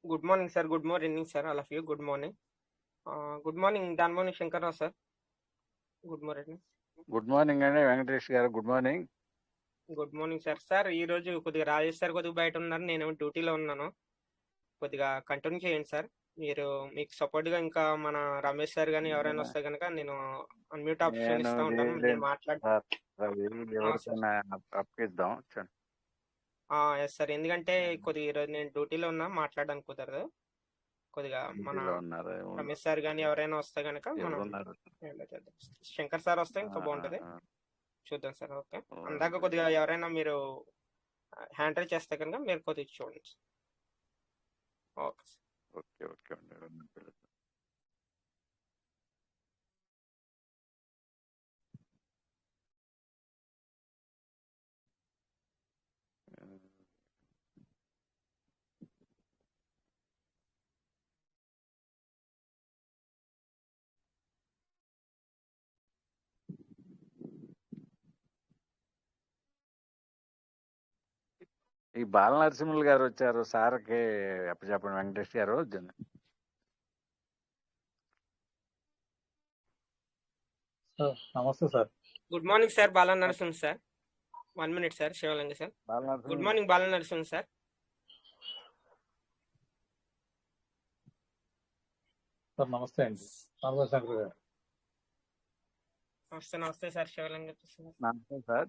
Good morning, sir. Good morning, sir. All of you. Good morning. Good morning, Danmoni Shankarraw, sir. Good morning. Good morning అండి వెంకటేష్ గారు. Good morning. Good morning, sir. Sir, ఈ రోజు కొద్దిగా Rajesh sir కొద్దిగా బయట ఉన్నారు, నేను డ్యూటీలో ఉన్నాను. కొద్దిగా కంటిన్యూ చేయండి సార్. మీరు మీకు సపోర్ట్గా ఇంకా మన రమేష్ సార్ కానీ ఎవరైనా వస్తే కనుక నేను అన్మ్యూట్ ఆప్షన్ ఇస్తూ ఉంటాను, నేను ఎవరికైనా అప్పగిద్దాం. ఎస్ సార్, ఎందుకంటే కొద్దిగా ఈరోజు నేను డ్యూటీలో ఉన్నా, మాట్లాడడానికి కుదరదు. కొద్దిగా మన రమేష్ సార్ కానీ ఎవరైనా వస్తే కనుక మనం శంకర్ సార్ వస్తే ఇంకా బాగుంటుంది, చూద్దాం సార్. ఓకే, అందాక కొద్దిగా ఎవరైనా మీరు హ్యాండిల్ చేస్తే కనుక మీరు కొద్దిగా చూడండి. Okay sir. Okay okay. ఈ బాల నరసింహులు గారు వచ్చారు, సార్కి చెప్పండి వెంకటేష్ గారు. నమస్తే sir. Good morning sir, Bala Narasimha sir. 1 minute sir, శివలింగ సార్. గుడ్ మార్నింగ్ బాల నరసింహ సార్. సార్ నమస్తే అండి, శంకర్ గారు. నమస్తే సార్, శివలింగ నమస్తే సార్.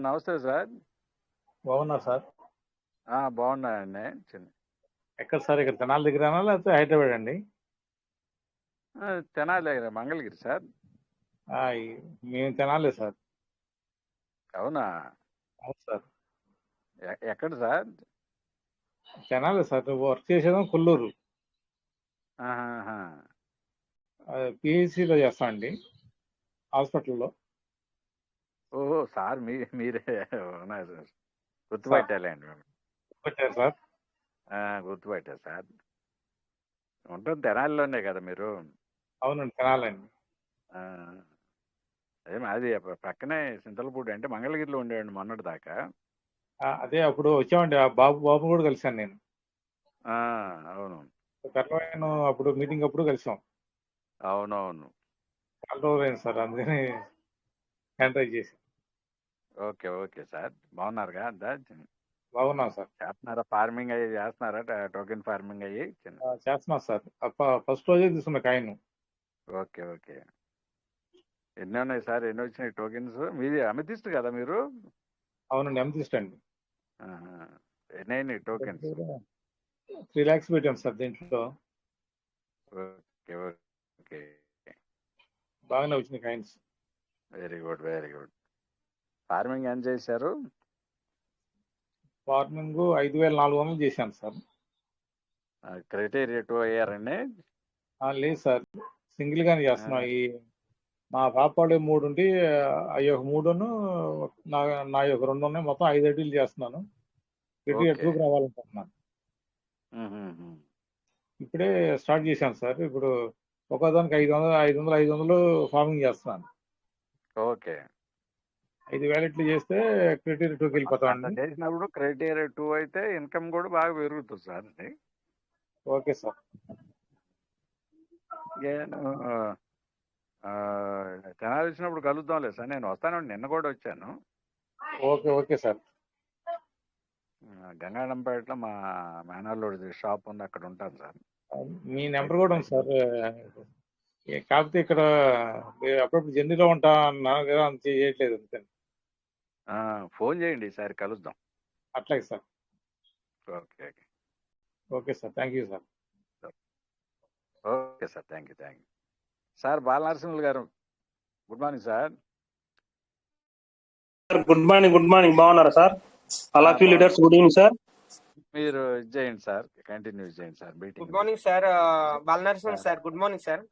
నమస్తే సార్. బాగున్నారు సార్? బాగున్నాయండి. ఎక్కడ సార్? ఇక్కడ తెనాలి దగ్గర లేకపోతే హైదరాబాద్ అండి? తెనాలి దగ్గర, మంగళగిరి సార్. మేము తెనాలి సార్. అవునా? అవును సార్. ఎక్కడ సార్? తెనాలి సార్. వర్క్ చేసేదాం కొల్లూరు, పిహెచ్సిలో చేస్తామండి, హాస్పిటల్లో. ఓహో సార్, మీరే గుర్తుపట్టాలండి. గుర్తుపట్టారు సార్? గుర్తుపట్టారు సార్. ఉంటుంది తెనాలిలోనే కదా మీరు? అవునండి, తెనాలండి. అదే మాది పక్కనే సింతలపూడి, అంటే మంగళగిరిలో ఉండేవాడిని మొన్నటి దాకా. అదే అప్పుడు వచ్చామండి, ఆ బాబు కూడా కలిసాను నేను. అవును, అప్పుడు మీటింగ్ అప్పుడు కలిసాం. అవునవును. చాలా రోజులైంది సార్, అందుకని హ్యాండ్ చేసి. Okay okay sir. బాగున్నారుగా అంతా? బాగున్నాం సార్. చేస్తున్నారా ఫార్మింగ్ అయ్యి? చేస్తున్నారా టోకెన్ ఫార్మింగ్ అయ్యి? చేస్తున్నాం సార్. ఫస్ట్ రోజే తీసుకున్న కాయను. Okay okay. ఎన్ని ఉన్నాయి సార్? ఎన్ని వచ్చినాయి టోకెన్స్? మీది అమెథిస్ట్ కదా మీరు? అవునండి, అమెథిస్ట్ అండి. ఎన్ని అయినాయి టోకెన్స్? 3 lakhs పెట్టాం సార్ దీంట్లో. Okay okay. బాగానే వచ్చినాయి coins. Very good very good. Farming ఏం చేశారు? ఫార్మింగ్ 5,400 చేశాను సార్. క్రైటీరియా 2 అయ్యారండి? లేదు సార్, సింగిల్ గానే చేస్తున్నాం. ఈ మా పాపాడు 3 ఉండి అవి ఒక 3ను నా యొక్క 2 ఉన్నాయి, మొత్తం 5 అడ్డీలు చేస్తున్నాను. క్రైటీరియా 2 రావాలనుకుంటున్నాను. ఇప్పుడే స్టార్ట్ చేశాను సార్. ఇప్పుడు ఒకదానికి 500 ఫార్మింగ్ చేస్తున్నాను. ఓకే. 5 వ్యాలెట్లు చేస్తే క్రైటీరియా 2కి వెళ్ళిపోతామండి. చేసినప్పుడు క్రైటీరియా 2 అయితే ఇన్కమ్ కూడా బాగా పెరుగుతుంది సార్. Okay sir. తెనాలి వచ్చినప్పుడు కలుద్దాంలే సార్. నేను వస్తాను, నిన్న కూడా వచ్చాను. Okay okay sir. గంగాడంపేటలో మా మేనల్లుడి షాప్ ఉంది, అక్కడ ఉంటాను సార్. మీ నెంబర్ కూడా ఉంది సార్. కాకపోతే ఇక్కడ అప్పుడప్పుడు జర్నీలో ఉంటా అన్నారు కదా, అంత చేయట్లేదు అంతే. ఫోన్ చేయండి, ఈసారి కలుద్దాం. అట్లాగే sir. Okay okay. Okay sir, thank you sir. Okay sir, thank you thank you. Sir Bala Narasimhulu గారు, good morning sir. Good morning. బాగున్నారా sir? All of you leaders, good evening sir. మీరు చేయండి సార్, కంటిన్యూ చేయండి sir meeting. Good morning sir, Bala Narasimha sir. Good morning sir.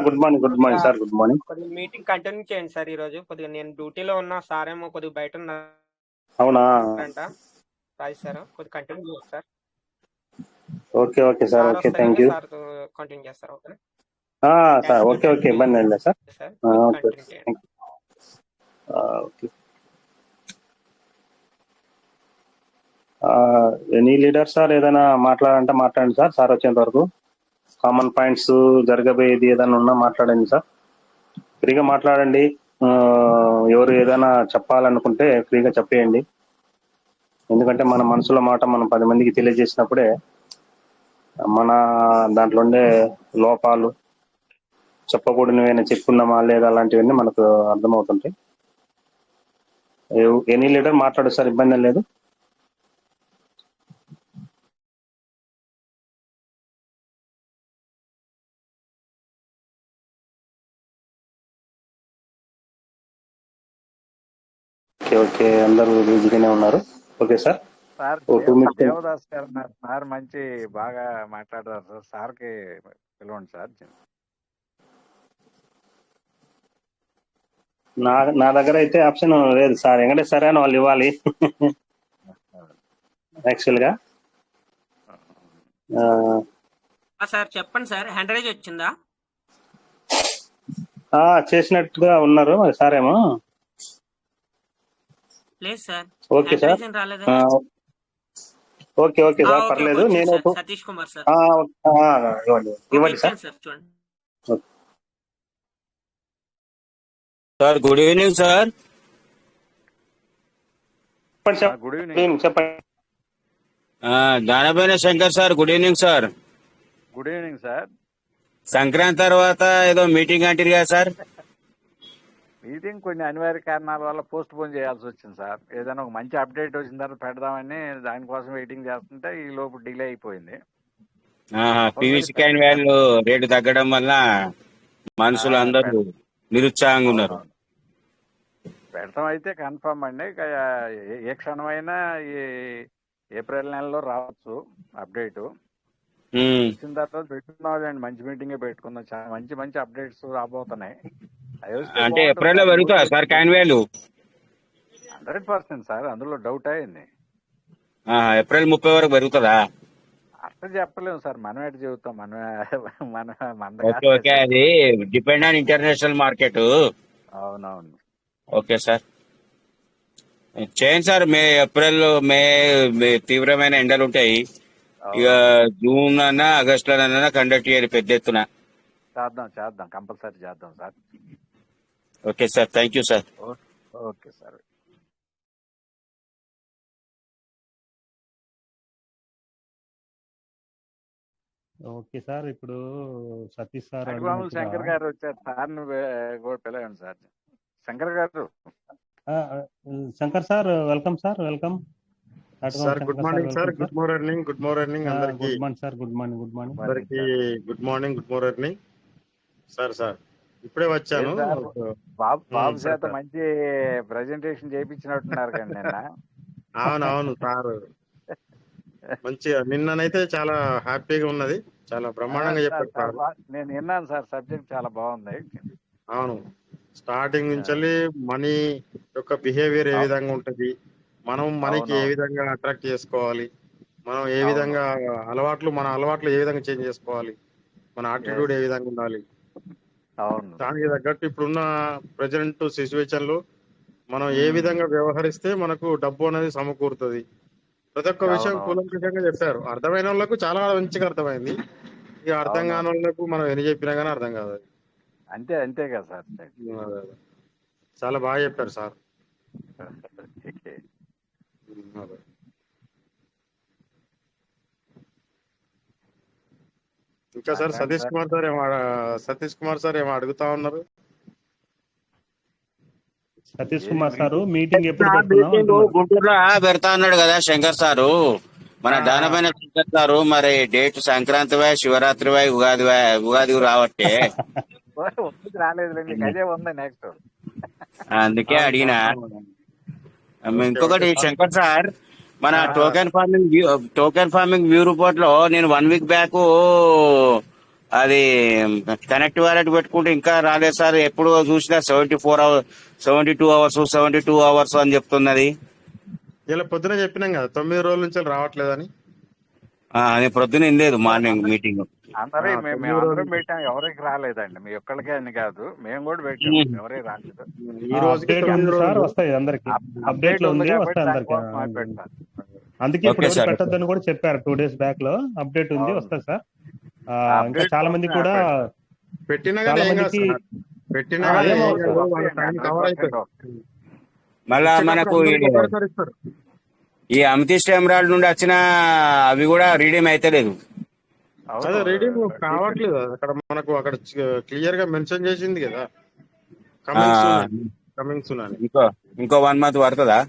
Good morning sir. Good morning. కొద్దిగా meeting continue చేయండి sir. ఈ రోజు కొద్దిగా నేను డ్యూటీలో ఉన్నా, సార్ ఏమో కొద్దిగా బయట ఉన్నారు. అవునా? రాజు సార్ కొద్దిగా కంటిన్యూ చేయండి sir. Okay sir. Okay, thank you. Sir continue చేస్తారు. Okay sir. ఓకే ఇబ్బంది sir. Okay. Any leader sir ఏదైనా మాట్లాడాలంటే మాట్లాడండి సార్. సార్ వచ్చేంత వరకు కామన్ పాయింట్స్ జరగబోయేది ఏదైనా ఉన్నా మాట్లాడండి సార్. ఫ్రీగా మాట్లాడండి. ఎవరు ఏదైనా చెప్పాలనుకుంటే ఫ్రీగా చెప్పేయండి. ఎందుకంటే మన మనసులో మాట మనం 10 మందికి తెలియజేసినప్పుడే మన దాంట్లో ఉండే లోపాలు, చెప్పకూడనివైనా చెప్పుకున్నామా లేదా అలాంటివన్నీ మనకు అర్థమవుతుంటాయి. ఎనీ లీడర్ మాట్లాడు సార్, ఇబ్బంది లేదు. ఓకే అందరూ బిజీగానే ఉన్నారు. Okay sir. Sir 2 minutes. Devadas garu ఉన్నారు సార్, మంచి బాగా మాట్లాడారు సార్. సార్కి పిలవండి సార్. నా దగ్గర అయితే ఆప్షన్ లేదు సార్. ఎందుకంటే సరే అని వాళ్ళు ఇవ్వాలి యాక్చువల్ గా. సార్ చెప్పండి సార్, హ్యాండ్ రైజ్ వచ్చిందా? చేసినట్టుగా ఉన్నారు మరి సార్ ఏమో. లేదు sir. Okay sir. Okay okay sir, పర్లేదు. నేను సతీష్ కుమార్ సార్. ఇవ్వండి సార్. చూడండి sir, good evening sir. Good evening. చెప్పండి. దానపైన Shankar sir, good evening sir. Good evening sir. Sankranti తర్వాత ఏదో మీటింగ్ అంటారు కదా సార్? మీటింగ్ కొన్ని అనివార్య కారణాల వల్ల పోస్ట్ పోన్ చేయాల్సి వచ్చింది సార్. ఏదైనా ఒక మంచి అప్డేట్ వచ్చిన తర్వాత పెడదామని దానికోసం వెయిటింగ్ చేస్తుంటే ఈ లోపు డిలే అయిపోయింది. పీవీసీ కాయిన్ వాల్యూ రేటు తగ్గడం వల్ల మనుషులు అందరూ నిరుత్సాహంగా ఉన్నారు. పెడతాం అయితే కన్ఫర్మ్ అండి. ఏ క్షణమైనా ఈ ఏప్రిల్ నెలలో రావచ్చు అప్డేట్. వచ్చిన తర్వాత పెట్టుకున్నాం, మంచి మీటింగే పెట్టుకుందాం. చాలా మంచి మంచి అప్డేట్స్ రాబోతున్నాయి. అంటే ఏప్రిల్ లో పెరుగుతుందా సార్ కాయిన్ వాల్యూ? 100% సార్, అందులో డౌట్ అయింది. ఏప్రిల్ 30 వరకు పెరుగుతుందా? అర్థం చెప్పలేము సార్, మనం ఎటు చెబుతాం. ఓకే, అది డిపెండ్ ఆన్ ఇంటర్నేషనల్ మార్కెట్. అవునవును. ఓకే సార్, చేయండి సార్. ఏప్రిల్ మే తీవ్రమైన ఎండలు ఉంటాయి. ఇక జూన్ అన్నా ఆగస్టు అన్నా కండక్ట్ చేయాలి పెద్ద ఎత్తున. చేద్దాం కంపల్సరీ చేద్దాం sir. Okay sir, thank you sir. Okay sir. Okay sir, ఇప్పుడు సతీష్ సార్ శంకర్ గారు వచ్చారు సార్, నువ్వు పిలవండి సార్. శంకర్ గారు. Shankar sir, welcome sir, welcome sir. Good morning sir. Good morning. Good morning అందరికి. Good morning sir. Good morning. Good morning అందరికి. Good morning. Good morning sir. Sir ఇప్పుడే వచ్చాను. బాబు చేత మంచి ప్రెజెంటేషన్ చేయించినట్టున్నారు కానీ నిన్న. అవునవును సార్, మంచిగా నిన్ననైతే చాలా హ్యాపీగా ఉన్నది. చాలా బ్రహ్మాండంగా చెప్పారు సార్. నేను విన్నాను సార్, సబ్జెక్ట్ చాలా బాగుంది. అవును, స్టార్టింగ్ నుంచి మనీ యొక్క బిహేవియర్ ఏ విధంగా ఉంటది, మనం మనీకి ఏ విధంగా అట్రాక్ట్ చేసుకోవాలి, మనం ఏ విధంగా మన అలవాట్లు ఏ విధంగా చేంజ్ చేసుకోవాలి, మన యాటిట్యూడ్ ఏ విధంగా ఉండాలి, దానికి తగ్గట్టు ఇప్పుడున్న ప్రెజెంట్ సిచ్యువేషన్ లో మనం ఏ విధంగా వ్యవహరిస్తే మనకు డబ్బు అనేది సమకూరుతుంది. ప్రతి ఒక్క విషయం కూలంకషంగా చెప్పారు. అర్థమైన వాళ్ళకు చాలా మంచిగా అర్థమైంది. ఇక అర్థం కాని వాళ్ళకు మనం ఎన్ని చెప్పినా కానీ అర్థం కాదు. అంతే కదా సార్. చాలా బాగా చెప్పారు సార్. ఇంకా సార్ సతీష్ కుమార్ సార్ ఏమో అడుగుతా ఉన్నారు. సతీష్ కుమార్ సారు మీటింగ్ ఎప్పుడు గుంటూరులో పెడతా అన్నాడు కదా శంకర్ సారు, మన దానమైన శంకర్ సారు. మరి డేట్ సంక్రాంతి వై, శివరాత్రి వై, ఉగాది రావట్టే అందుకే అడిగినా. ఇంకొకటి శంకర్ సార్, మన టోకెన్ ఫార్మింగ్ వ్యూ రిపోర్ట్ లో నేను 1 week బ్యాక్ అది కనెక్ట్ వాలెట్ పెట్టుకుంటే ఇంకా రాలేదు సార్. ఎప్పుడు చూసినా 72 అవర్స్ అని చెప్తున్నది. ఇలా పొద్దున చెప్పినాం కదా 9 రోజుల నుంచి రావట్లేదని. అది పొద్దున లేదు, మార్నింగ్ మీటింగ్ అందరం పెట్టాం, ఎవరికి రాలేదండి. మీ ఒక్కళ్ళకే అని కాదు, మేము కూడా పెట్టాం, ఎవరికి రాలేదు. ఈ రోజు వస్తాయి అందరికి, అప్డేట్ లో ఉంది, వస్తాయి అందరికి. అందుకే ఇప్పుడు ఎవరు పెట్టొద్దని కూడా చెప్పారు 2 days బ్యాక్ లో. అప్డేట్ ఉంది, వస్తుంది సార్. ఇంకా చాలా మంది కూడా చాలా మందికి మళ్ళా మనకు ఈ అమితీష్ ఎమరాల్డ్ నుండి వచ్చిన అవి కూడా రీడీమ్ అయితే లేదు. అదే రీడింగ్ కావట్లేదు అక్కడ, మనకు అక్కడ క్లియర్ గా మెన్షన్ చేసింది కదా కమింగ్ సూన్ అని. ఇంకో 1 month పడుతుందా?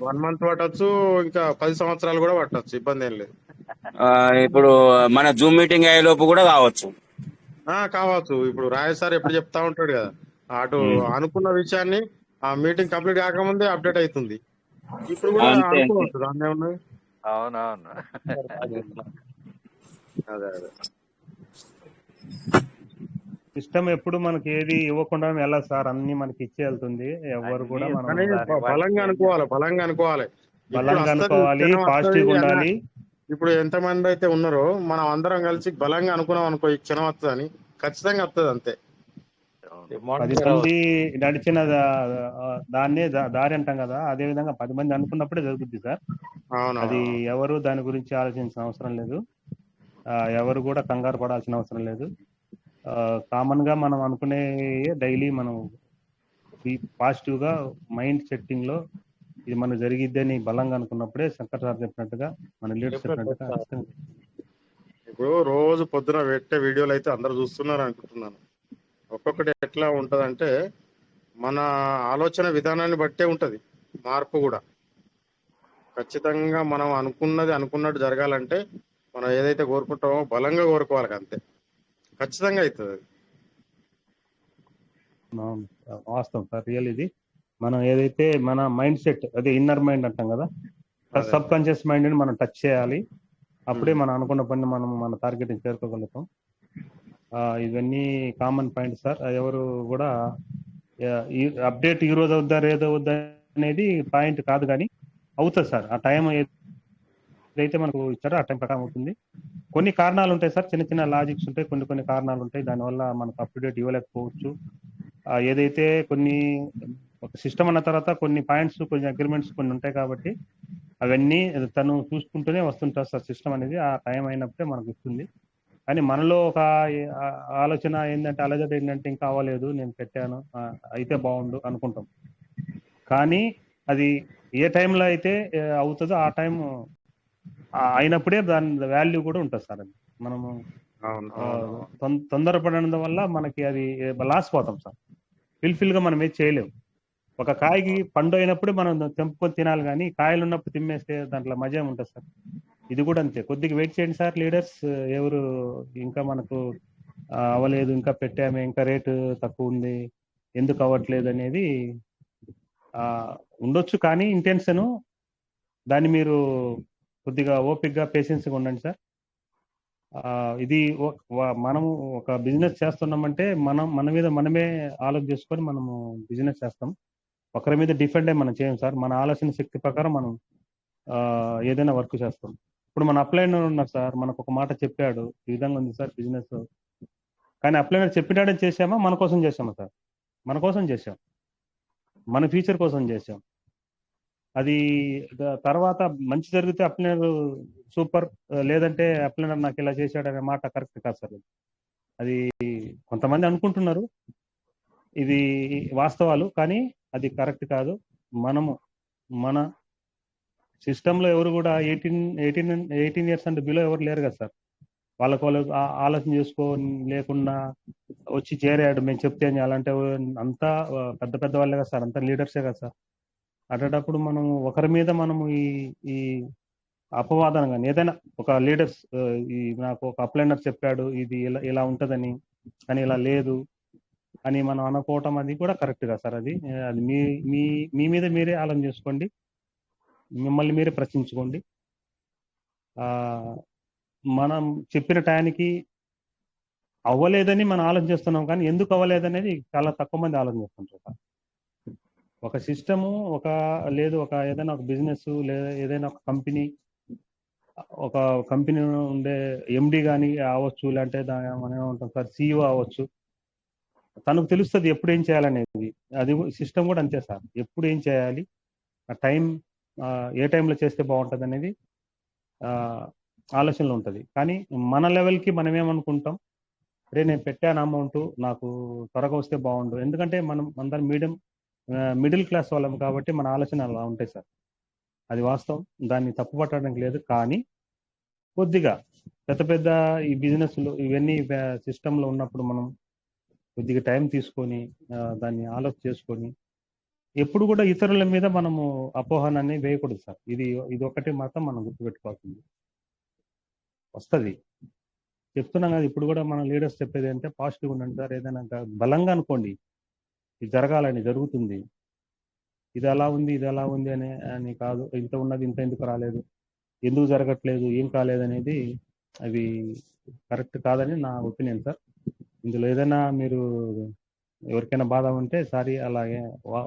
1 month పట్టొచ్చు, ఇంకా 10 సంవత్సరాలు కూడా పట్టొచ్చు, ఇబ్బంది ఏం లేదు. ఇప్పుడు మన జూమ్ మీటింగ్ అయ్యే లోపు కూడా కావచ్చు. ఇప్పుడు రాజేష్ సార్ ఎప్పుడు చెప్తా ఉంటాడు కదా, అటు అనుకున్న విషయాన్ని ఆ మీటింగ్ కంప్లీట్ కాకముందే అప్డేట్ అవుతుంది. ఇప్పుడు కూడా అనుకోవచ్చు, దాన్ని ఏమన్నది. అవునవును. అదే అదే సిస్టమ్ ఎప్పుడు మనకి ఏది ఇవ్వకుండా వెళ్ళదు సార్, అన్ని మనకి ఇచ్చే వెళ్తుంది. ఎవరు కూడా బలంగా అనుకోవాలి, పాజిటివ్ ఉండాలి. ఇప్పుడు ఎంతమంది అయితే ఉన్నారో మనం అందరం కలిసి బలంగా అనుకున్నాం అనుకో, ఈ క్షణం వస్తుందని ఖచ్చితంగా వస్తుంది. అంతే 10 మంది నడిచిన దాన్నే దారి అంటాం కదా, అదే విధంగా 10 మంది అనుకున్నప్పుడే జరుగుద్ది సార్. అది ఎవరు దాని గురించి ఆలోచించిన అవసరం లేదు, ఎవరు కూడా కంగారు పడాల్సిన అవసరం లేదు. కామన్ గా మనం అనుకునే డైలీ మనం పాజిటివ్ గా మైండ్ సెట్టింగ్ లో ఇది మనం జరిగిద్దని బలంగా అనుకున్నప్పుడే శంకర్ సార్ చెప్పినట్టుగా మన లీడర్ చెప్పినట్టుగా. ఇప్పుడు రోజు పొద్దున పెట్టే వీడియోలు అయితే అందరు చూస్తున్నారు అనుకుంటున్నాను. ఒక్కొక్కటి ఎట్లా ఉంటదంటే మన ఆలోచన విధానాన్ని బట్టే ఉంటది మార్పు కూడా. ఖచ్చితంగా మనం అనుకున్నట్టు జరగాలంటే మనం ఏదైతే కోరుకుంటామో బలంగా కోరుకోవాలి, అంతే ఖచ్చితంగా అవుతుంది. వాస్తవం సార్, రియల్ ఇది. మనం ఏదైతే మన మైండ్ సెట్, అదే ఇన్నర్ మైండ్ అంటాం కదా, సబ్ కాన్షియస్ మైండ్ ని మనం టచ్ చేయాలి. అప్పుడే మనం అనుకున్న పని మనం మన టార్గెట్ ని చేరుకోగలుగుతాం. ఇవన్నీ కామన్ పాయింట్ సార్. ఎవరు కూడా అప్డేట్ ఈ రోజు అవుద్దా రేదో అవుద్దా అనేది పాయింట్ కాదు, కానీ అవుతుంది సార్. ఆ టైం ఏదైతే మనకు ఇచ్చారో ఆ టైం ప్రకారం అవుతుంది. కొన్ని కారణాలు ఉంటాయి సార్, చిన్న చిన్న లాజిక్స్ ఉంటాయి, కొన్ని కారణాలు ఉంటాయి, దానివల్ల మనకు అప్డేట్ ఇవ్వలేకపోవచ్చు. ఏదైతే కొన్ని ఒక సిస్టమ్ అన్న తర్వాత కొన్ని పాయింట్స్, కొన్ని అగ్రిమెంట్స్ కొన్ని ఉంటాయి కాబట్టి అవన్నీ తను చూసుకుంటూనే వస్తుంటారు సార్. సిస్టమ్ అనేది ఆ టైం అయినప్పుడే మనకు ఇస్తుంది. కానీ మనలో ఒక ఆలోచన ఏంటంటే, అలజడి ఏంటంటే ఇంకా అవ్వలేదు, నేను పెట్టాను అయితే బాగుండు అనుకుంటాం. కానీ అది ఏ టైంలో అయితే అవుతుందో ఆ టైం అయినప్పుడే దాని వాల్యూ కూడా ఉంటుంది సార్. అది మనము తొందరపడడం వల్ల మనకి అది లాస్ పోతాం సార్. ఫుల్ఫిల్ గా మనం ఏది చేయలేము. ఒక కాయకి పండు అయినప్పుడు మనం తెంపుకొని తినాలి, కానీ కాయలు ఉన్నప్పుడు తిమ్మేస్తే దాంట్లో మజా ఉంటుంది సార్. ఇది కూడా అంతే. కొద్దిగా వెయిట్ చేయండి సార్ లీడర్స్. ఎవరు ఇంకా మనకు అవ్వలేదు, ఇంకా పెట్టామే, ఇంకా రేటు తక్కువ ఉంది, ఎందుకు అవ్వట్లేదు అనేది ఉండొచ్చు. కానీ ఇంటెన్షన్ దాన్ని మీరు కొద్దిగా ఓపిక్గా పేషెన్స్గా ఉండండి సార్. ఇది మనము ఒక బిజినెస్ చేస్తున్నామంటే మన మీద మనమే ఆలోచన చేసుకొని మనము బిజినెస్ చేస్తాం. ఒకరి మీద డిపెండ్ అయ్యి మనం చేయం సార్. మన ఆలోచన శక్తి ప్రకారం మనం ఏదైనా వర్క్ చేస్తాం. ఇప్పుడు మన అప్లైనర్ ఉన్నారు సార్, మనకు ఒక మాట చెప్పాడు, ఈ విధంగా ఉంది సార్ బిజినెస్, కానీ అప్లైనర్ చెప్పినాడని చేసామా, మన కోసం చేసామా సార్? మన కోసం చేసాం, మన ఫ్యూచర్ కోసం చేసాం. అది తర్వాత మంచి జరిగితే అప్లైనర్ సూపర్, లేదంటే అప్లైనర్ నాకు ఇలా చేశాడు అనే మాట కరెక్ట్ కాదు సార్. అది కొంతమంది అనుకుంటున్నారు, ఇది వాస్తవాలు, కానీ అది కరెక్ట్ కాదు. మనము మన సిస్టంలో ఎవరు కూడా 18 years అంటే బిలో ఎవరు లేరు కదా సార్. వాళ్ళకు ఆలోచన చేసుకో లేకుండా వచ్చి చేరాడు, మేము చెప్తే అలాంటి అంతా పెద్ద వాళ్ళే కదా సార్, అంతా లీడర్సే కదా సార్. అటప్పుడు మనం ఒకరి మీద మనము ఈ అపవాదం కానీ ఏదైనా ఒక లీడర్స్ నాకు ఒక అప్లైనర్ చెప్పాడు ఇది ఇలా ఉంటుందని, కానీ ఇలా లేదు అని మనం అనుకోవటం అది కూడా కరెక్ట్ కదా సార్. అది మీ మీద మీరే ఆలోచన చేసుకోండి, మిమ్మల్ని మీరే ప్రశ్నించుకోండి. మనం చెప్పిన టయానికి అవ్వలేదని మనం ఆలోచన చేస్తున్నాం, కానీ ఎందుకు అవ్వలేదనేది చాలా తక్కువ మంది ఆలోచన చేస్తుంటారు. ఒక సిస్టము ఒక ఏదైనా ఒక బిజినెస్ లేదా ఏదైనా ఒక కంపెనీ ఉండే ఎండి కానీ అవ్వచ్చు, లేదంటే మనం ఏమంటాం సార్ సిఇఓ అవ్వచ్చు, తనకు తెలుస్తుంది ఎప్పుడు ఏం చేయాలనేది. అది సిస్టమ్ కూడా అంతే సార్, ఎప్పుడు ఏం చేయాలి, ఆ టైం ఏ టైంలో చేస్తే బాగుంటుంది అనేది ఆలోచనలో ఉంటుంది. కానీ మన లెవెల్కి మనం ఏమనుకుంటాం, రే నేను పెట్టాను అమౌంట్, నాకు త్వరగా వస్తే బాగుండు. ఎందుకంటే మనం అందరం మిడిల్ క్లాస్ వాళ్ళం కాబట్టి మన ఆలోచన అలా ఉంటాయి సార్. అది వాస్తవం, దాన్ని తప్పు పట్టడానికి లేదు. కానీ కొద్దిగా పెద్ద పెద్ద ఈ బిజినెస్లు ఇవన్నీ సిస్టంలో ఉన్నప్పుడు మనం కొద్దిగా టైం తీసుకొని దాన్ని ఆలోచన చేసుకొని ఎప్పుడు కూడా ఇతరుల మీద మనము అపోహనాన్ని వేయకూడదు సార్. ఇది ఒకటి మాత్రం మనం గుర్తుపెట్టుకోవాల్సింది. వస్తుంది, చెప్తున్నాం కదా. ఇప్పుడు కూడా మన లీడర్స్ చెప్పేది అంటే పాజిటివ్గా ఉండండి సార్. ఏదైనా బలంగా అనుకోండి, ఇది జరగాలని జరుగుతుంది, ఇది అలా ఉంది ఇది అలా ఉంది అని కాదు. ఇంత ఉన్నది ఇంత ఎందుకు రాలేదు, ఎందుకు జరగట్లేదు, ఏం కాలేదు అనేది అవి కరెక్ట్ కాదని నా ఒపీనియన్ సార్. ఇందులో ఏదైనా మీరు ఎవరికైనా బాధ ఉంటే సారీ, అలాగే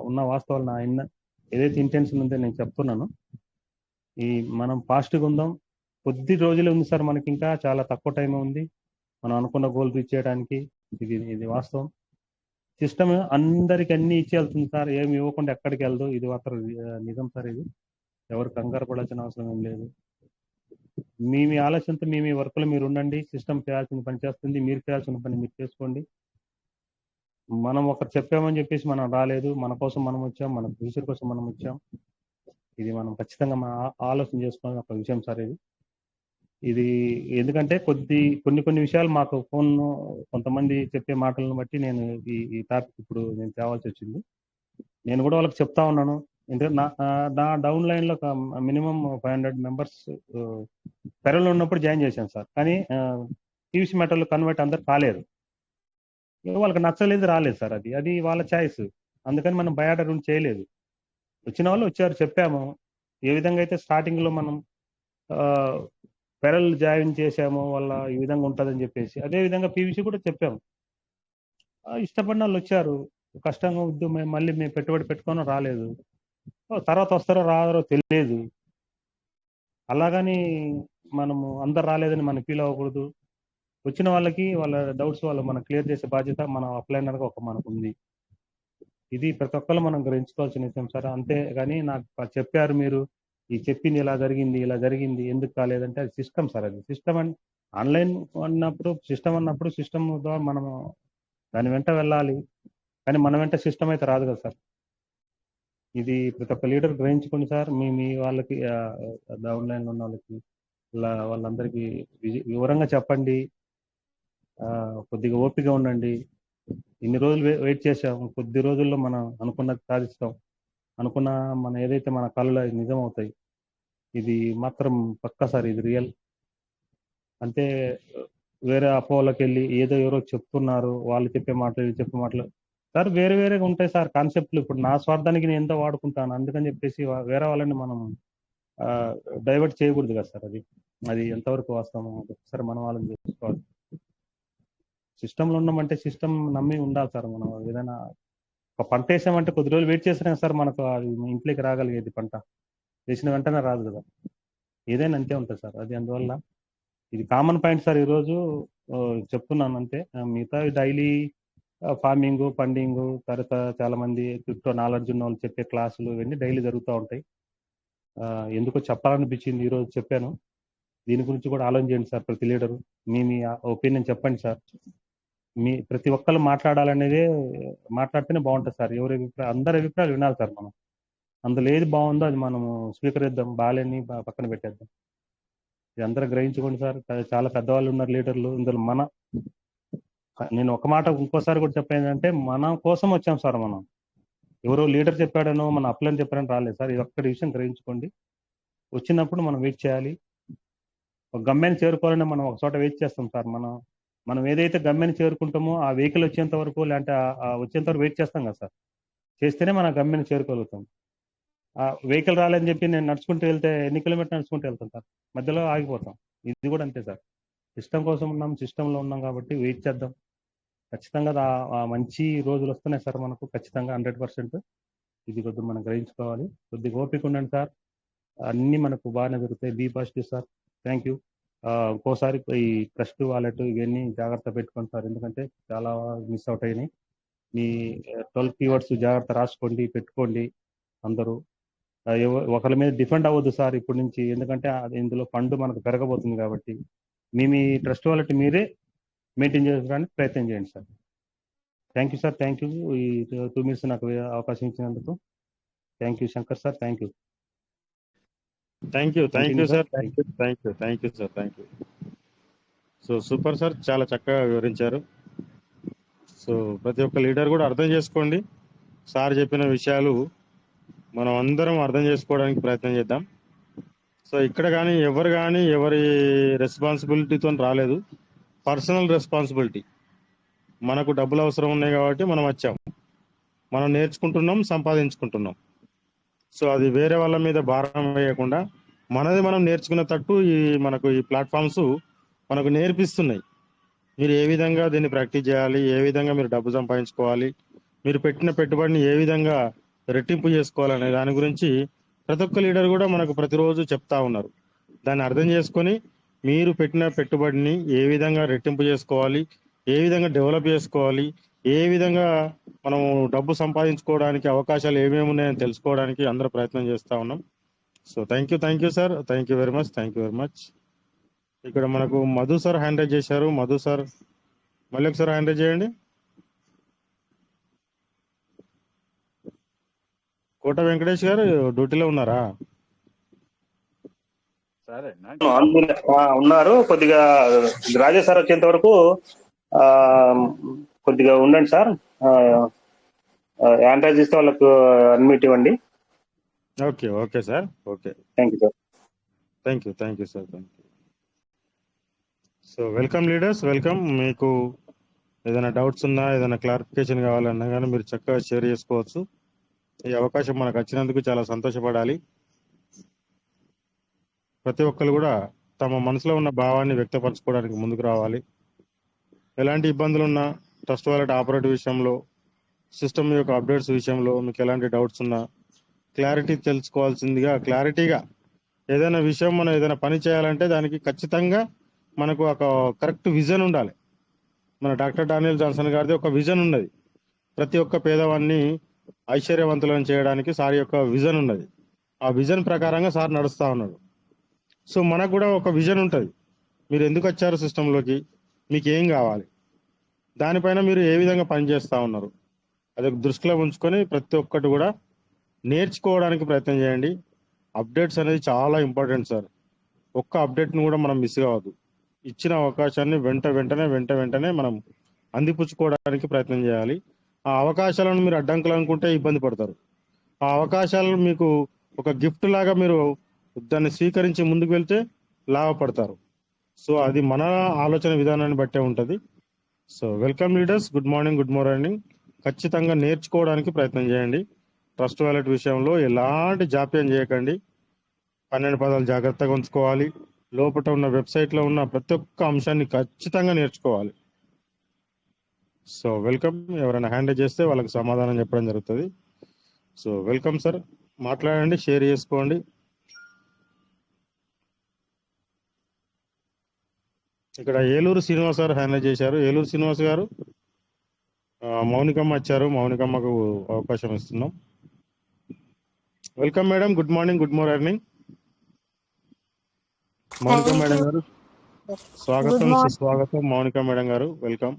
ఉన్న వాస్తవాలు నా ఏదైతే ఇంటెన్షన్ ఉందో నేను చెప్తున్నాను. మనం పాజిటివ్గా ఉందాం. కొద్ది రోజులే ఉంది సార్, మనకి ఇంకా చాలా తక్కువ టైం ఉంది మనం అనుకున్న గోల్ రీచ్ చేయడానికి. ఇది వాస్తవం. సిస్టమ్ అందరికి అన్ని ఇచ్చి వెళ్తుంది సార్, ఏమి ఇవ్వకుండా ఎక్కడికి వెళ్దు. ఇది మాత్రం నిజం సార్. ఇది ఎవరు కంగారు పడాల్సిన అవసరం ఏం లేదు. మీ ఆలోచనతో మీ వర్క్లో మీరు ఉండండి. సిస్టమ్ చేయాల్సిన పని చేస్తుంది, మీరు చేయాల్సిన పని మీరు చేసుకోండి. మనం ఒకరు చెప్పామని చెప్పేసి మనం రాలేదు. మన కోసం మనం వచ్చాం, మన ఫ్యూచర్ కోసం మనం వచ్చాం. ఇది మనం ఖచ్చితంగా మన ఆలోచన చేసుకోవాలని ఒక విషయం సార్. ఇది ఎందుకంటే కొన్ని విషయాలు మాకు కొంతమంది చెప్పే మాటలను బట్టి నేను ఈ టాపిక్ ఇప్పుడు నేను తేవాల్సి వచ్చింది. నేను కూడా వాళ్ళకి చెప్తా ఉన్నాను. ఎందుకంటే నా డౌన్ లైన్ లో మినిమం 500 మెంబర్స్ పెరల్లో ఉన్నప్పుడు జాయిన్ చేశాను సార్. కానీ పీవీసీ మెటల్ కన్వర్ట్ అందరు కాలేదు, వాళ్ళకి నచ్చలేదు, రాలేదు సార్. అది వాళ్ళ ఛాయిస్. అందుకని మనం బై ఆర్డర్ చేయలేదు. వచ్చిన వాళ్ళు వచ్చారు, చెప్పాము ఏ విధంగా అయితే స్టార్టింగ్ లో మనం పెరల్ జాయిన్ చేసాము వల్ల ఈ విధంగా ఉంటుందని చెప్పేసి, అదే విధంగా పీవీసీ కూడా చెప్పాము. ఇష్టపడిన వాళ్ళు వచ్చారు, కష్టంగా వద్దు మళ్ళీ మేము పెట్టుబడి పెట్టుకొని రాలేదు. తర్వాత వస్తారో రాదో తెలియదు. అలాగని మనము అందరు రాలేదని మనం ఫీల్ అవ్వకూడదు. వచ్చిన వాళ్ళకి వాళ్ళ డౌట్స్ మనం క్లియర్ చేసే బాధ్యత మన అప్లైనర్గా మనకు ఉంది. ఇది ప్రతి ఒక్కరు మనం గ్రహించుకోవాల్సిన విషయం సార్. అంతేగాని నాకు చెప్పారు మీరు, ఈ చెప్పింది ఇలా జరిగింది ఎందుకు కాలేదంటే అది సిస్టమ్ సార్. అది సిస్టమ్ అని ఆన్లైన్ అన్నప్పుడు సిస్టమ్ ద్వారా మనము దాని వెంట వెళ్ళాలి. కానీ మన వెంట సిస్టమ్ అయితే రాదు కదా సార్. ఇది ప్రతి ఒక్క లీడర్ గ్రహించుకోండి సార్. మీ వాళ్ళకి ఆన్లైన్లో ఉన్న వాళ్ళకి వాళ్ళందరికీ వివరంగా చెప్పండి. కొద్దిగా ఓపిక ఉండండి. ఇన్ని రోజులు వెయిట్ చేసాం, కొద్ది రోజుల్లో మనం అనుకున్నది సాధిస్తాం. అనుకున్న ఏదైతే మన కళలు నిజం అవుతాయి. ఇది మాత్రం పక్కా సార్, ఇది రియల్. అంటే వేరే అపోలోకి వెళ్ళి ఎవరో చెప్తున్నారు, వాళ్ళు చెప్పే మాటలు సార్ వేరేగా ఉంటాయి సార్ కాన్సెప్ట్లు. ఇప్పుడు నా స్వార్థానికి నేను ఎంతో వాడుకుంటాను, అందుకని చెప్పేసి వేరే వాళ్ళని మనం డైవర్ట్ చేయకూడదు కదా సార్. అది ఎంతవరకు వాస్తవం ఒకసారి మనం వాళ్ళని చేసుకోవాలి. సిస్టంలో ఉన్నామంటే సిస్టమ్ నమ్మి ఉండాలి సార్. మనం ఏదైనా ఒక పంట వేసామంటే కొద్ది రోజులు వెయిట్ చేసినా సార్ మనకు ఇంట్లోకి రాగలిగేది. పంట వేసిన వెంటనే రాదు కదా, ఏదైనా అంతే ఉంటుంది సార్. అందువల్ల ఇది కామన్ పాయింట్ సార్. ఈరోజు చెప్తున్నాను అంతే. మిగతా డైలీ ఫార్మింగ్, ఫండింగ్, తర్వాత చాలా మంది క్రిప్టో నాలెడ్జ్ ఉన్న వాళ్ళు చెప్పే క్లాసులు ఇవన్నీ డైలీ జరుగుతూ ఉంటాయి. ఎందుకో చెప్పాలనిపించింది, ఈరోజు చెప్పాను. దీని గురించి కూడా ఆలోచన చేయండి సార్. ప్రతి లీడరు మీ ఒపీనియన్ చెప్పండి సార్. ప్రతి ఒక్కరు మాట్లాడితేనే బాగుంటుంది సార్. అందరి అభిప్రాయాలు వినాలి సార్. మనం అందులో ఏది బాగుందో అది మనము స్వీకరిద్దాం, బాలేని పక్కన పెట్టేద్దాం. ఇది అందరూ గ్రహించుకోండి సార్. చాలా పెద్దవాళ్ళు ఉన్నారు లీడర్లు ఇందులో. నేను ఒక మాట ఇంకోసారి కూడా చెప్పేది అంటే, మన కోసం వచ్చాం సార్. మనం ఎవరో లీడర్ చెప్పాడనో మన అప్లైన్ చెప్పాడని రాలేదు సార్. ఇది ఒక్కటి విషయం గ్రహించుకోండి. వచ్చినప్పుడు మనం వెయిట్ చేయాలి. ఒక గమ్యాన్ని చేరుకోవాలని మనం ఒక చోట వెయిట్ చేస్తాం సార్. మనం ఏదైతే గమ్యాన్ని చేరుకుంటామో ఆ వెహికల్ వచ్చేంత వరకు, లేదంటే వచ్చేంత వరకు వెయిట్ చేస్తాం కదా సార్. చేస్తేనే మన గమ్యాన్ని చేరుకోగలుగుతాం. ఆ వెహికల్ రాలేదని చెప్పి నేను నడుచుకుంటూ వెళ్తే ఎన్ని కిలోమీటర్లు నడుచుకుంటూ వెళ్తాం సార్, మధ్యలో ఆగిపోతాం. ఇది కూడా అంతే సార్. సిస్టమ్ కోసం ఉన్నాం, సిస్టంలో ఉన్నాం కాబట్టి వెయిట్ చేద్దాం. ఖచ్చితంగా మంచి రోజులు వస్తున్నాయి సార్ మనకు, ఖచ్చితంగా 100%. ఇది కొద్దిగా మనం గ్రహించుకోవాలి. కొద్దిగా ఓపిక ఉండండి సార్, అన్నీ మనకు బాగానే జరుగుతాయి. Be positive sir. Thank you. ఇంకోసారి ఈ ట్రస్ట్ వాలెట్ ఇవన్నీ జాగ్రత్త పెట్టుకోండి సార్, ఎందుకంటే చాలా మిస్ అవుట్ అయినాయి. మీ 12 keywords జాగ్రత్త రాసుకోండి, పెట్టుకోండి అందరూ. ఒకరి మీద డిపెండ్ అవ్వద్దు సార్ ఇప్పటి నుంచి, ఎందుకంటే ఇందులో ఫండ్ మనకు పెరగబోతుంది కాబట్టి మీ ట్రస్ట్ వాలెట్ మీరే మెయింటైన్ చేయడానికి ప్రయత్నం చేయండి sir. Thank you sir, thank you. ఈ 2 minutes నాకు అవకాశం ఇచ్చినందుకు thank you Shankar sir, thank you. Thank you sir, thank you sir. So super sir, చాలా చక్కగా వివరించారు. సో ప్రతి ఒక్క లీడర్ కూడా అర్థం చేసుకోండి, సార్ చెప్పిన విషయాలు మనం అందరం అర్థం చేసుకోవడానికి ప్రయత్నం చేద్దాం. సో ఇక్కడ కానీ ఎవరి రెస్పాన్సిబిలిటీతో రాలేదు, పర్సనల్ రెస్పాన్సిబిలిటీ. మనకు డబ్బులు అవసరం ఉన్నాయి కాబట్టి మనం వచ్చాం, మనం నేర్చుకుంటున్నాం, సంపాదించుకుంటున్నాం. సో అది వేరే వాళ్ళ మీద భారం వేయకుండా మనది మనం నేర్చుకునేటట్టు మనకు ఈ ప్లాట్ఫామ్స్ మనకు నేర్పిస్తున్నాయి. మీరు ఏ విధంగా దీన్ని ప్రాక్టీస్ చేయాలి, ఏ విధంగా మీరు డబ్బు సంపాదించుకోవాలి, మీరు పెట్టిన పెట్టుబడిని ఏ విధంగా రెట్టింపు చేసుకోవాలనే దాని గురించి ప్రతి ఒక్క లీడర్ కూడా మనకు ప్రతిరోజు చెప్తా ఉన్నారు. దాన్ని అర్థం చేసుకొని మీరు పెట్టిన పెట్టుబడిని ఏ విధంగా రెట్టింపు చేసుకోవాలి, ఏ విధంగా డెవలప్ చేసుకోవాలి, ఏ విధంగా మనం డబ్బు సంపాదించుకోవడానికి అవకాశాలు ఏమేమి ఉన్నాయని తెలుసుకోవడానికి అందరూ ప్రయత్నం చేస్తూ ఉన్నాం. So thank you sir, thank you very much. ఇక్కడ మనకు మధు సార్ హ్యాండ్ రైజ్ చేశారు. మధు సార్ మళ్ళీ ఒకసారి హ్యాండ్ రైజ్ చేయండి. కోట వెంకటేష్ గారు డ్యూటీలో ఉన్నారా? సరే ఉన్నారు. కొద్దిగా రాజేష్ సార్ వచ్చేంత వరకు కొద్దిగా ఉండండి సార్. హ్యాండ్ రైజ్ చేస్తే వాళ్ళకు అన్మ్యూట్ ఇవ్వండి. Okay sir, okay. Thank you sir. Thank you sir. So welcome leaders, welcome. మీకు ఏదైనా డౌట్స్ ఉన్నా, ఏదైనా క్లారిఫికేషన్ కావాలన్నా కానీ మీరు చక్కగా షేర్ చేసుకోవచ్చు. ఈ అవకాశం మనకు వచ్చినందుకు చాలా సంతోషపడాలి. ప్రతి ఒక్కరు కూడా తమ మనసులో ఉన్న భావాన్ని వ్యక్తపరచుకోవడానికి ముందుకు రావాలి. ఎలాంటి ఇబ్బందులు ఉన్నా, ట్రస్ట్ వాలెట్ ఆపరేట్ విషయంలో, సిస్టమ్ యొక్క అప్డేట్స్ విషయంలో మీకు ఎలాంటి డౌట్స్ ఉన్నా క్లారిటీ తెలుసుకోవాల్సిందిగా, క్లారిటీగా ఏదైనా విషయం మనం ఏదైనా పని చేయాలంటే దానికి ఖచ్చితంగా మనకు ఒక కరెక్ట్ విజన్ ఉండాలి. మన డాక్టర్ డానియల్ జాన్సన్ గారిది ఒక విజన్ ఉన్నది. ప్రతి ఒక్క పేదవాన్ని ఐశ్వర్యవంతులను చేయడానికి సార్ యొక్క విజన్ ఉన్నది. ఆ విజన్ ప్రకారంగా సార్ నడుస్తూ ఉన్నాడు. సో మనకు కూడా ఒక విజన్ ఉంటుంది. మీరు ఎందుకు వచ్చారు సిస్టంలోకి, మీకు ఏం కావాలి, దానిపైన మీరు ఏ విధంగా పనిచేస్తూ ఉన్నారు, అది దృష్టిలో ఉంచుకొని ప్రతి ఒక్కటి కూడా నేర్చుకోవడానికి ప్రయత్నం చేయండి. అప్డేట్స్ అనేది చాలా ఇంపార్టెంట్ సార్. ఒక్క అప్డేట్ను కూడా మనం మిస్ కావద్దు. ఇచ్చిన అవకాశాన్ని వెంటనే మనం అందిపుచ్చుకోవడానికి ప్రయత్నం చేయాలి. ఆ అవకాశాలను మీరు అడ్డంకులు అనుకుంటే ఇబ్బంది పడతారు. ఆ అవకాశాలను మీకు ఒక గిఫ్ట్ లాగా మీరు దాన్ని స్వీకరించి ముందుకు వెళ్తే లాభపడతారు. సో అది మన ఆలోచన విధానాన్ని బట్టే ఉంటుంది. So welcome leaders, good morning. ఖచ్చితంగా నేర్చుకోవడానికి ప్రయత్నం చేయండి. ట్రస్ట్ వాలెట్ విషయంలో ఎలాంటి జాప్యం చేయకండి. 12 పదాలు జాగ్రత్తగా ఉంచుకోవాలి. లోపల ఉన్న వెబ్సైట్లో ఉన్న ప్రతి ఒక్క అంశాన్ని ఖచ్చితంగా నేర్చుకోవాలి. So welcome. ఎవరైనా హ్యాండ్ చేస్తే వాళ్ళకి సమాధానం చెప్పడం జరుగుతుంది. సో వెల్కమ్ సార్, మాట్లాడండి, షేర్ చేసుకోండి. ఇక్కడ ఏలూరు శ్రీనివాస్ గారు హ్యాండ్ చేశారు. ఏలూరు శ్రీనివాస్ గారు, మౌనికమ్మ వచ్చారు. మౌనికమ్మకు అవకాశం ఇస్తున్నాం. Welcome madam, good morning. Mounika madam గారు స్వాగతం, సుస్వాగతం. మౌనిక మేడం గారు welcome.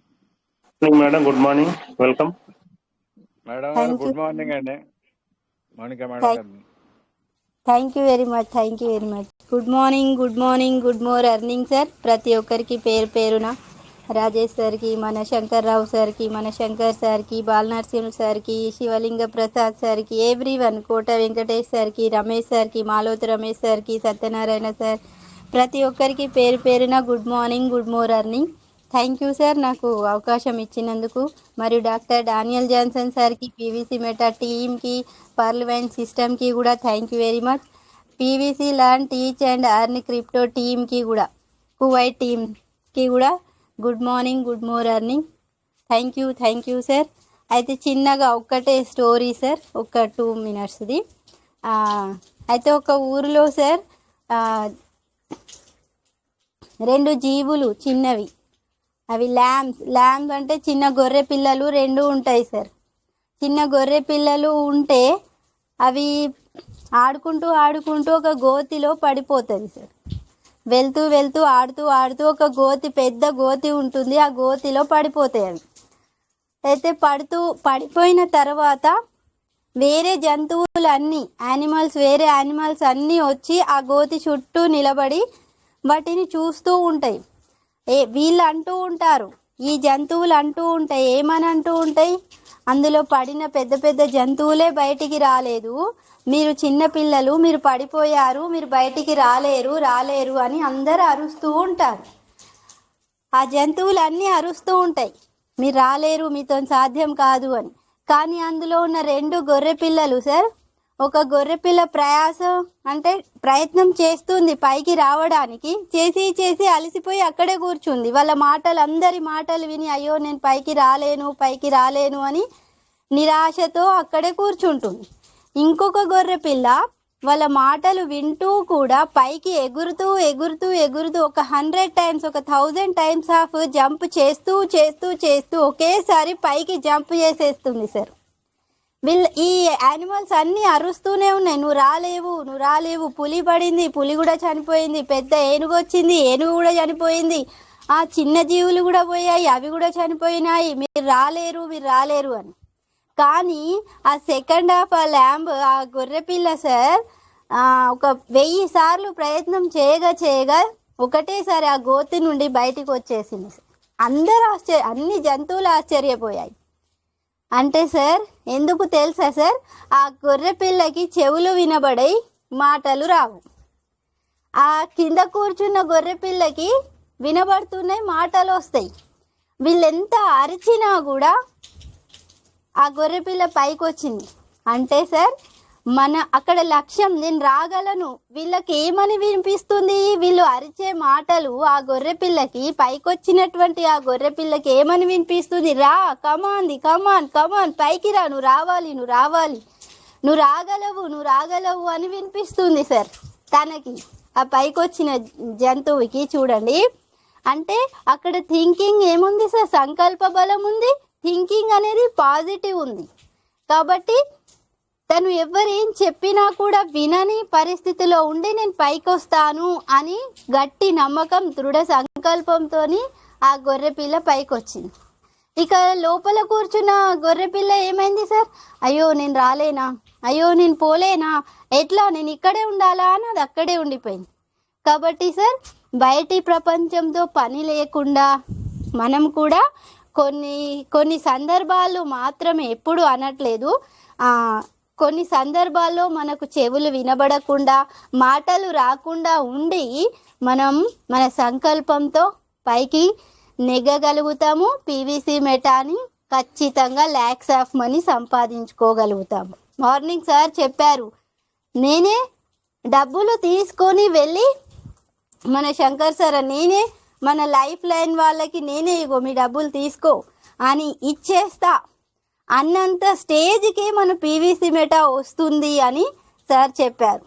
Madam good morning, welcome. Madam గారు గుడ్ మార్నింగ్ అండి. మౌనిక మేడం గారు thank you very much. Good morning earning sir. ప్రతి ఒక్కరికి పేరు పేరున, రాజేష్ సార్కి, మన శంకర్రావు సార్కి, మన శంకర్ సార్కి, బాలనరసింహ సార్కి, శివలింగ ప్రసాద్ సార్కి, ఎవ్రీవన్, కోట వెంకటేష్ సార్కి, రమేష్ సార్కి, మాలోతు రమేష్ సార్కి, సత్యనారాయణ సార్, ప్రతి ఒక్కరికి పేరు పేరున good morning earning. Thank you sir నాకు అవకాశం ఇచ్చినందుకు. మరియు డాక్టర్ డానియల్ జాన్సన్ సార్కి, పీవీసీ మెటా టీమ్కి, పార్లమెంట్ సిస్టమ్కి కూడా thank you very much. PVC learn teach and earn crypto టీమ్కి కూడా, కువైట్ టీమ్కి కూడా good morning earning. Thank you sir. అయితే చిన్నగా ఒక్కటే స్టోరీ సార్, ఒక 2 minutesది. అయితే ఒక ఊరిలో సార్ 2 జీవులు చిన్నవి, అవి ల్యాంబ్స్ అంటే చిన్న గొర్రె పిల్లలు 2 ఉంటాయి సార్. చిన్న గొర్రె పిల్లలు ఉంటే అవి ఆడుకుంటూ ఆడుకుంటూ ఒక గోతిలో పడిపోతుంది సార్. వెళ్తూ వెళ్తూ ఆడుతూ ఆడుతూ ఒక గోతి, పెద్ద గోతి ఉంటుంది, ఆ గోతిలో పడిపోతాయి అవి. అయితే పడిపోయిన తర్వాత వేరే జంతువులు అన్నీ, వేరే యానిమల్స్ అన్నీ వచ్చి ఆ గోతి చుట్టూ నిలబడి వాటిని చూస్తూ ఉంటాయి. వీళ్ళు అంటూ ఉంటారు, ఈ జంతువులు అంటూ ఉంటాయి, ఏమని అంటూ ఉంటాయి, అందులో పడిన పెద్ద పెద్ద జంతువులే బయటికి రాలేదు, మీరు చిన్నపిల్లలు, మీరు పడిపోయారు, మీరు బయటికి రాలేరు అని అందరూ అరుస్తూ ఉంటారు. ఆ జంతువులు అన్నీ అరుస్తూ ఉంటాయి, మీరు రాలేరు, మీతో సాధ్యం కాదు అని. కానీ అందులో ఉన్న 2 గొర్రె పిల్లలు సార్, ఒక గొర్రె పిల్ల ప్రయత్నం చేస్తుంది పైకి రావడానికి, చేసి అలసిపోయి అక్కడే కూర్చుంది. వాళ్ళ అందరి మాటలు విని అయ్యో నేను పైకి రాలేను అని నిరాశతో అక్కడే కూర్చుంటుంది. ఇంకొక గొర్రె పిల్ల వాళ్ళ మాటలు వింటూ కూడా పైకి ఎగురుతూ ఒక 100 times, ఒక 1000 times ఆఫ్ జంప్ చేస్తూ ఒకేసారి పైకి జంప్ చేసేస్తుంది సార్. ఈ యానిమల్స్ అన్నీ అరుస్తూనే ఉన్నాయి, నువ్వు రాలేవు, పులి పడింది, పులి కూడా చనిపోయింది, పెద్ద ఏనుగు వచ్చింది, ఏనుగు కూడా చనిపోయింది, ఆ చిన్న జీవులు కూడా పోయాయి, అవి కూడా చనిపోయినాయి, మీరు రాలేరు అని. కానీ ఆ సెకండ్ హాఫ్ ఆ గొర్రె పిల్ల సార్ ఒక 1000 సార్లు ప్రయత్నం చేయగా ఒకటేసారి ఆ గోతి నుండి బయటికి వచ్చేసింది. అన్ని జంతువులు ఆశ్చర్యపోయాయి. అంటే సార్ ఎందుకు తెలుసా సార్, ఆ గొర్రె పిల్లకి చెవులు వినబడై మాటలు రావు, ఆ కింద కూర్చున్న గొర్రె పిల్లకి వినబడుతున్నాయి, మాటలు వస్తాయి. వీళ్ళెంత అరిచినా కూడా ఆ గొర్రె పిల్ల పైకి వచ్చింది. అంటే సార్ అక్కడ లక్ష్యం, నేను రాగలను, వీళ్ళకి ఏమని వినిపిస్తుంది, వీళ్ళు అరిచే మాటలు ఆ గొర్రె పిల్లకి, పైకొచ్చినటువంటి ఆ గొర్రె పిల్లకి ఏమని వినిపిస్తుంది, రా, కమాన్ పైకి రా, నువ్వు రావాలి, నువ్వు రాగలవు అని వినిపిస్తుంది సార్ తనకి, ఆ పైకొచ్చిన జంతువుకి. చూడండి, అంటే అక్కడ థింకింగ్ ఏముంది సార్, సంకల్ప బలం ఉంది, థింకింగ్ అనేది పాజిటివ్ ఉంది. కాబట్టి తను ఎవరేం చెప్పినా కూడా వినని పరిస్థితిలో ఉండి నేను పైకి వస్తాను అని గట్టి నమ్మకం, దృఢ సంకల్పంతో ఆ గొర్రె పిల్ల పైకి వచ్చింది. ఇక లోపల కూర్చున్న గొర్రె పిల్ల ఏమైంది సార్, అయ్యో నేను రాలేనా, అయ్యో నేను పోలేనా, ఎట్లా, నేను ఇక్కడే ఉండాలా అని అది అక్కడే ఉండిపోయింది. కాబట్టి సార్ బయటి ప్రపంచంతో పని లేకుండా మనం కూడా కొన్ని సందర్భాలు మాత్రమే, ఎప్పుడు అనట్లేదు, కొన్ని సందర్భాల్లో మనకు చెవులు వినబడకుండా, మాటలు రాకుండా ఉండి మనం మన సంకల్పంతో పైకి నెగ్గగలుగుతాము. పీవీసీ మెటాని ఖచ్చితంగా lakhs of money సంపాదించుకోగలుగుతాము. మార్నింగ్ సార్ చెప్పారు, నేనే డబ్బులు తీసుకొని వెళ్ళి మన శంకర్ సార్, నేనే మన లైఫ్ లైన్ వాళ్ళకి నేనే ఇగో మీ డబ్బులు తీసుకో అని ఇచ్చేస్తా అన్నంత స్టేజ్కి మన పీవీసీ మెటా వస్తుంది అని సార్ చెప్పారు.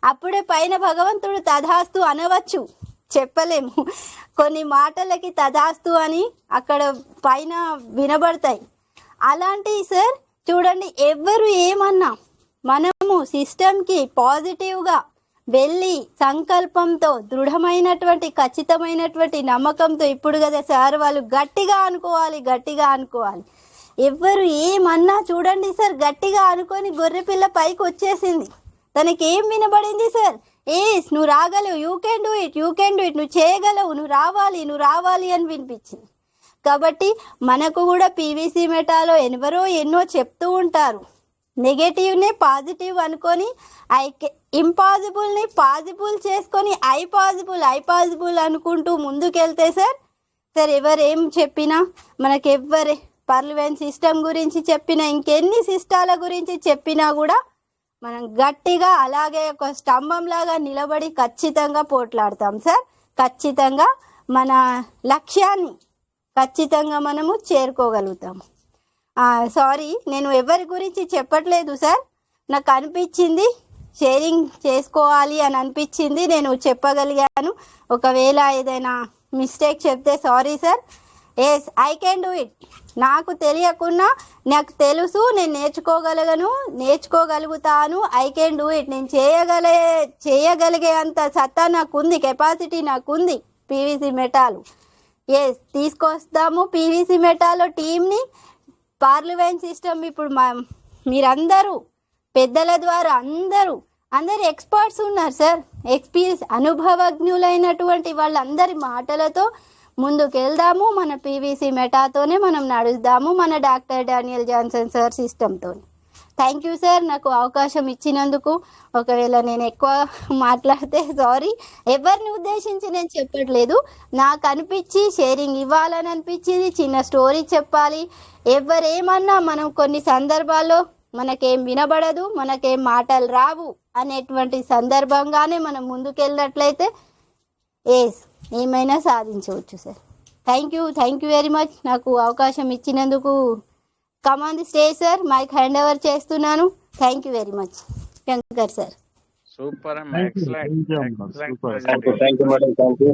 అప్పుడే పైన భగవంతుడు తథాస్తు అనవచ్చు, చెప్పలేము, కొన్ని మాటలకి తథాస్తు అని అక్కడ పైన వినబడతాయి. అలాంటివి సార్ చూడండి, ఎవరు ఏమన్నా మనము సిస్టమ్కి పాజిటివ్గా వెళ్ళి సంకల్పంతో, దృఢమైనటువంటి ఖచ్చితమైనటువంటి నమ్మకంతో, ఇప్పుడు కదా సార్ వాళ్ళు గట్టిగా అనుకోవాలి, ఎవరు ఏమన్నా చూడండి సార్, గట్టిగా అనుకొని గొర్రె పిల్ల పైకి వచ్చేసింది. తనకి ఏం వినబడింది సార్, నువ్వు రాగలవు, యూ కెన్ డూ ఇట్, నువ్వు చేయగలవు, నువ్వు రావాలి అని వినిపించింది. కాబట్టి మనకు కూడా పీవీసీ మెటాలో ఎన్నో చెప్తూ ఉంటారు, నెగటివ్నే పాజిటివ్ అనుకొని ఇంపాసిబుల్ని పాజిబుల్ చేసుకొని ఐ పాజిబుల్ అనుకుంటూ ముందుకెళ్తే సార్ ఎవరేం చెప్పినా మనకెవ్వరే పర్లివెన్ సిస్టమ్ గురించి చెప్పినా, ఇంకెన్ని సిస్టాల గురించి చెప్పినా కూడా మనం గట్టిగా అలాగే ఒక స్తంభంలాగా నిలబడి ఖచ్చితంగా పోట్లాడతాం సార్. ఖచ్చితంగా మన లక్ష్యాన్ని ఖచ్చితంగా మనము చేరుకోగలుగుతాము. సారీ, నేను ఎవరి గురించి చెప్పట్లేదు సార్, నాకు అనిపించింది, షేరింగ్ చేసుకోవాలి అని అనిపించింది, నేను చెప్పగలిగాను. ఒకవేళ ఏదైనా మిస్టేక్ చెప్తే sorry sir. Yes I can do it. నాకు తెలియకున్నా నాకు తెలుసు, నేను నేర్చుకోగలుగుతాను. I can do it. నేను చేయగలిగే అంత సత్తా నాకుంది, కెపాసిటీ నాకుంది. పీవీసీ మెటాలు ఎస్ తీసుకొస్తాము. పీవీసీ మెటాలో టీంని పార్లమెంట్ సిస్టమ్ ఇప్పుడు మీరందరూ పెద్దల ద్వారా అందరూ ఎక్స్పర్ట్స్ ఉన్నారు సార్. ఎక్స్పీరియన్స్ అనుభవజ్ఞులైనటువంటి వాళ్ళందరి మాటలతో ముందుకెళ్దాము. మన పీవీసీ మెటాతోనే మనం నడుద్దాము, మన డాక్టర్ డానియల్ జాన్సన్ సార్ సిస్టమ్తో. థ్యాంక్ యూ సార్ నాకు అవకాశం ఇచ్చినందుకు. ఒకవేళ నేను ఎక్కువ మాట్లాడితే సారీ. ఎవరిని ఉద్దేశించి నేను చెప్పట్లేదు, నాకు అనిపించి షేరింగ్ ఇవ్వాలని అనిపించింది. చిన్న స్టోరీ చెప్పాలి. ఎవరేమన్నా మనం కొన్ని సందర్భాల్లో మనకేం వినబడదు, మనకేం మాటలు రావు అనేటువంటి సందర్భంగానే మనం ముందుకెళ్ళినట్లయితే ఏమైనా సాధించవచ్చు sir. Thank you very much నాకు అవకాశం ఇచ్చినందుకు. Come on the stage sir, mike hand over చేస్తున్నాను. Thank you very much Shankar sir. Super Thank you. Excellent Thank you, అమ్మా. Super. Thank you madam, thank you.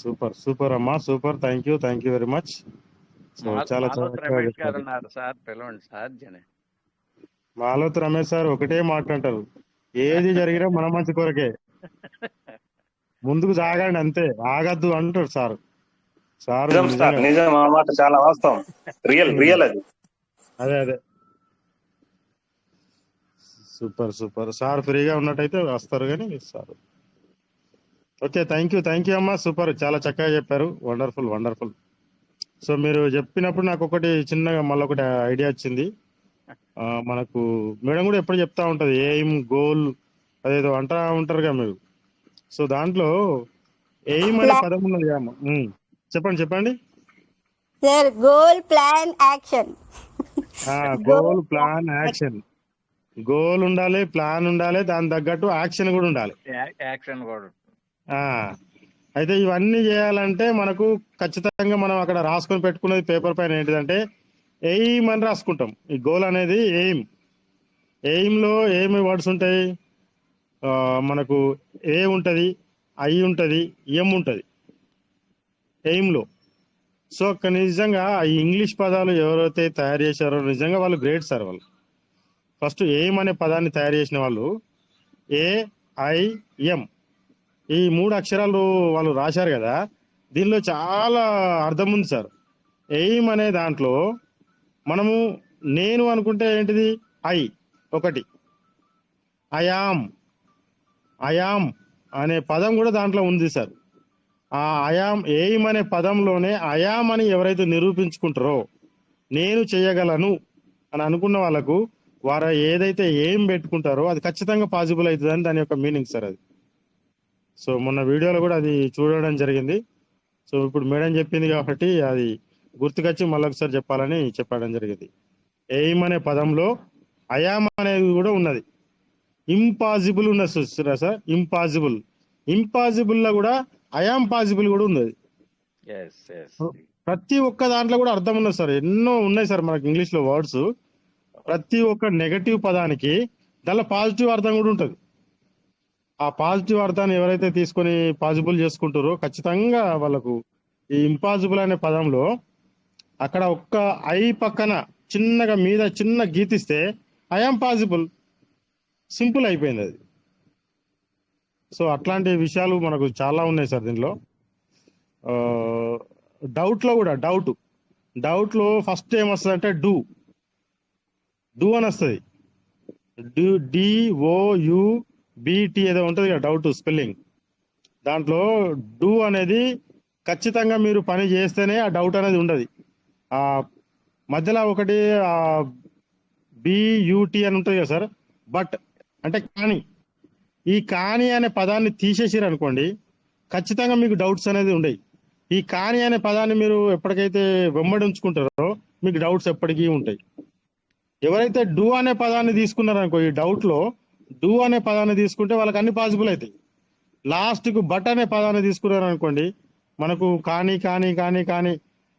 Super. Super అమ్మా, super. Thank you very much. So చాలా రమేష్ గారు ఉన్నారు sir, పిలవండి sir. Maloth Ramesh sir ఒకటే మాట అంటారు, ఏది జరిగినా మన మంచి కొరకే, ముందుకు సాగండి అంతే, ఆగద్దు అంటారు సార్. సార్ నిజం, ఆ మాట చాలా వాస్తవం, రియల్ అది. అదే సూపర్ సార్. ఫ్రీగా ఉన్నట్టయితే వస్తారు కానీ సార్. ఓకే, థ్యాంక్ యూ అమ్మా. సూపర్, చాలా చక్కగా చెప్పారు. వండర్ఫుల్. సో మీరు చెప్పినప్పుడు నాకు ఒకటి చిన్నగా మళ్ళీ ఒకటి ఐడియా వచ్చింది. మనకు మేడం కూడా ఎప్పుడు చెప్తా ఉంటది ఎయిమ్, గోల్ అదేదో అంటా ఉంటారుగా మీరు. సో దాంట్లో ఎయిమ్ అనే పదం ఉన్నది అమ్మ. చెప్పండి sir. Goal plan action. Goal plan action. Goal ఉండాలి, ప్లాన్ ఉండాలి, దాని తగ్గట్టు యాక్షన్ కూడా ఉండాలి. అయితే ఇవన్నీ చేయాలంటే మనకు ఖచ్చితంగా మనం అక్కడ రాసుకొని పెట్టుకునేది పేపర్ పైన ఏంటిదంటే ఎయిమ్ అని రాసుకుంటాం. ఈ గోల్ అనేది ఎయిమ్ లో ఏమి వర్డ్స్ ఉంటాయి? మనకు ఏ ఉంటది, ఐ ఉంటది, ఎం ఉంటది ఎయిమ్ లో. సో నిజంగా ఈ ఇంగ్లీష్ పదాలు ఎవరైతే తయారు చేశారో నిజంగా వాళ్ళు గ్రేట్ సార్. వాళ్ళు ఫస్ట్ ఎయిమ్ అనే పదాన్ని తయారు చేసిన వాళ్ళు AIM ఈ 3 అక్షరాలు వాళ్ళు రాశారు కదా, దీనిలో చాలా అర్థం ఉంది సార్. ఎయిమ్ అనే దాంట్లో మనము నేను అనుకుంటే ఏంటిది ఒకటి, అయామ్ అనే పదం కూడా దాంట్లో ఉంది సార్. ఆ ఎయిమ్ అనే పదంలోనే అయామ్ అని ఎవరైతే నిరూపించుకుంటారో నేను చేయగలను అని అనుకున్న వాళ్ళకు వారు ఏదైతే ఎయిమ్ పెట్టుకుంటారో అది ఖచ్చితంగా పాసిబుల్ అవుతుందని దాని యొక్క మీనింగ్ సార్ అది. సో మొన్న వీడియోలో కూడా అది చూడడం జరిగింది. సో ఇప్పుడు మేడం చెప్పింది కాబట్టి అది గుర్తుకొచ్చి మళ్ళొకసారి చెప్పాలని చెప్పడం జరిగింది. ఎయిమ్ అనే పదంలో అయామ్ అనేది కూడా ఉన్నది. ఇంపాసిబుల్ ఉన్నది చూస్తారా సార్? ఇంపాసిబుల్ లో కూడా అయామ్ పాసిబుల్ కూడా ఉన్నది. ప్రతి ఒక్క దాంట్లో కూడా అర్థం ఉన్నది సార్. ఎన్నో ఉన్నాయి సార్ మనకి ఇంగ్లీష్ లో వర్డ్స్. ప్రతి ఒక్క నెగటివ్ పదానికి దానిలో పాజిటివ్ అర్థం కూడా ఉంటుంది. ఆ పాజిటివ్ అర్థాన్ని ఎవరైతే తీసుకొని పాసిబుల్ చేసుకుంటారో ఖచ్చితంగా వాళ్ళకు ఈ ఇంపాసిబుల్ అనే పదంలో అక్కడ ఒక్క ఐ పక్కన చిన్నగా మీద చిన్న గీతిస్తే ఐఎమ్ పాసిబుల్, సింపుల్ అయిపోయింది అది. సో అట్లాంటి విషయాలు మనకు చాలా ఉన్నాయి సార్ దీనిలో. డౌట్ లో కూడా డౌట్ లో ఫస్ట్ ఏమొస్తుంది అంటే డూ అని వస్తుంది. DOUBT ఏదో ఉంటుంది కదా డౌట్ స్పెల్లింగ్. దాంట్లో డూ అనేది ఖచ్చితంగా మీరు పని చేస్తేనే ఆ డౌట్ అనేది ఉండదు. ఆ మధ్యలో ఒకటి BUT అని ఉంటుంది కదా సార్, బట్ అంటే కానీ అనే పదాన్ని తీసేసారు అనుకోండి ఖచ్చితంగా మీకు డౌట్స్ అనేది ఉండవు. ఈ కానీ అనే పదాన్ని మీరు ఎప్పటికైతే వెంబడి ఉంచుకుంటారో మీకు డౌట్స్ ఎప్పటికీ ఉంటాయి. ఎవరైతే డూ అనే పదాన్ని తీసుకున్నారనుకో ఈ డౌట్ లో డూ అనే పదాన్ని తీసుకుంటే వాళ్ళకి అన్ని పాసిబుల్ అవుతాయి. లాస్ట్ కు బట్ అనే పదాన్ని తీసుకున్నారు అనుకోండి మనకు కానీ అని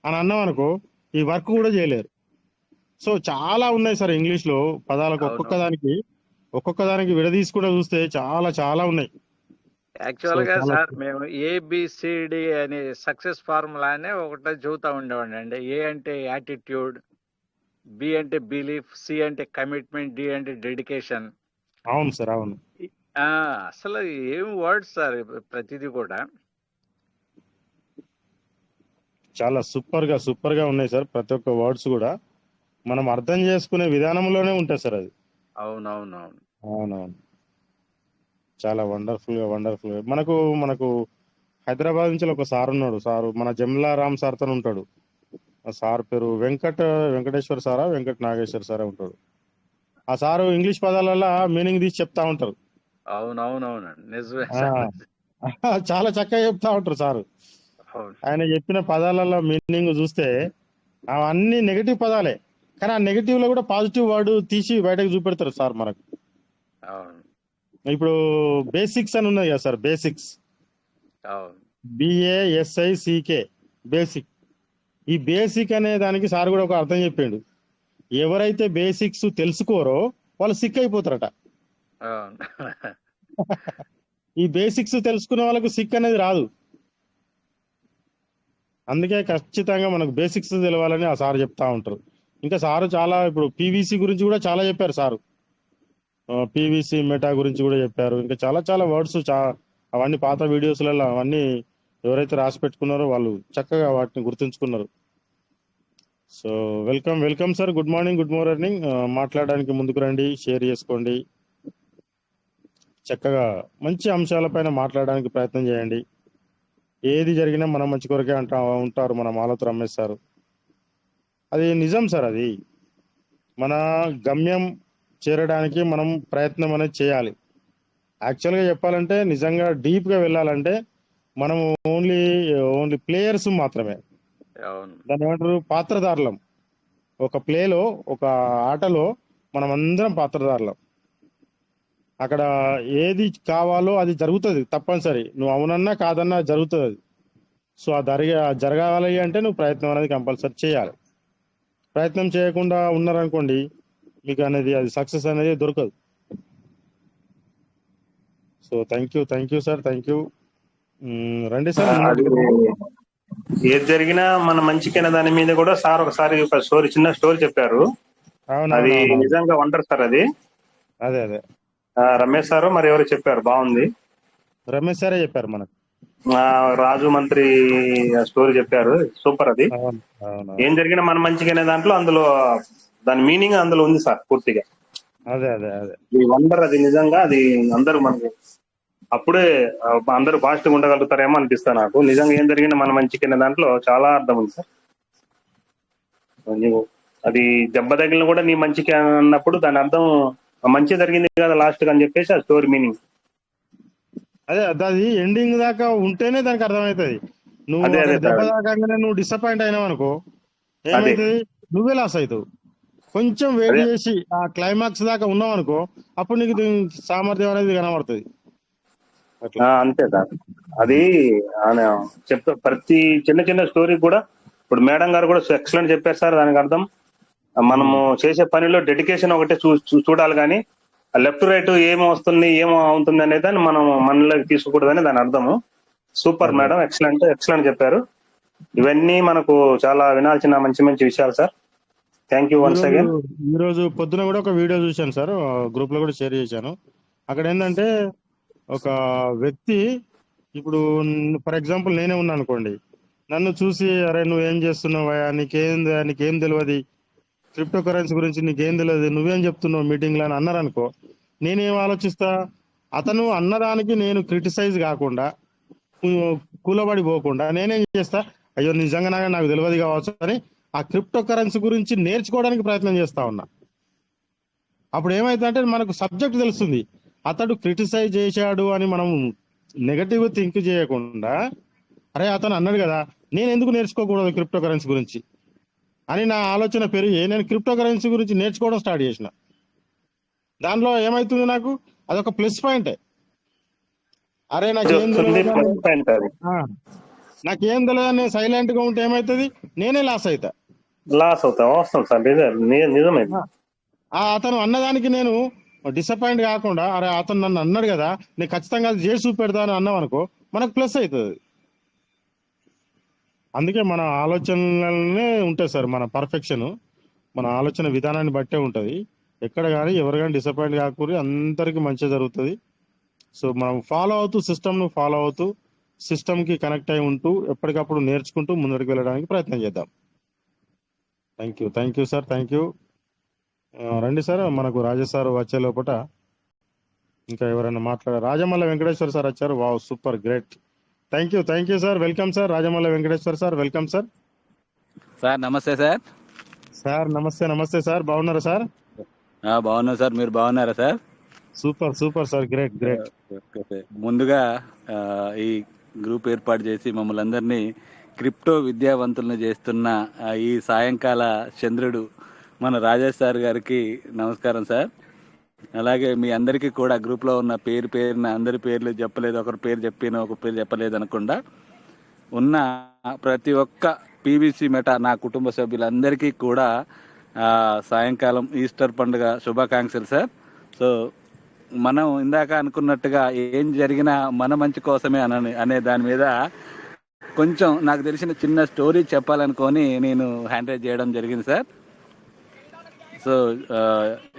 అన్నాం అనుకో ఈ వర్క్ కూడా చేయలేరు. సో చాలా ఉన్నాయి సార్ ఇంగ్లీష్ లో పదాలకు ఒక్కొక్క దానికి విడదీసి కూడా చూస్తే చాలా ఉన్నాయి. యాక్చువల్ గా చాలా సార్ మేము ఏబిసిడి అనే సక్సెస్ ఫార్ములా అనే ఒకటే చూతా ఉండేవాడి అండి. ఏ అంటే యాటిట్యూడ్, బి అంటే బిలీఫ్, సి అంటే కమిట్మెంట్, డి అంటే డెడికేషన్. అవును సార్, అవును. అసలు ఏం వర్డ్స్ సార్ ప్రతిదీ కూడా. చాలా సూపర్ గా ఉన్నాయి సార్. ప్రతి ఒక్క వర్డ్స్ కూడా మనం అర్థం చేసుకునే విధానంలోనే ఉంటాయి సార్ అది. అవునవునవును. అవునవును. చాలా వండర్ఫుల్ గా మనకు హైదరాబాద్ నుంచి ఒక సార్ ఉన్నాడు. సారు మన జమ్లా రామ్ సార్ తో ఉంటాడు. ఆ సార్ పేరు వెంకటేశ్వర సారా వెంకట నాగేశ్వర సారా ఉంటాడు. ఆ సారు ఇంగ్లీష్ పదాలలో మీనింగ్ తీసి చెప్తా ఉంటారు. అవునవునవునండి, నిజమే ఆ, సార్. చాలా చక్కగా చెప్తా ఉంటారు సారు. అవును. ఆయన చెప్పిన పదాలలో మీనింగ్ చూస్తే అవన్నీ నెగటివ్ పదాలే, కానీ ఆ నెగటివ్ లో కూడా పాజిటివ్ వర్డ్ తీసి బయటకు చూపెడతారు సార్ మనకు. అవును. ఇప్పుడు బేసిక్స్ అని ఉన్నాయి కదా సార్, బేసిక్స్, అవును. BASICK, basic. ఈ బేసిక్ అనే దానికి సార్ కూడా ఒక అర్థం చెప్పిండు. ఎవరైతే బేసిక్స్ తెలుసుకోరో వాళ్ళు సిక్ అయిపోతారట. అవును. ఈ బేసిక్స్ తెలుసుకున్న వాళ్ళకు సిక్ అనేది రాదు. అందుకే ఖచ్చితంగా మనకు బేసిక్స్ తెలవాలని ఆ సార్ చెప్తా ఉంటారు. ఇంకా సారు చాలా ఇప్పుడు పీవీసీ గురించి కూడా చాలా చెప్పారు సారు. పీవీసీ మెటా గురించి కూడా చెప్పారు. ఇంకా చాలా వర్డ్స్ అవన్నీ పాత వీడియోస్లలో అవన్నీ ఎవరైతే రాసి పెట్టుకున్నారో వాళ్ళు చక్కగా వాటిని గుర్తుంచుకున్నారు. So welcome sir. Good morning. మాట్లాడడానికి ముందుకు రండి, షేర్ చేసుకోండి. చక్కగా మంచి అంశాలపైన మాట్లాడడానికి ప్రయత్నం చేయండి. ఏది జరిగినా మన మంచి కొరకే ఉంటారు మన మాలతో రమేష్ సార్. అది నిజం సార్. అది మన గమ్యం చేరడానికి మనం ప్రయత్నం అనేది చేయాలి. యాక్చువల్గా చెప్పాలంటే నిజంగా డీప్ గా వెళ్ళాలంటే మనం ఓన్లీ ప్లేయర్స్ మాత్రమే. అవును. దాన్ని ఏమంటారు, పాత్రధారులం. ఒక ప్లేలో, ఒక ఆటలో మనం అందరం పాత్రధారులం. అక్కడ ఏది కావాలో అది జరుగుతుంది తప్పనిసరి. నువ్వు అవునన్నా కాదన్నా జరుగుతుంది అది. సో ఆ జరగాలి అంటే నువ్వు ప్రయత్నం అనేది కంపల్సరీ చేయాలి. ప్రయత్నం చేయకుండా ఉన్నారనుకోండి మీకు అనేది అది సక్సెస్ అనేది దొరకదు. So thank you sir, thank you. రండి సార్. అది ఏది జరిగినా మన మంచికైన దాని మీద కూడా సార్ ఒకసారి ఒక చిన్న స్టోరీ చెప్పారు. అది నిజంగా వండర్ సార్. అది అదే రమేష్ సారు మరి ఎవరు చెప్పారు, బాగుంది. రమేష్ సారే చెప్పారు మనకు. రాజు మంత్రి స్టోరీ చెప్పారు, సూపర్. అది ఏం జరిగినా మన మంచికైన దాంట్లో అందులో దాని మీనింగ్ అందులో ఉంది సార్ పూర్తిగా. అదే ఈ వండర్ అది నిజంగా. అది అందరూ మనకి అప్పుడే అందరూ పాజిటివ్ ఉండగలుగుతారేమో అనిపిస్తా నాకు. నిజంగా ఏం జరిగినా మన మంచికైన దాంట్లో చాలా అర్థం ఉంది సార్. నీవు అది దెబ్బ తగిలిన కూడా నీ మంచికి అన్నప్పుడు దాని అర్థం మంచి జరిగింది కదా లాస్ట్ అని చెప్పేసి ఆ స్టోరీ మీనింగ్. అదే అది ఎండింగ్ దాకా ఉంటేనే దానికి అర్థమవుతుంది. నువ్వు దెబ్బ దాకాగానే నువ్వు డిసప్పాయింట్ అయినావు అనుకో ఏమైతుంది, నువ్వే లాస్ అవుతావు. కొంచెం వెయిట్ చేసి ఆ క్లైమాక్స్ దాకా ఉన్నావు అనుకో అప్పుడు నీకు సామర్థ్యం అనేది కనబడుతుంది. అంతే సార్. అది చెప్తా ప్రతి చిన్న స్టోరీ కూడా. ఇప్పుడు మేడం గారు కూడా ఎక్సలెంట్ చెప్పారు సార్. దానికి అర్థం మనము చేసే పనిలో డెడికేషన్ ఒకటే చూడాలి, కానీ లెఫ్ట్ రైట్ ఏమో అవుతుంది అనేది దాన్ని మనం మనలోకి తీసుకోకూడదని దాని అర్థము. సూపర్ మేడం, ఎక్సలెంట్ చెప్పారు. ఇవన్నీ మనకు చాలా వినాల్సిన మంచి విషయాలు sir. Thank you once again. ఈ రోజు పొద్దున కూడా ఒక వీడియో చూశాను సార్, గ్రూప్ లో కూడా షేర్ చేశాను. అక్కడ ఏంటంటే ఒక వ్యక్తి, ఇప్పుడు ఫర్ ఎగ్జాంపుల్ నేనే ఉన్నా అనుకోండి, నన్ను చూసి అరే నువ్వేం చేస్తున్నావా, నీకేం తెలియదు, క్రిప్టో కరెన్సీ గురించి నీకేం తెలియదు, నువ్వేం చెప్తున్నావు మీటింగ్ లో అని అన్నారు అనుకో, నేనేం ఆలోచిస్తా, అతను అన్నదానికి నేను క్రిటిసైజ్ కాకుండా కూలబడి పోకుండా నేనేం చేస్తా, అయ్యో నిజంగా నాకు తెలియదు కావచ్చు అని ఆ క్రిప్టో కరెన్సీ గురించి నేర్చుకోవడానికి ప్రయత్నం చేస్తా ఉన్నా. అప్పుడు ఏమైందంటే మనకు సబ్జెక్ట్ తెలుస్తుంది. అతడు క్రిటిసైజ్ చేశాడు అని మనం నెగటివ్ థింక్ చేయకుండా, అరే అతను అన్నాడు కదా, నేను ఎందుకు నేర్చుకోకూడదు క్రిప్టో కరెన్సీ గురించి అని నా ఆలోచన పెరిగి నేను క్రిప్టో కరెన్సీ గురించి నేర్చుకోవడం స్టార్ట్ చేసిన. దానిలో ఏమైతుంది, నాకు అదొక ప్లస్ పాయింటే. అరే నాకేం తెలియదు నేను సైలెంట్ గా ఉంటే ఏమైతుంది, నేనే లాస్ అవుతా. వస్తాం సార్. నిజమే. అతను అన్నదానికి నేను డిసప్పాయింట్ కాకుండా అరే అతను నన్ను అన్నాడు కదా, నేను ఖచ్చితంగా అది చేసి చూపెడతా అని అన్నాం అనుకో, మనకు ప్లస్ అవుతుంది. అందుకే మన ఆలోచనలనే ఉంటాయి సార్, మన పర్ఫెక్షన్ మన ఆలోచన విధానాన్ని బట్టే ఉంటుంది. ఎక్కడ కానీ ఎవరు కానీ డిసప్పాయింట్ కాకూడదు, అందరికీ మంచి జరుగుతుంది. సో మనం ఫాలో అవుతూ సిస్టమ్ను ఫాలో అవుతూ సిస్టమ్కి కనెక్ట్ అయి ఉంటూ ఎప్పటికప్పుడు నేర్చుకుంటూ ముందరికి వెళ్ళడానికి ప్రయత్నం చేద్దాం. Thank you sir, thank you. రండి సార్, మనకు రాజేష్ సార్ వచ్చే లోపల ఇంకా ఎవరైనా మాట్లాడారు. రాజమల్ల వెంకటేశ్వర సార్ వచ్చారు. Wow, super, great. Thank you sir. Welcome sir, Rajamalla Venkateswara sir, welcome sir. Sir నమస్తే సార్. సార్ నమస్తే సార్, బాగున్నారా సార్? బాగున్నా సార్, మీరు బాగున్నారా సార్? Super sir, great. ముందుగా ఈ గ్రూప్ ఏర్పాటు చేసి మమ్మల్ని అందరినీ క్రిప్టో విద్యావంతులను చేస్తున్న ఈ సాయంకాల చంద్రుడు మన రాజేష్ సార్ గారికి నమస్కారం సార్. అలాగే మీ అందరికీ కూడా గ్రూప్లో ఉన్న పేరున అందరి పేర్లు చెప్పలేదు, ఒకరి పేరు చెప్పిన ఒక పేరు చెప్పలేదు అనకుండా ఉన్న ప్రతి ఒక్క పీవీసీ మెటా నా కుటుంబ సభ్యులందరికీ కూడా సాయంకాలం ఈస్టర్ పండుగ శుభాకాంక్షలు సార్. సో మనం ఇందాక అనుకున్నట్టుగా ఏం జరిగినా మన మంచి కోసమే అనే దాని మీద కొంచెం నాకు తెలిసిన చిన్న స్టోరీ చెప్పాలనుకొని నేను హ్యాండ్ రైజ్ చేయడం జరిగింది సార్. సో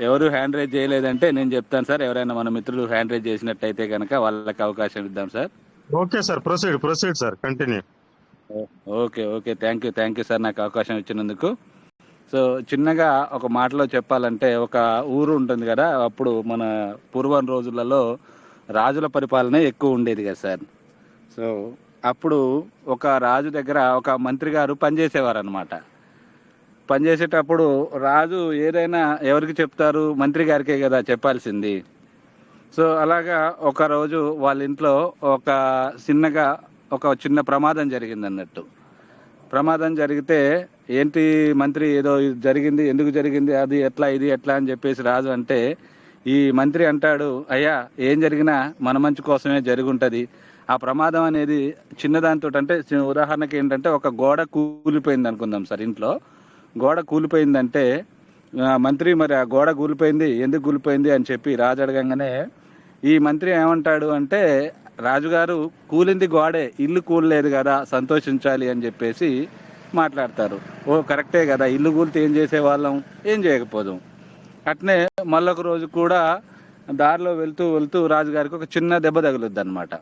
ఎవరు హ్యాండ్ రైజ్ చేయలేదంటే నేను చెప్తాను సార్. ఎవరైనా మన మిత్రులు హ్యాండ్ రైజ్ చేసినట్టయితే కనుక వాళ్ళకి అవకాశం ఇద్దాం sir. Okay sir, proceed sir, continue. Okay, thank you sir నాకు అవకాశం ఇచ్చినందుకు. సో చిన్నగా ఒక మాటలో చెప్పాలంటే, ఒక ఊరు ఉంటుంది కదా, అప్పుడు మన పూర్వం రోజులలో రాజుల పరిపాలన ఎక్కువ ఉండేది కదా సార్. సో అప్పుడు ఒక రాజు దగ్గర ఒక మంత్రి గారు పనిచేసేవారు అనమాట. పనిచేసేటప్పుడు రాజు ఏదైనా ఎవరికి చెప్తారు, మంత్రి గారికే కదా చెప్పాల్సింది. సో అలాగా ఒక రోజు వాళ్ళ ఇంట్లో ఒక చిన్న ప్రమాదం జరిగింది అన్నట్టు. ప్రమాదం జరిగితే ఏంటి మంత్రి ఏదో జరిగింది, ఎందుకు జరిగింది, అది ఎట్లా ఇది ఎట్లా అని చెప్పేసి రాజు అంటే, ఈ మంత్రి అంటాడు, అయ్యా ఏం జరిగినా మన మంచి కోసమే జరుగుంటుంది. ఆ ప్రమాదం అనేది చిన్నదానితో, అంటే ఉదాహరణకి ఏంటంటే ఒక గోడ కూలిపోయింది అనుకుందాం సార్. ఇంట్లో గోడ కూలిపోయిందంటే మంత్రి మరి ఆ గోడ కూలిపోయింది ఎందుకు కూలిపోయింది అని చెప్పి రాజు అడగంగానే ఈ మంత్రి ఏమంటాడు అంటే, రాజుగారు కూలింది గోడే, ఇల్లు కూలలేదు కదా, సంతోషించాలి అని చెప్పేసి మాట్లాడతారు. ఓ కరెక్టే కదా, ఇల్లు కూలితే ఏం చేసేవాళ్ళం, ఏం చేయకపోదాం. అట్నే మళ్ళొక రోజు కూడా దారిలో వెళ్తూ రాజుగారికి ఒక చిన్న దెబ్బ తగులుద్ది అనమాట.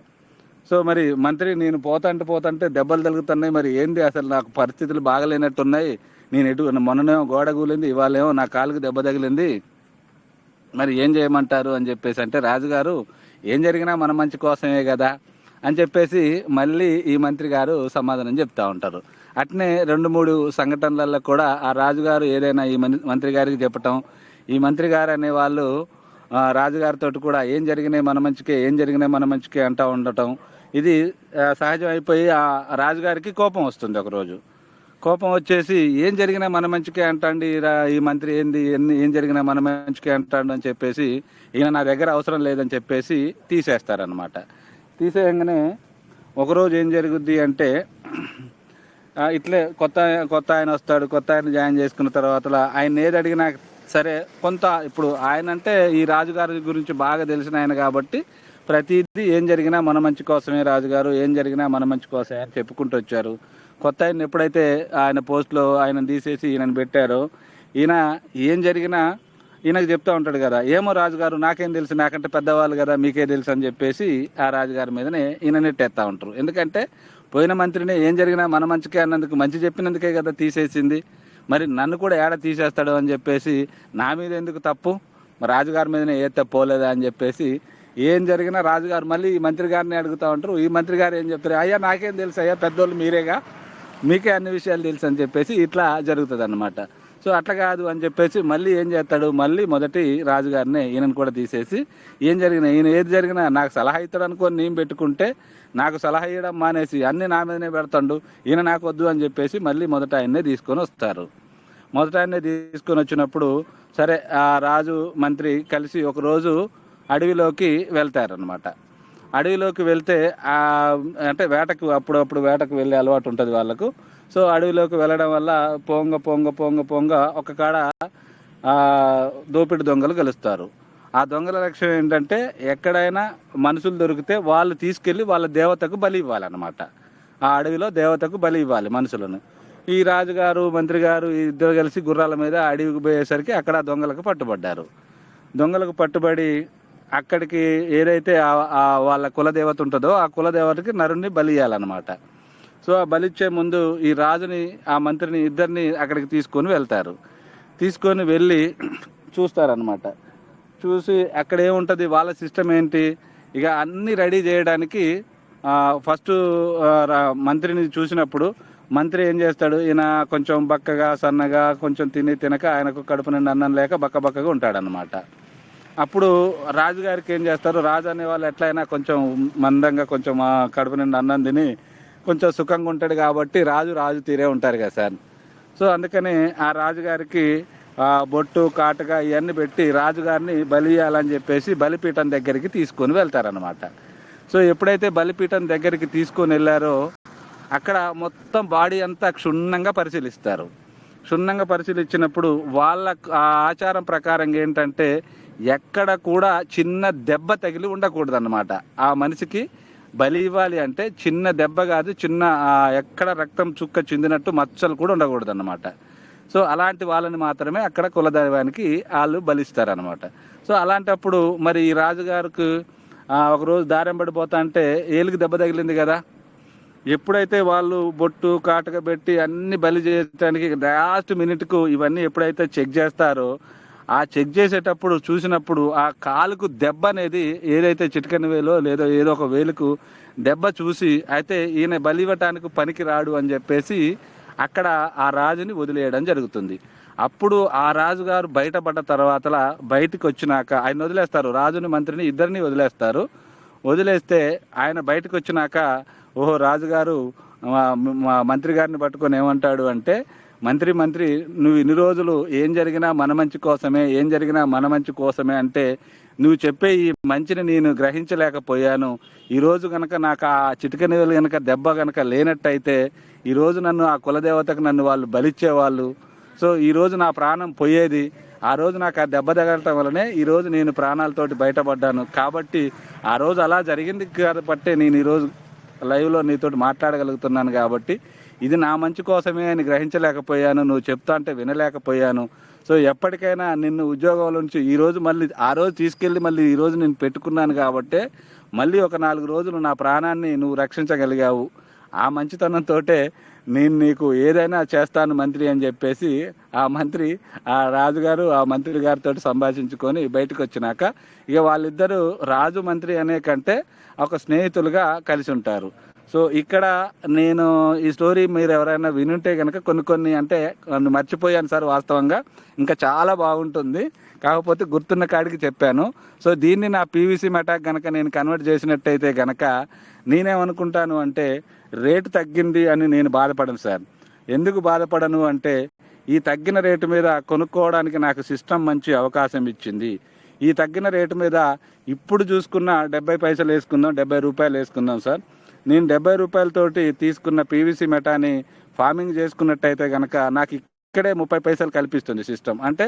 సో మరి మంత్రి, నేను పోతంటే దెబ్బలు తగులుతున్నాయి, మరి ఏంది అసలు నాకు పరిస్థితులు బాగలేనట్టున్నాయి, నేను మొన్ననేమో గోడ కూలింది, ఇవాళేమో నా కాలుకి దెబ్బ తగిలింది, మరి ఏం చేయమంటారు అని చెప్పేసి అంటే, రాజుగారు ఏం జరిగినా మన మంచి కోసమే కదా అని చెప్పేసి మళ్ళీ ఈ మంత్రి గారు సమాధానం చెప్తా ఉంటారు. అట్నే 2-3 సంఘటనలలో కూడా ఆ రాజుగారు ఏదైనా ఈ మంత్రి గారికి చెప్పటం, ఈ మంత్రి గారు అనే వాళ్ళు రాజుగారితో కూడా ఏం జరిగినాయి మన మంచికే అంటూ ఉండటం, ఇది సహజం అయిపోయి ఆ రాజుగారికి కోపం వస్తుంది. ఒకరోజు కోపం వచ్చేసి ఏం జరిగినా మన మంచికే అంటాండి ఈ మంత్రి, ఏం జరిగినా మన మంచికే అంటాడు అని చెప్పేసి, ఈయన నా దగ్గర అవసరం లేదని చెప్పేసి తీసేస్తారనమాట. తీసేయగానే ఒకరోజు ఏం జరుగుద్ది అంటే, ఇట్లే కొత్త ఆయన వస్తాడు. కొత్త ఆయన జాయిన్ చేసుకున్న తర్వాత ఆయన ఏది అడిగినా సరే, ఇప్పుడు ఆయన అంటే ఈ రాజుగారి గురించి బాగా తెలిసిన ఆయన కాబట్టి ప్రతిదీ ఏం జరిగినా మన మంచి కోసమే, రాజుగారు ఏం జరిగినా మన మంచి కోసమే అని చెప్పుకుంటూ వచ్చారు. కొత్త ఆయన ఎప్పుడైతే ఆయన పోస్ట్లో ఆయన తీసేసి ఈయనను పెట్టారో, ఈయన ఏం జరిగినా ఈయనకు చెప్తా ఉంటాడు కదా, ఏమో రాజుగారు నాకేం తెలుసు, నాకంటే పెద్దవాళ్ళు కదా, మీకే తెలుసు అని చెప్పేసి ఆ రాజుగారి మీదనే ఈయన నెట్టేస్తూ ఉంటారు. ఎందుకంటే పోయిన మంత్రిని ఏం జరిగినా మన మంచికే అన్నందుకు, మంచి చెప్పినందుకే కదా తీసేసింది, మరి నన్ను కూడా ఏడ తీసేస్తాడు అని చెప్పేసి నా మీద ఎందుకు తప్పు, రాజుగారి మీదనే ఏ పోలేదా అని చెప్పేసి ఏం జరిగినా రాజుగారు మళ్ళీ ఈ మంత్రి గారిని అడుగుతూ ఉంటారు. ఈ మంత్రి గారు ఏం చెప్తారు, అయ్యా నాకేం తెలుసు, అయ్యా పెద్దోళ్ళు మీరేగా, మీకే అన్ని విషయాలు తెలుసు అని చెప్పేసి ఇట్లా జరుగుతుంది అన్నమాట. సో అట్లా కాదు అని చెప్పేసి మళ్ళీ ఏం చేస్తాడు, మళ్ళీ మొదటి రాజుగారిని ఈయనను కూడా తీసేసి, ఏం జరిగినా ఈయన ఏది జరిగినా నాకు సలహా ఇస్తాడు అనుకొని నేను పెట్టుకుంటే, నాకు సలహా ఇవ్వడం మానేసి అన్ని నా మీదనే పెడతాడు, ఈయన నాకు వద్దు అని చెప్పేసి మళ్ళీ మొదట ఆయన్నే తీసుకొని వస్తారు. మొదట ఆయన్నే తీసుకొని వచ్చినప్పుడు సరే ఆ రాజు మంత్రి కలిసి ఒకరోజు అడవిలోకి వెళ్తారనమాట. అడవిలోకి వెళ్తే అంటే అప్పుడప్పుడు వేటకు వెళ్ళే అలవాటు ఉంటుంది వాళ్ళకు. సో అడవిలోకి వెళ్ళడం వల్ల పొంగ ఒక కాడ దోపిడి దొంగలు కలుస్తారు. ఆ దొంగల లక్ష్యం ఏంటంటే ఎక్కడైనా మనుషులు దొరికితే వాళ్ళు తీసుకెళ్లి వాళ్ళ దేవతకు బలి ఇవ్వాలన్నమాట. ఆ అడవిలో దేవతకు బలి ఇవ్వాలి మనుషులను. ఈ రాజుగారు మంత్రి గారు ఇద్దరు కలిసి గుర్రాల మీద అడవికి పోయేసరికి అక్కడ దొంగలకు పట్టుబడ్డారు. దొంగలకు పట్టుబడి అక్కడికి ఏదైతే వాళ్ళ కులదేవత ఉంటుందో ఆ కులదేవతకి నరుణ్ణి బలి ఇవ్వాలన్నమాట. సో ఆ బలిచ్చే ముందు ఈ రాజుని ఆ మంత్రిని ఇద్దరిని అక్కడికి తీసుకొని వెళ్తారు. తీసుకొని వెళ్ళి చూస్తారనమాట. చూసి అక్కడ ఏముంటుంది, వాళ్ళ సిస్టమ్ ఏంటి, ఇక అన్నీ రెడీ చేయడానికి ఫస్ట్ మంత్రిని చూసినప్పుడు మంత్రి ఏం చేస్తాడు, ఈయన కొంచెం బక్కగా సన్నగా కొంచెం తినక ఆయనకు కడుపు నిండా అన్నం లేక బక్కగా ఉంటాడనమాట. అప్పుడు రాజుగారికి ఏం చేస్తారు, రాజు అనే వాళ్ళు ఎట్లయినా కొంచెం మందంగా కొంచెం కడుపు నిండా అన్నం తిని కొంచెం సుఖంగా ఉంటాడు కాబట్టి రాజు తీరే ఉంటారు కదా సార్. సో అందుకని ఆ రాజుగారికి బొట్టు కాటుగా ఇవన్నీ పెట్టి రాజుగారిని బలి ఇవ్వాలని చెప్పేసి బలిపీఠం దగ్గరికి తీసుకొని వెళ్తారనమాట. సో ఎప్పుడైతే బలిపీఠం దగ్గరికి తీసుకొని వెళ్ళారో అక్కడ మొత్తం బాడీ అంతా క్షుణ్ణంగా పరిశీలిస్తారు. క్షుణ్ణంగా పరిశీలించినప్పుడు వాళ్ళ ఆచారం ప్రకారం ఏంటంటే ఎక్కడ కూడా చిన్న దెబ్బ తగిలి ఉండకూడదు అన్నమాట. ఆ మనిషికి బలి ఇవ్వాలి అంటే చిన్న దెబ్బ కాదు, చిన్న ఎక్కడ రక్తం చుక్క చిందినట్టు మచ్చలు కూడా ఉండకూడదు అన్నమాట. సో అలాంటి వాళ్ళని మాత్రమే అక్కడ కులదైవానికి వాళ్ళు బలిస్తారనమాట. సో అలాంటప్పుడు మరి ఈ రాజుగారికి ఒకరోజు దారం పడిపోతా అంటే ఏలికి దెబ్బ తగిలింది కదా. ఎప్పుడైతే వాళ్ళు బొట్టు కాటుక పెట్టి అన్ని బలి చేయడానికి లాస్ట్ మినిట్కు ఇవన్నీ ఎప్పుడైతే చెక్ చేస్తారో ఆ చెక్ చేసేటప్పుడు చూసినప్పుడు ఆ కాలుకు దెబ్బ అనేది ఏదైతే చిటికెన వేలో లేదో ఏదో ఒక వేలుకు దెబ్బ చూసి అయితే ఈయన బలి ఇవ్వటానికి పనికి రాడు అని చెప్పేసి అక్కడ ఆ రాజుని వదిలేయడం జరుగుతుంది. అప్పుడు ఆ రాజుగారు బయటపడ్డ తర్వాత బయటికి వచ్చినాక ఆయన వదిలేస్తారు, రాజుని మంత్రిని ఇద్దరిని వదిలేస్తారు. వదిలేస్తే ఆయన బయటకు వచ్చినాక ఓహో రాజుగారు మా మంత్రి గారిని పట్టుకొని ఏమంటాడు అంటే, మంత్రి నువ్వు ఇన్ని రోజులు ఏం జరిగినా మన మంచి కోసమే అంటే నువ్వు చెప్పే ఈ మంచిని నేను గ్రహించలేకపోయాను. ఈరోజు కనుక నాకు ఆ చిటికనీళ్ళు కనుక దెబ్బ కనుక లేనట్టయితే ఈరోజు నన్ను ఆ కులదేవతకు నన్ను వాళ్ళు బలిచ్చేవాళ్ళు. సో ఈరోజు నా ప్రాణం పోయేది. ఆ రోజు నాకు ఆ దెబ్బ తగలటం వల్లనే ఈరోజు నేను ప్రాణాలతోటి బయటపడ్డాను. కాబట్టి ఆ రోజు అలా జరిగింది కాబట్టి నేను ఈరోజు లైవ్లో నీతోటి మాట్లాడగలుగుతున్నాను. కాబట్టి ఇది నా మంచి కోసమే అని గ్రహించలేకపోయాను, నువ్వు చెప్తా అంటే వినలేకపోయాను. సో ఎప్పటికైనా నిన్ను ఉద్యోగంలో నుంచి ఈరోజు మళ్ళీ ఆ రోజు తీసుకెళ్ళి మళ్ళీ ఈరోజు నేను పెట్టుకున్నాను కాబట్టే మళ్ళీ ఒక 4 రోజులు నా ప్రాణాన్ని నువ్వు రక్షించగలిగావు. ఆ మంచితనంతో నేను నీకు ఏదైనా చేస్తాను మంత్రి అని చెప్పేసి ఆ మంత్రి ఆ రాజుగారు ఆ మంత్రి గారితో సంభాషించుకొని బయటకు వచ్చినాక ఇక వాళ్ళిద్దరూ రాజు మంత్రి అనే కంటే ఒక స్నేహితులుగా కలిసి ఉంటారు. సో ఇక్కడ నేను ఈ స్టోరీ మీరు ఎవరైనా వినుంటే కనుక కొన్ని అంటే మర్చిపోయాను సార్ వాస్తవంగా, ఇంకా చాలా బాగుంటుంది, కాకపోతే గుర్తున్న కాడికి చెప్పాను. సో దీన్ని నా పీవీసీ మెటాక్ కనుక నేను కన్వర్ట్ చేసినట్టయితే కనుక నేనేమనుకుంటాను అంటే రేటు తగ్గింది అని నేను బాధపడను సార్. ఎందుకు బాధపడను అంటే ఈ తగ్గిన రేటు మీద కొనుక్కోవడానికి నాకు సిస్టమ్ మంచి అవకాశం ఇచ్చింది. ఈ తగ్గిన రేటు మీద ఇప్పుడు చూసుకున్న 70 పైసలు వేసుకుందాం, 70 రూపాయలు వేసుకుందాం సార్. నేను 70 రూపాయలతోటి తీసుకున్న పీవీసీ మెటాని ఫార్మింగ్ చేసుకున్నట్టయితే కనుక నాకు ఇక్కడే 30 పైసలు కల్పిస్తుంది సిస్టమ్. అంటే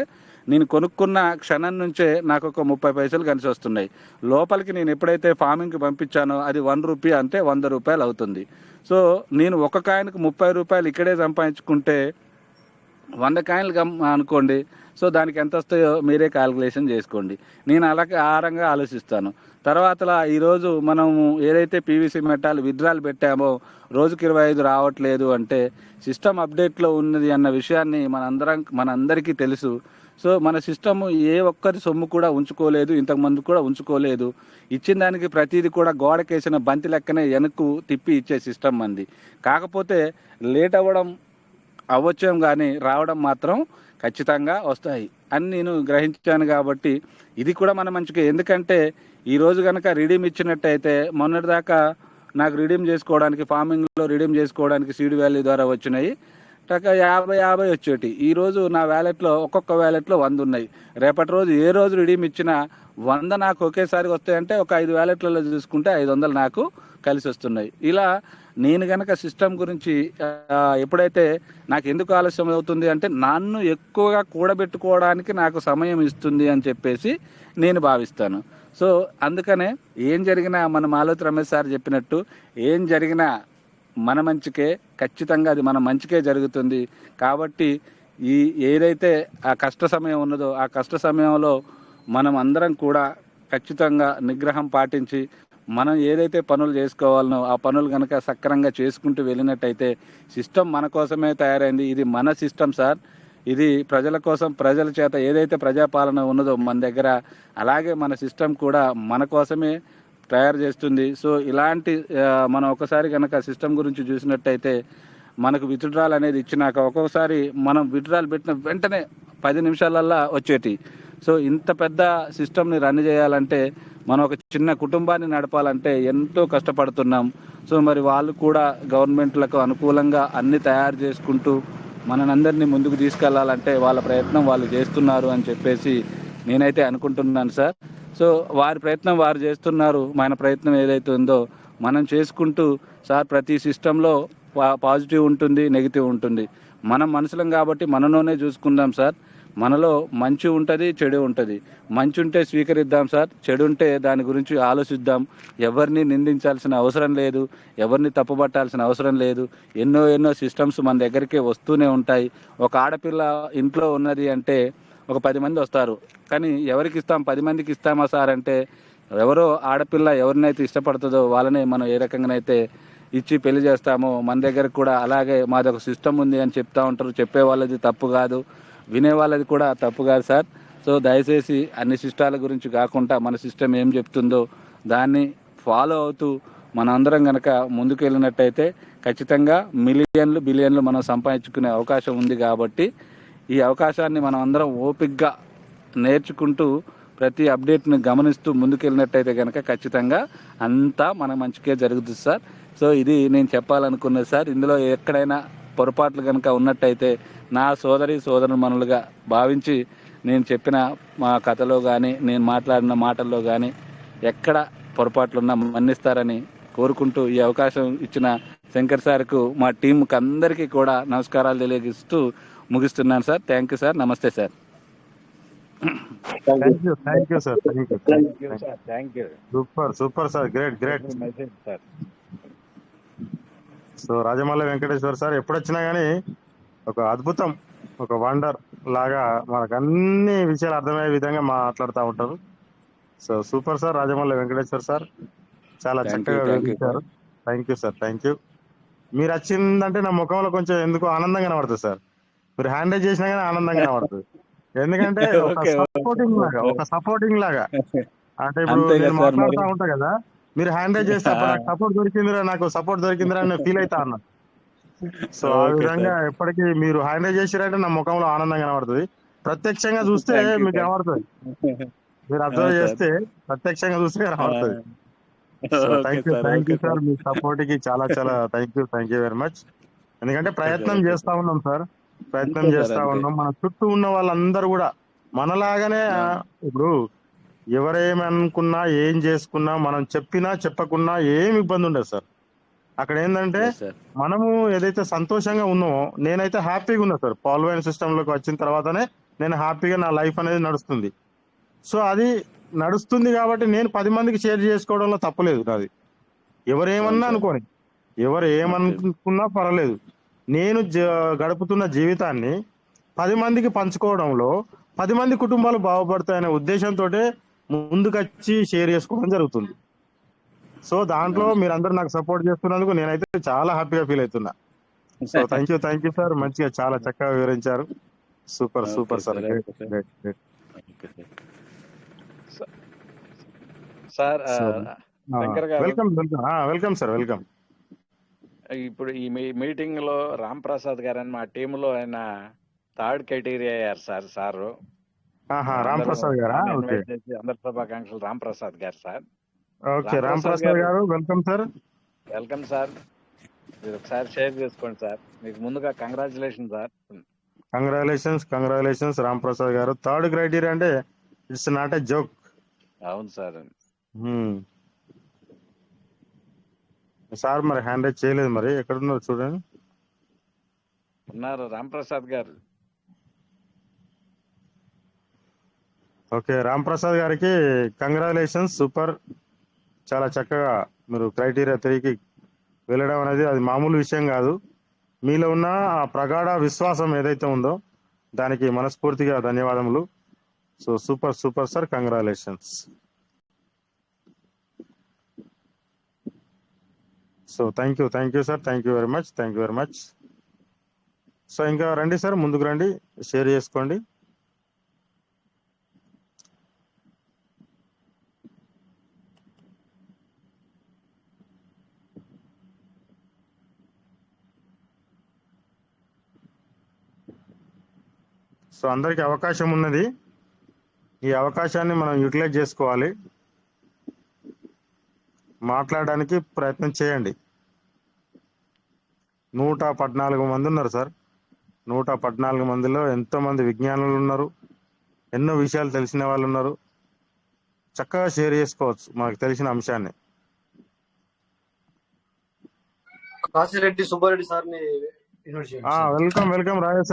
నేను కొనుక్కున్న క్షణం నుంచే నాకు ఒక 30 పైసలు కలిసి వస్తున్నాయి. లోపలికి నేను ఎప్పుడైతే ఫార్మింగ్కి పంపించానో అది 1 రూపీ అంటే 100 రూపాయలు అవుతుంది. సో నేను ఒక కాయనికి 30 రూపాయలు ఇక్కడే సంపాదించుకుంటే 100 కాయలు అనుకోండి. సో దానికి ఎంత వస్తాయో మీరే క్యాల్కులేషన్ చేసుకోండి. నేను అలాగే ఆహారంగా ఆలోచిస్తాను. తర్వాత ఈరోజు మనము ఏదైతే పీవీసీ మెటాల్ విత్డ్రాల్ పెట్టామో రోజుకి 25 రావట్లేదు అంటే సిస్టమ్ అప్డేట్లో ఉన్నది అన్న విషయాన్ని మనందరికీ తెలుసు. సో మన సిస్టమ్ ఏ ఒక్కరి సొమ్ము కూడా ఉంచుకోలేదు, ఇంతకుముందు కూడా ఉంచుకోలేదు. ఇచ్చిన దానికి ప్రతిదీ కూడా గోడకేసిన బంతి లెక్కనే వెనక్కు తిప్పి ఇచ్చే సిస్టమ్ మంది. కాకపోతే లేట్ అవ్వచ్చేం కానీ రావడం మాత్రం ఖచ్చితంగా వస్తాయి అని నేను గ్రహించాను. కాబట్టి ఇది కూడా మన మంచిగా, ఎందుకంటే ఈరోజు కనుక రిడీమ్ ఇచ్చినట్టయితే మొన్నటిదాకా నాకు రిడీమ్ చేసుకోవడానికి ఫార్మింగ్లో రిడీమ్ చేసుకోవడానికి సీడ్ వాల్యూ ద్వారా వచ్చినాయి. టక 50 వచ్చేటి. ఈ రోజు నా వ్యాలెట్లో ఒక్కొక్క వ్యాలెట్లో 100 ఉన్నాయి. రేపటి రోజు ఏ రోజు రిడీమ్ ఇచ్చినా 100 నాకు ఒకేసారి వస్తాయంటే ఒక 5 వ్యాలెట్లలో చూసుకుంటే 500 నాకు కలిసి వస్తున్నాయి. ఇలా నేను గనక సిస్టమ్ గురించి ఎప్పుడైతే నాకు ఎందుకు ఆలస్యం అవుతుంది అంటే నన్ను ఎక్కువగా కూడబెట్టుకోవడానికి నాకు సమయం ఇస్తుంది అని చెప్పేసి నేను భావిస్తాను. సో అందుకనే ఏం జరిగినా మన మాలోతి రమేష్ సార్ చెప్పినట్టు ఏం జరిగినా మన మంచికే, ఖచ్చితంగా అది మన మంచికే జరుగుతుంది. కాబట్టి ఏదైతే ఆ కష్ట సమయం ఉన్నదో ఆ కష్ట సమయంలో మనం అందరం కూడా ఖచ్చితంగా నిగ్రహం పాటించి మనం ఏదైతే పనులు చేసుకోవాలనో ఆ పనులు కనుక సక్రమంగా చేసుకుంటూ వెళ్ళినట్టయితే సిస్టమ్ మన కోసమే తయారైంది. ఇది మన సిస్టమ్ సార్. ఇది ప్రజల కోసం, ప్రజల చేత ఏదైతే ప్రజాపాలన ఉన్నదో మన దగ్గర, అలాగే మన సిస్టమ్ కూడా మన కోసమే తయారు చేస్తుంది. సో ఇలాంటి మనం ఒకసారి కనుక సిస్టమ్ గురించి చూసినట్టయితే మనకు విత్డ్రాల్ అనేది ఇచ్చినాక ఒక్కొక్కసారి మనం విత్డ్రాల్ పెట్టిన వెంటనే 10 నిమిషాలల్లా వచ్చేటి. సో ఇంత పెద్ద సిస్టమ్ని రన్ చేయాలంటే మనం ఒక చిన్న కుటుంబాన్ని నడపాలంటే ఎంతో కష్టపడుతున్నాం. సో మరి వాళ్ళు కూడా గవర్నమెంట్లకు అనుకూలంగా అన్ని తయారు చేసుకుంటూ మనందరినీ ముందుకు తీసుకెళ్లాలంటే వాళ్ళ ప్రయత్నం వాళ్ళు చేస్తున్నారు అని చెప్పేసి నేనైతే అనుకుంటున్నాను సార్. సో వారి ప్రయత్నం వారు చేస్తున్నారు, మన ప్రయత్నం ఏదైతే ఉందో మనం చేసుకుంటూ సార్ ప్రతి సిస్టంలో పాజిటివ్ ఉంటుంది, నెగిటివ్ ఉంటుంది. మనం మనుషులం కాబట్టి మనలోనే చూసుకుందాం సార్. మనలో మంచి ఉంటుంది, చెడు ఉంటుంది. మంచి ఉంటే స్వీకరిద్దాం సార్, చెడు ఉంటే దాని గురించి ఆలోచిద్దాం. ఎవరిని నిందించాల్సిన అవసరం లేదు, ఎవరిని తప్పుపట్టాల్సిన అవసరం లేదు. ఎన్నో సిస్టమ్స్ మన దగ్గరికి వస్తూనే ఉంటాయి. ఒక ఆడపిల్ల ఇంట్లో ఉన్నది అంటే ఒక 10 మంది వస్తారు, కానీ ఎవరికి ఇస్తాం? 10 మందికి ఇస్తామా సార్ అంటే ఎవరో ఆడపిల్ల ఎవరినైతే ఇష్టపడుతుందో వాళ్ళనే మనం ఏ రకంగానైతే ఇచ్చి పెళ్లి చేస్తామో మన దగ్గర కూడా అలాగే మాది ఒక సిస్టమ్ ఉంది అని చెప్తా ఉంటారు. చెప్పే వాళ్ళది తప్పు కాదు, వినే వాళ్ళది కూడా తప్పు కాదు సార్. సో దయచేసి అన్ని సిస్టాల గురించి కాకుండా మన సిస్టమ్ ఏం చెప్తుందో దాన్ని ఫాలో అవుతూ మనందరం కనుక ముందుకు వెళ్ళినట్టయితే ఖచ్చితంగా మిలియన్లు బిలియన్లు మనం సంపాదించుకునే అవకాశం ఉంది. కాబట్టి ఈ అవకాశాన్ని మనం అందరం ఓపికగా నేర్చుకుంటూ ప్రతి అప్డేట్ని గమనిస్తూ ముందుకెళ్ళినట్టయితే కనుక ఖచ్చితంగా అంతా మన మంచికే జరుగుతుంది సార్. సో ఇది నేను చెప్పాలనుకున్నది సార్. ఇందులో ఎక్కడైనా పొరపాట్లు కనుక ఉన్నట్టయితే నా సోదరుమణులుగా భావించి నేను చెప్పిన మా కథలో కానీ నేను మాట్లాడిన మాటల్లో కానీ ఎక్కడ పొరపాట్లున్నా మన్నిస్తారని కోరుకుంటూ ఈ అవకాశం ఇచ్చిన శంకర్ సార్కు మా టీంకి అందరికీ కూడా నమస్కారాలు తెలియజేస్తూ ముగిస్తున్నాను సార్. Thank you sir. నమస్తే sir. Thank you sir. Thank you. Super sir. Great message sir. So Rajamalla Venkateswara sir ఎప్పుడొచ్చినా కానీ ఒక అద్భుతం, ఒక వండర్ లాగా మనకు అన్ని విషయాలు అర్థమయ్యే విధంగా మాట్లాడుతూ ఉంటారు. So super sir Rajamalla Venkateswara sir, చాలా చక్కగా వివరించారు. Thank you sir. Thank you. మీరు వచ్చిందంటే నా ముఖంలో కొంచెం ఎందుకు ఆనందంగా కనబడుతుంది సార్. మీరు హ్యాండిల్ చేసినా కానీ ఆనందంగా కనబడుతుంది. ఎందుకంటే ఒక సపోర్టింగ్ లాగా అంటే ఇప్పుడు నేను మాట్లాడుతూ ఉంటా కదా, మీరు హ్యాండిల్ చేస్తే నాకు సపోర్ట్ దొరికిందిరా అని ఫీల్ అవుతా అన్నా. సో ఆ విధంగా ఎప్పటికీ మీరు హ్యాండిల్ చేసిరంటే నా ముఖంలో ఆనందంగా కనబడుతుంది. ప్రత్యక్షంగా చూస్తే మీకు కనబడుతుంది, మీరు అబ్జర్వ్ చేస్తే ప్రత్యక్షంగా చూస్తే కనబడుతుంది. Thank you sir. Me support కి చాలా థ్యాంక్ యూ వెరీ మచ్. ఎందుకంటే ప్రయత్నం చేస్తా ఉన్నాం సార్, ప్రయత్నం చేస్తా ఉన్నాం. మన చుట్టూ ఉన్న వాళ్ళందరూ కూడా మనలాగానే, ఇప్పుడు ఎవరేమి అనుకున్నా ఏం చేసుకున్నా మనం చెప్పినా చెప్పకున్నా ఏమి ఇబ్బంది ఉండదు సార్. అక్కడ ఏంటంటే మనము ఏదైతే సంతోషంగా ఉన్నామో, నేనైతే హ్యాపీగా ఉన్నా సార్. పాల్వైన్ సిస్టమ్ లోకి వచ్చిన తర్వాతనే నేను హ్యాపీగా నా లైఫ్ అనేది నడుస్తుంది. సో అది నడుస్తుంది కాబట్టి నేను 10 మందికి షేర్ చేసుకోవడంలో తప్పలేదు నాది. ఎవరేమన్నా అనుకోని, ఎవరు ఏమనుకున్నా పర్వాలేదు. నేను గడుపుతున్న జీవితాన్ని 10 మందికి పంచుకోవడంలో 10 మంది కుటుంబాలు బాగుపడతాయనే ఉద్దేశంతో ముందుకొచ్చి షేర్ చేసుకోవడం జరుగుతుంది. సో దాంట్లో మీరందరూ నాకు సపోర్ట్ చేస్తున్నందుకు నేనైతే చాలా హ్యాపీగా ఫీల్ అవుతున్నా. So thank you sir. మంచిగా చాలా చక్కగా వివరించారు. Super sir. Sir welcome sir. Welcome. ఇప్పుడు ఈ మీటింగ్ లో రామ్ ప్రసాద్ గారు అని మా టీంలో ఆయన 3rd కేటగిరీ అయ్యారు సార్. సారు రామ్ ప్రసాద్ గారా? అందరి శుభాకాంక్షలు. రామ్ ప్రసాద్ గారు సార్. ఓకే, రామ్ ప్రసాద్ గారు వెల్కమ్ సార్. Welcome sir. మీరు ఒకసారి షేర్ చేసుకోండి సార్. మీకు ముందుగా congratulation sir. Congratulations Ram Prasad గారు. థర్డ్ క్రైటీరియా అంటే ఇట్స్ నాట్ ఎ జోక్. అవును సార్. సార్ మరి హ్యాండ్ రైజ్ చేయలేదు, మరి ఎక్కడున్నారు చూడండి. ఉన్నారు రామ్ ప్రసాద్ గారు. ఓకే, రామ్ ప్రసాద్ గారికి కంగ్రాచులేషన్స్, సూపర్. చాలా చక్కగా మీరు క్రైటీరియా 3కి వెళ్ళడం అనేది అది మామూలు విషయం కాదు. మీలో ఉన్న ఆ ప్రగాఢ విశ్వాసం ఏదైతే ఉందో దానికి మనస్ఫూర్తిగా ధన్యవాదములు. So super super sir, congratulations. So thank you sir, thank you very much. So ఇంకా రండి సార్, ముందుకు రండి, షేర్ చేసుకోండి. సో అందరికీ అవకాశం ఉన్నది, ఈ అవకాశాన్ని మనం యూటిలైజ్ చేసుకోవాలి. మాట్లాడడానికి ప్రయత్నం చేయండి. 114 మంది ఉన్నారు సార్. 114 మందిలో ఎంతోమంది విజ్ఞానులు ఉన్నారు, ఎన్నో విషయాలు తెలిసిన వాళ్ళు ఉన్నారు. చక్కగా షేర్ చేసుకోవచ్చు మనకు తెలిసిన అంశాన్ని. కాశిరెడ్డి సుబ్బారెడ్డి సార్ని welcome Rajesh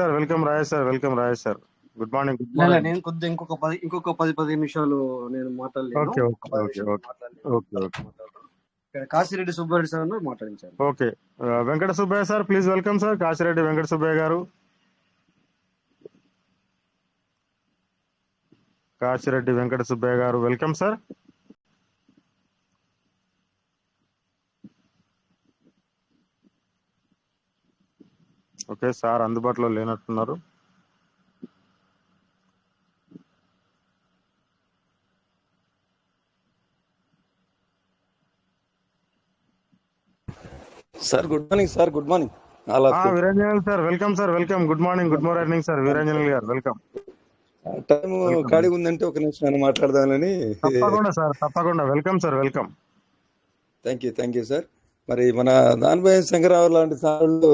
sir. Good morning. నేను కొద్దిగా ఇంకొక 10 నిమిషాలు నేను మాట్లాడలేను. కాశిరెడ్డి సుబ్బారెడ్డి సార్ మాట్లాడించారు. Okay, Venkata Subbaiah sir please welcome sir. Kasireddy Venkata Subbaiah గారు. కాశిరెడ్డి వెంకట సుబ్బయ్య గారు వెల్కమ్ సార్. ఓకే సార్, అందుబాటులో లేనట్టున్నారు. Sir good morning sir. Good morning Veeranjaneyulu sir welcome sir. Good morning sir Veeranjaneyulu గారు వెల్కమ్. టైం ఖాళీ ఉందంటే ఒక నిమిషం నేను మాట్లాడదామని. తప్పకుండా సార్, తప్పకుండా. Welcome sir, welcome. Thank you sir. మరి మన దానిపై శంకరరావు లాంటి సార్లు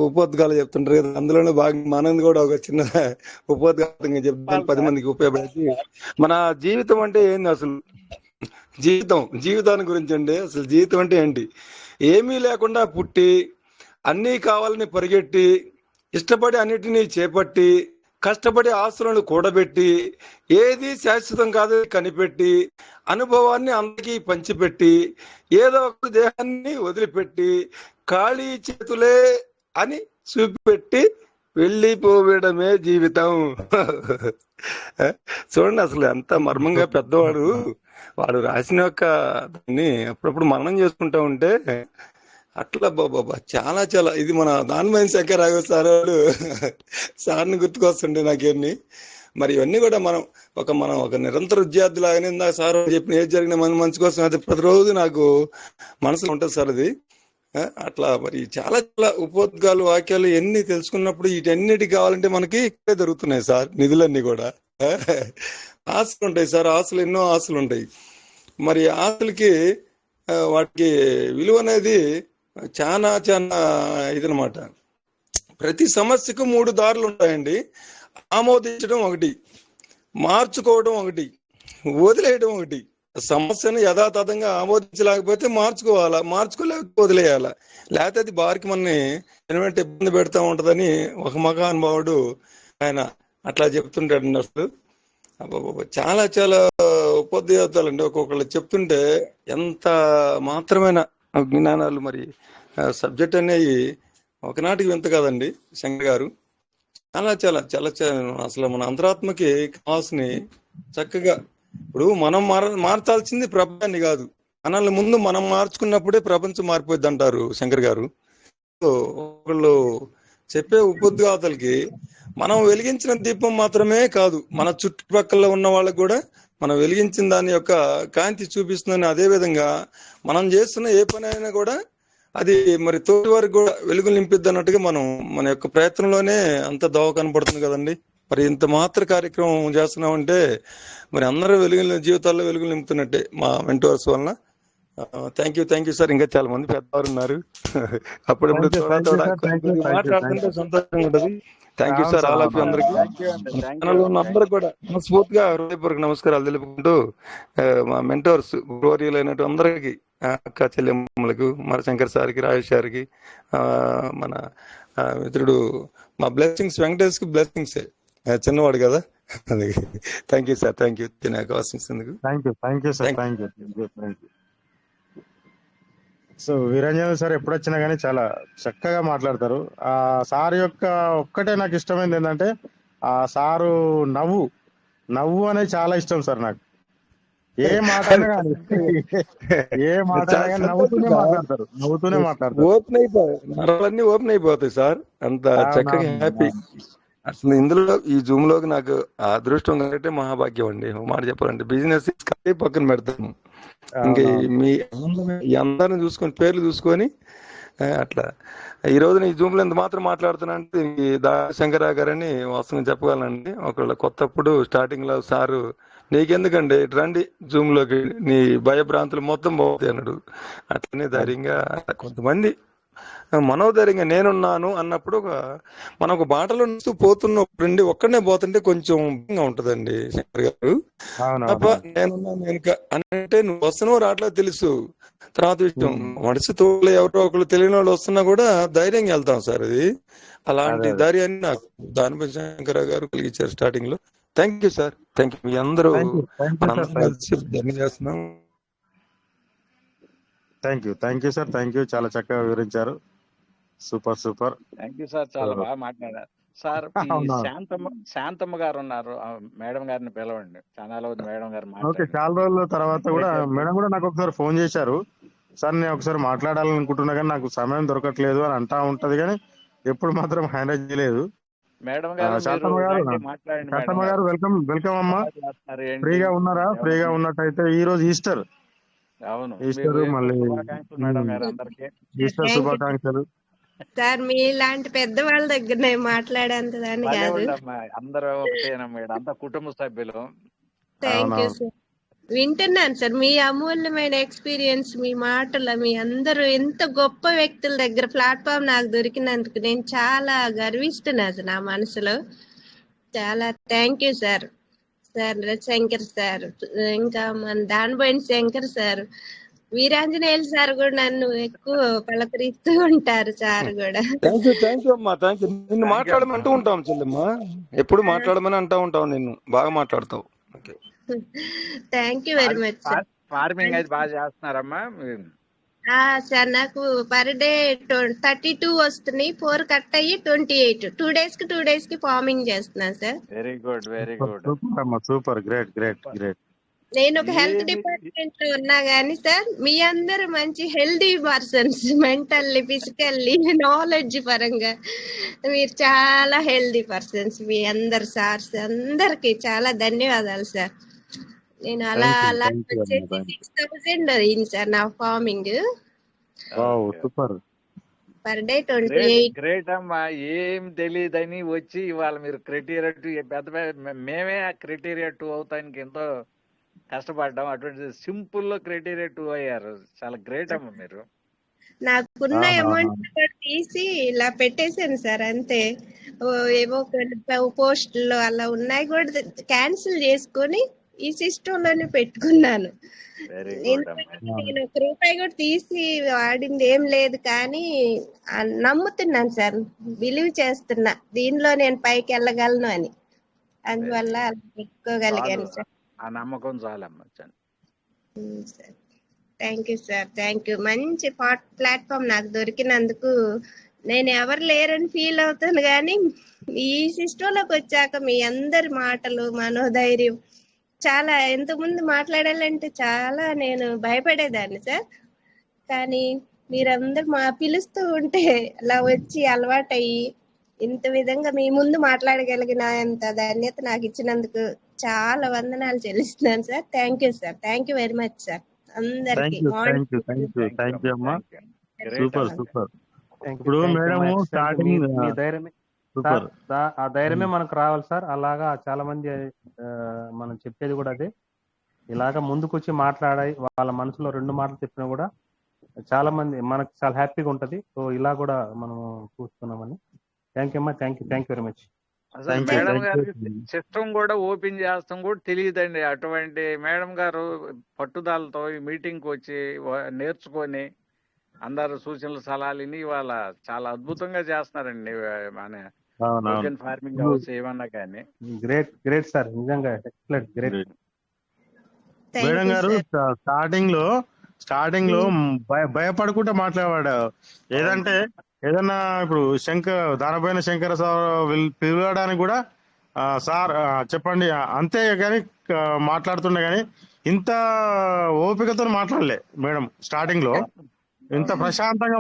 ఉపోద్ఘాలు చెప్తుంటారు కదా, అందులోనే బాగా మనది కూడా ఒక చిన్న ఉపోద్ఘాతంగా చెప్తాను 10 మందికి ఉపయోగపడి. మన జీవితం అంటే ఏంది అసలు? జీవితాన్ని గురించి అండి. అసలు జీవితం అంటే ఏంటి? ఏమీ లేకుండా పుట్టి అన్నీ కావాలని పరిగెట్టి ఇష్టపడి అన్నిటినీ చేపట్టి కష్టపడి ఆస్తులను కూడబెట్టి ఏది శాశ్వతం కాదు కనిపెట్టి అనుభవాన్ని అందరికీ పంచిపెట్టి ఏదో ఒక దేహాన్ని వదిలిపెట్టి ఖాళీ చేతులే అని చూపెట్టి వెళ్ళిపోవడమే జీవితం. చూడండి అసలు ఎంత మర్మంగా పెద్దవాడు వాడు రాసిన యొక్క దాన్ని అప్పుడప్పుడు మననం చేసుకుంటా ఉంటే అట్లా బాబా చాలా ఇది మన దానిపైన శంకరరావు సార్ని గుర్తుకొస్తుంటే నాకేమి. మరి ఇవన్నీ కూడా మనం ఒక నిరంతర విద్యార్థి లాగానే ఇందాక సార్ చెప్పిన ఏది జరిగిన మంచి కోసం అది ప్రతిరోజు నాకు మనసులో ఉంటుంది సార్ అది. అట్లా మరి చాలా ఉపోద్ఘాలు వాక్యాలు ఎన్ని తెలుసుకున్నప్పుడు వీటన్నిటికి కావాలంటే మనకి ఇక్కడే దొరుకుతున్నాయి సార్ నిధులన్నీ కూడా. ఆశలు ఉంటాయి సార్, ఎన్నో ఆశలు ఉంటాయి. మరి ఆశలకి వాటికి విలువ అనేది చాలా ఇదనమాట. ప్రతి సమస్యకు 3 దారులు ఉంటాయండి. ఆమోదించడం ఒకటి, మార్చుకోవడం ఒకటి, వదిలేయడం ఒకటి. సమస్యను యథాతథంగా ఆమోదించలేకపోతే మార్చుకోలేకపోతే వదిలేయాలా, లేకపోతే అది బారికి మనని ఇబ్బంది పెడతా ఉంటదని ఒక మహానుభావుడు ఆయన అట్లా చెప్తుంటాడు. అసలు చాలా ఉపోద్ఘాతాలండి. ఒక్కొక్కళ్ళు చెప్తుంటే ఎంత మాత్రమైన జ్ఞానాలు. మరి సబ్జెక్ట్ అనేవి ఒకనాటికి వింత కాదండి శంకర్ గారు. చాలా అసలు మన అంతరాత్మకి కావాల్సిన చక్కగా ఇప్పుడు మనం మార్చాల్సింది ప్రపంచాన్ని కాదు, మనల్ని ముందు మనం మార్చుకున్నప్పుడే ప్రపంచం మారిపోద్ది అంటారు శంకర్ గారు. ఒకళ్ళు చెప్పే ఉపోద్ఘాతాలకి మనం వెలిగించిన దీపం మాత్రమే కాదు, మన చుట్టుపక్కల ఉన్న వాళ్ళకు కూడా మనం వెలిగించిన దాని యొక్క కాంతి చూపిస్తుందని, అదే విధంగా మనం చేస్తున్న ఏ పని అయినా కూడా అది మరి తోటి వారికి కూడా వెలుగు నింపిద్ది అన్నట్టుగా మనం మన యొక్క ప్రయత్నంలోనే అంత దోవ కనపడుతుంది కదండి. మరి ఇంత మాత్ర కార్యక్రమం చేస్తున్నామంటే మరి అందరూ జీవితాల్లో వెలుగులు నింపుతున్నట్టే మా మెంటోర్స్ వలన. Thank you sir. ఇంకా చాలా మంది పెద్దవారు ఉన్నారు. అప్పుడప్పుడు మాట్లాడుతుంటే సంతోషంగా ఉంటది. Thank you sir all of you అందరికి. ఛానల్లో ఉన్న అందరికి కూడా మనస్ఫూర్తిగా హృదయపూర్వక నమస్కారాలు తెలుపుకుంటూ మా మెంటోర్స్ గౌరవీయులైనట్టు అందరికి, అక్క చెల్లెమ్మలకు, మన శంకర్ సార్కి, రాజేష్ సార్కి, మన మిత్రుడు మా బ్లెస్సింగ్స్ వెంకటేష్ కి బ్లెస్సింగ్స్, చిన్నవాడు కదా. అది thank you sir. Thank you నాకు అవసరం. Thank you sir. Thank you. So Veeranjan sir ఎప్పుడు వచ్చినా కానీ చాలా చక్కగా మాట్లాడతారు. ఆ సార్ యొక్క ఒక్కటే నాకు ఇష్టమైంది ఏంటంటే ఆ సారు నవ్వు అనేది చాలా ఇష్టం సార్ నాకు. ఏ మాట నవ్వుతూనే మాట్లాడతారు. ఓపెన్ అయిపోతాయి సార్. అంత చక్కగా హ్యాపీ. అసలు ఇందులో ఈ జూమ్ లోకి నాకు అదృష్టం కంటే మహాభాగ్యం అండి. మాట చెప్పాలంటే బిజినెస్ పక్కన పెడతాము, ఇంకా మీ అందరిని చూసుకొని పేర్లు చూసుకొని అట్లా ఈ రోజున ఈ జూమ్ లో ఎంత మాత్రం మాట్లాడుతున్నా అంటే శంకరరావు గారని వాస్తవంగా చెప్పగలనండి. ఒకవేళ కొత్తప్పుడు స్టార్టింగ్ లో సారు నీకెందుకండి రండి జూమ్ లోకి, నీ భయభ్రాంతులు మొత్తం పోతాయి అన్నాడు. అట్లనే ధైర్యంగా కొంతమంది మనోధైర్యంగా నేనున్నాను అన్నప్పుడు మనం ఒక బాటలో నడుస్తూ పోతున్నప్పుడు ఒక్కడనే పోతుంటే కొంచెం ఉంటదండి శంకర్ గారు. తప్ప నేనున్నాను వెనుక అంటే నువ్వు వస్తున్నావు రావట్లేదు తెలుసు, తర్వాత విషయం మనిషి తోలు ఎవరో ఒకరు తెలియని వాళ్ళు వస్తున్నా కూడా ధైర్యంగా వెళ్తాం సార్. అది అలాంటి ధైర్యాన్ని నాకు దానిపై శంకరరావు గారు కలిగించారు స్టార్టింగ్ లో. Thank you sir. Thank you. మీ అందరూ చేస్తున్నాం. Thank you sir. Thank you. చాలా చక్కగా వివరించారు. సూపర్. Thank you sir. చాలా బాగా మాట్లాడారు సార్. శాంతమ్మ గారు ఉన్నారు, మేడం గారిని పిలవండి. చాలా రోజులు మేడం గారు చాలా రోజుల తర్వాత కూడా మేడం కూడా నాకు ఒకసారి ఫోన్ చేశారు. సార్ నేను ఒకసారి మాట్లాడాలనుకుంటున్నా కానీ నాకు సమయం దొరకట్లేదు అని అంటా ఉంటది, కానీ ఎప్పుడు మాత్రం హ్యాండిల్ చేయలేదు. మేడం గారు శాంతమ్మ గారు వెల్కమ్ అమ్మా. ఫ్రీగా ఉన్నారా? ఫ్రీగా ఉన్నట్టయితే ఈ రోజు ఈస్టర్. అవును, ఈస్టర్ మళ్ళీ ఈస్టర్ శుభాకాంక్షలు సార్. మీలాంటి పెద్దవాళ్ళ దగ్గర నేను మాట్లాడేంత దాన్ని కాదు. అందరూ ఒకటేనా మేడం, అంతా కుటుంబ సభ్యులు. Thank you sir. వింటున్నాను సార్ మీ అమూల్యమైన ఎక్స్పీరియన్స్, మీ మాటలు, మీ అందరూ ఎంత గొప్ప వ్యక్తుల దగ్గర ప్లాట్ఫామ్ నాకు దొరికినందుకు నేను చాలా గర్విస్తున్నాను నా మనసులో. చాలా thank you sir. Shankar sir, ఇంకా మన దానిపోయిన శంకర్ సార్, వీరాంజనేయులు సార్ కూడా నన్ను ఎక్కువ పలకరిస్తూ ఉంటారు. సార్ కూడా థ్యాంక్ యూ అమ్మా. Thank you. నిన్ను మాట్లాడమని అంటూ ఉంటాం చెల్లెమ్మా, ఎప్పుడు మాట్లాడమని అంటూ ఉంటాం. నిన్ను బాగా మాట్లాడతావు. Thank you very much sir. Farming అయితే బాగా చేస్తున్నారమ్మా సార్. నాకు పర్ డే 32 వస్తున్నాయి, 4 కట్ అయ్యి 28. 2 days కి ఫార్మింగ్ చేస్తున్నాను sir. Very good. Super. Great. నేను ఒక హెల్త్ డిపార్ట్మెంట్ లో ఉన్నా గానీ సార్, మీ అందరు మంచి healthy persons, mentally, physically, knowledge పరంగా మీరు చాలా హెల్దీ పర్సన్స్. మీ అందరు సార్స్ అందరికి చాలా ధన్యవాదాలు సార్. నేను అలా వచ్చేసి 6,000 అయింది సార్ నా farming. Super. Per day 28. Great అమ్మా. ఏం తెలియదని వచ్చి ఇవాళ మీరు క్రైటీరియా 2 మేమే ఆ క్రైటీరియా 2 అవుతానికి ఎంతో కష్టపడ్డాం. అటువంటి సింపుల్ లో క్రైటీరియా 2 అయ్యారు. చాలా గ్రేట్ అమ్మా మీరు. నాకున్న అమౌంట్ తీసి ఇలా పెట్టేశాను సార్, అంతే. ఏవో పోస్టులు అలా ఉన్నాయి కూడా క్యాన్సిల్ చేసుకొని ఈ సిస్టమ్ లోనే పెట్టుకున్నాను. నేను 1 రూపాయి కూడా తీసి వాడింది ఏం లేదు, కానీ నమ్ముతున్నాను సార్, బిలీవ్ చేస్తున్నా దీనిలో నేను పైకి వెళ్ళగలను అని. అందువల్ల పెట్టుకోగలిగాను సార్. ఆ నమ్మకం చాలమ్మా. Thank you sir. Thank you. మంచి ప్లాట్ఫామ్ నాకు దొరికినందుకు నేను ఎవరు లేరని ఫీల్ అవుతాను, కానీ ఈ సిస్టంలోకి వచ్చాక మీ అందరి మాటలు, మనోధైర్యం చాలా. ఇంతకుముందు మాట్లాడాలంటే చాలా నేను భయపడేదాన్ని సార్, కానీ మీరందరూ పిలుస్తూ ఉంటే అలా వచ్చి అలవాటయ్యి ఇంత విధంగా మీ ముందు మాట్లాడగలిగిన అంత ధన్యత నాకు ఇచ్చినందుకు చాలా వందనాలు చెల్లిస్తున్నాను sir. Thank you sir. Thank you very much sir అందరికి. థ్యాంక్ యూ అమ్మా. సూపర్. ఇప్పుడు మేడం స్టార్టింగ్ ఆ ధైర్యమే మనకు రావాలి సార్. అలాగా చాలా మంది మనం చెప్పేది కూడా అదే. ఇలాగ ముందుకు వచ్చి మాట్లాడాయి వాళ్ళ మనసులో 2 మాటలు చెప్పినా కూడా చాలా మంది మనకు చాలా హ్యాపీగా ఉంటది. సో ఇలా కూడా మనం చూస్తున్నామని. థ్యాంక్ యూ అమ్మా. Thank you very much. అసలు మేడం గారికి సిస్టమ్ కూడా ఓపెన్ చేస్తాం కూడా తెలియదండి. అటువంటి మేడం గారు పట్టుదలతో ఈ మీటింగ్కి వచ్చి నేర్చుకొని అందరు సూచనలు సలహాలు ఇవాళ చాలా అద్భుతంగా చేస్తున్నారండి. మన టోకెన్ ఫార్మింగ్ హౌస్ ఏమన్నా కానీ గ్రేట్ సార్, నిజంగా ఎక్సలెంట్, గ్రేట్. మేడం గారు స్టార్టింగ్ లో భయపడుకుంటూ మాట్లాడాడు. ఏదంటే ఏదన్నా ఇప్పుడు దానపోయిన శంకర సార్ పిలవడానికి కూడా సార్ చెప్పండి అంతే కానీ మాట్లాడుతుండే కానీ ఇంత ఓపికతో మాట్లాడలే మేడం. స్టార్టింగ్ లో ఇంత ప్రశాంతంగా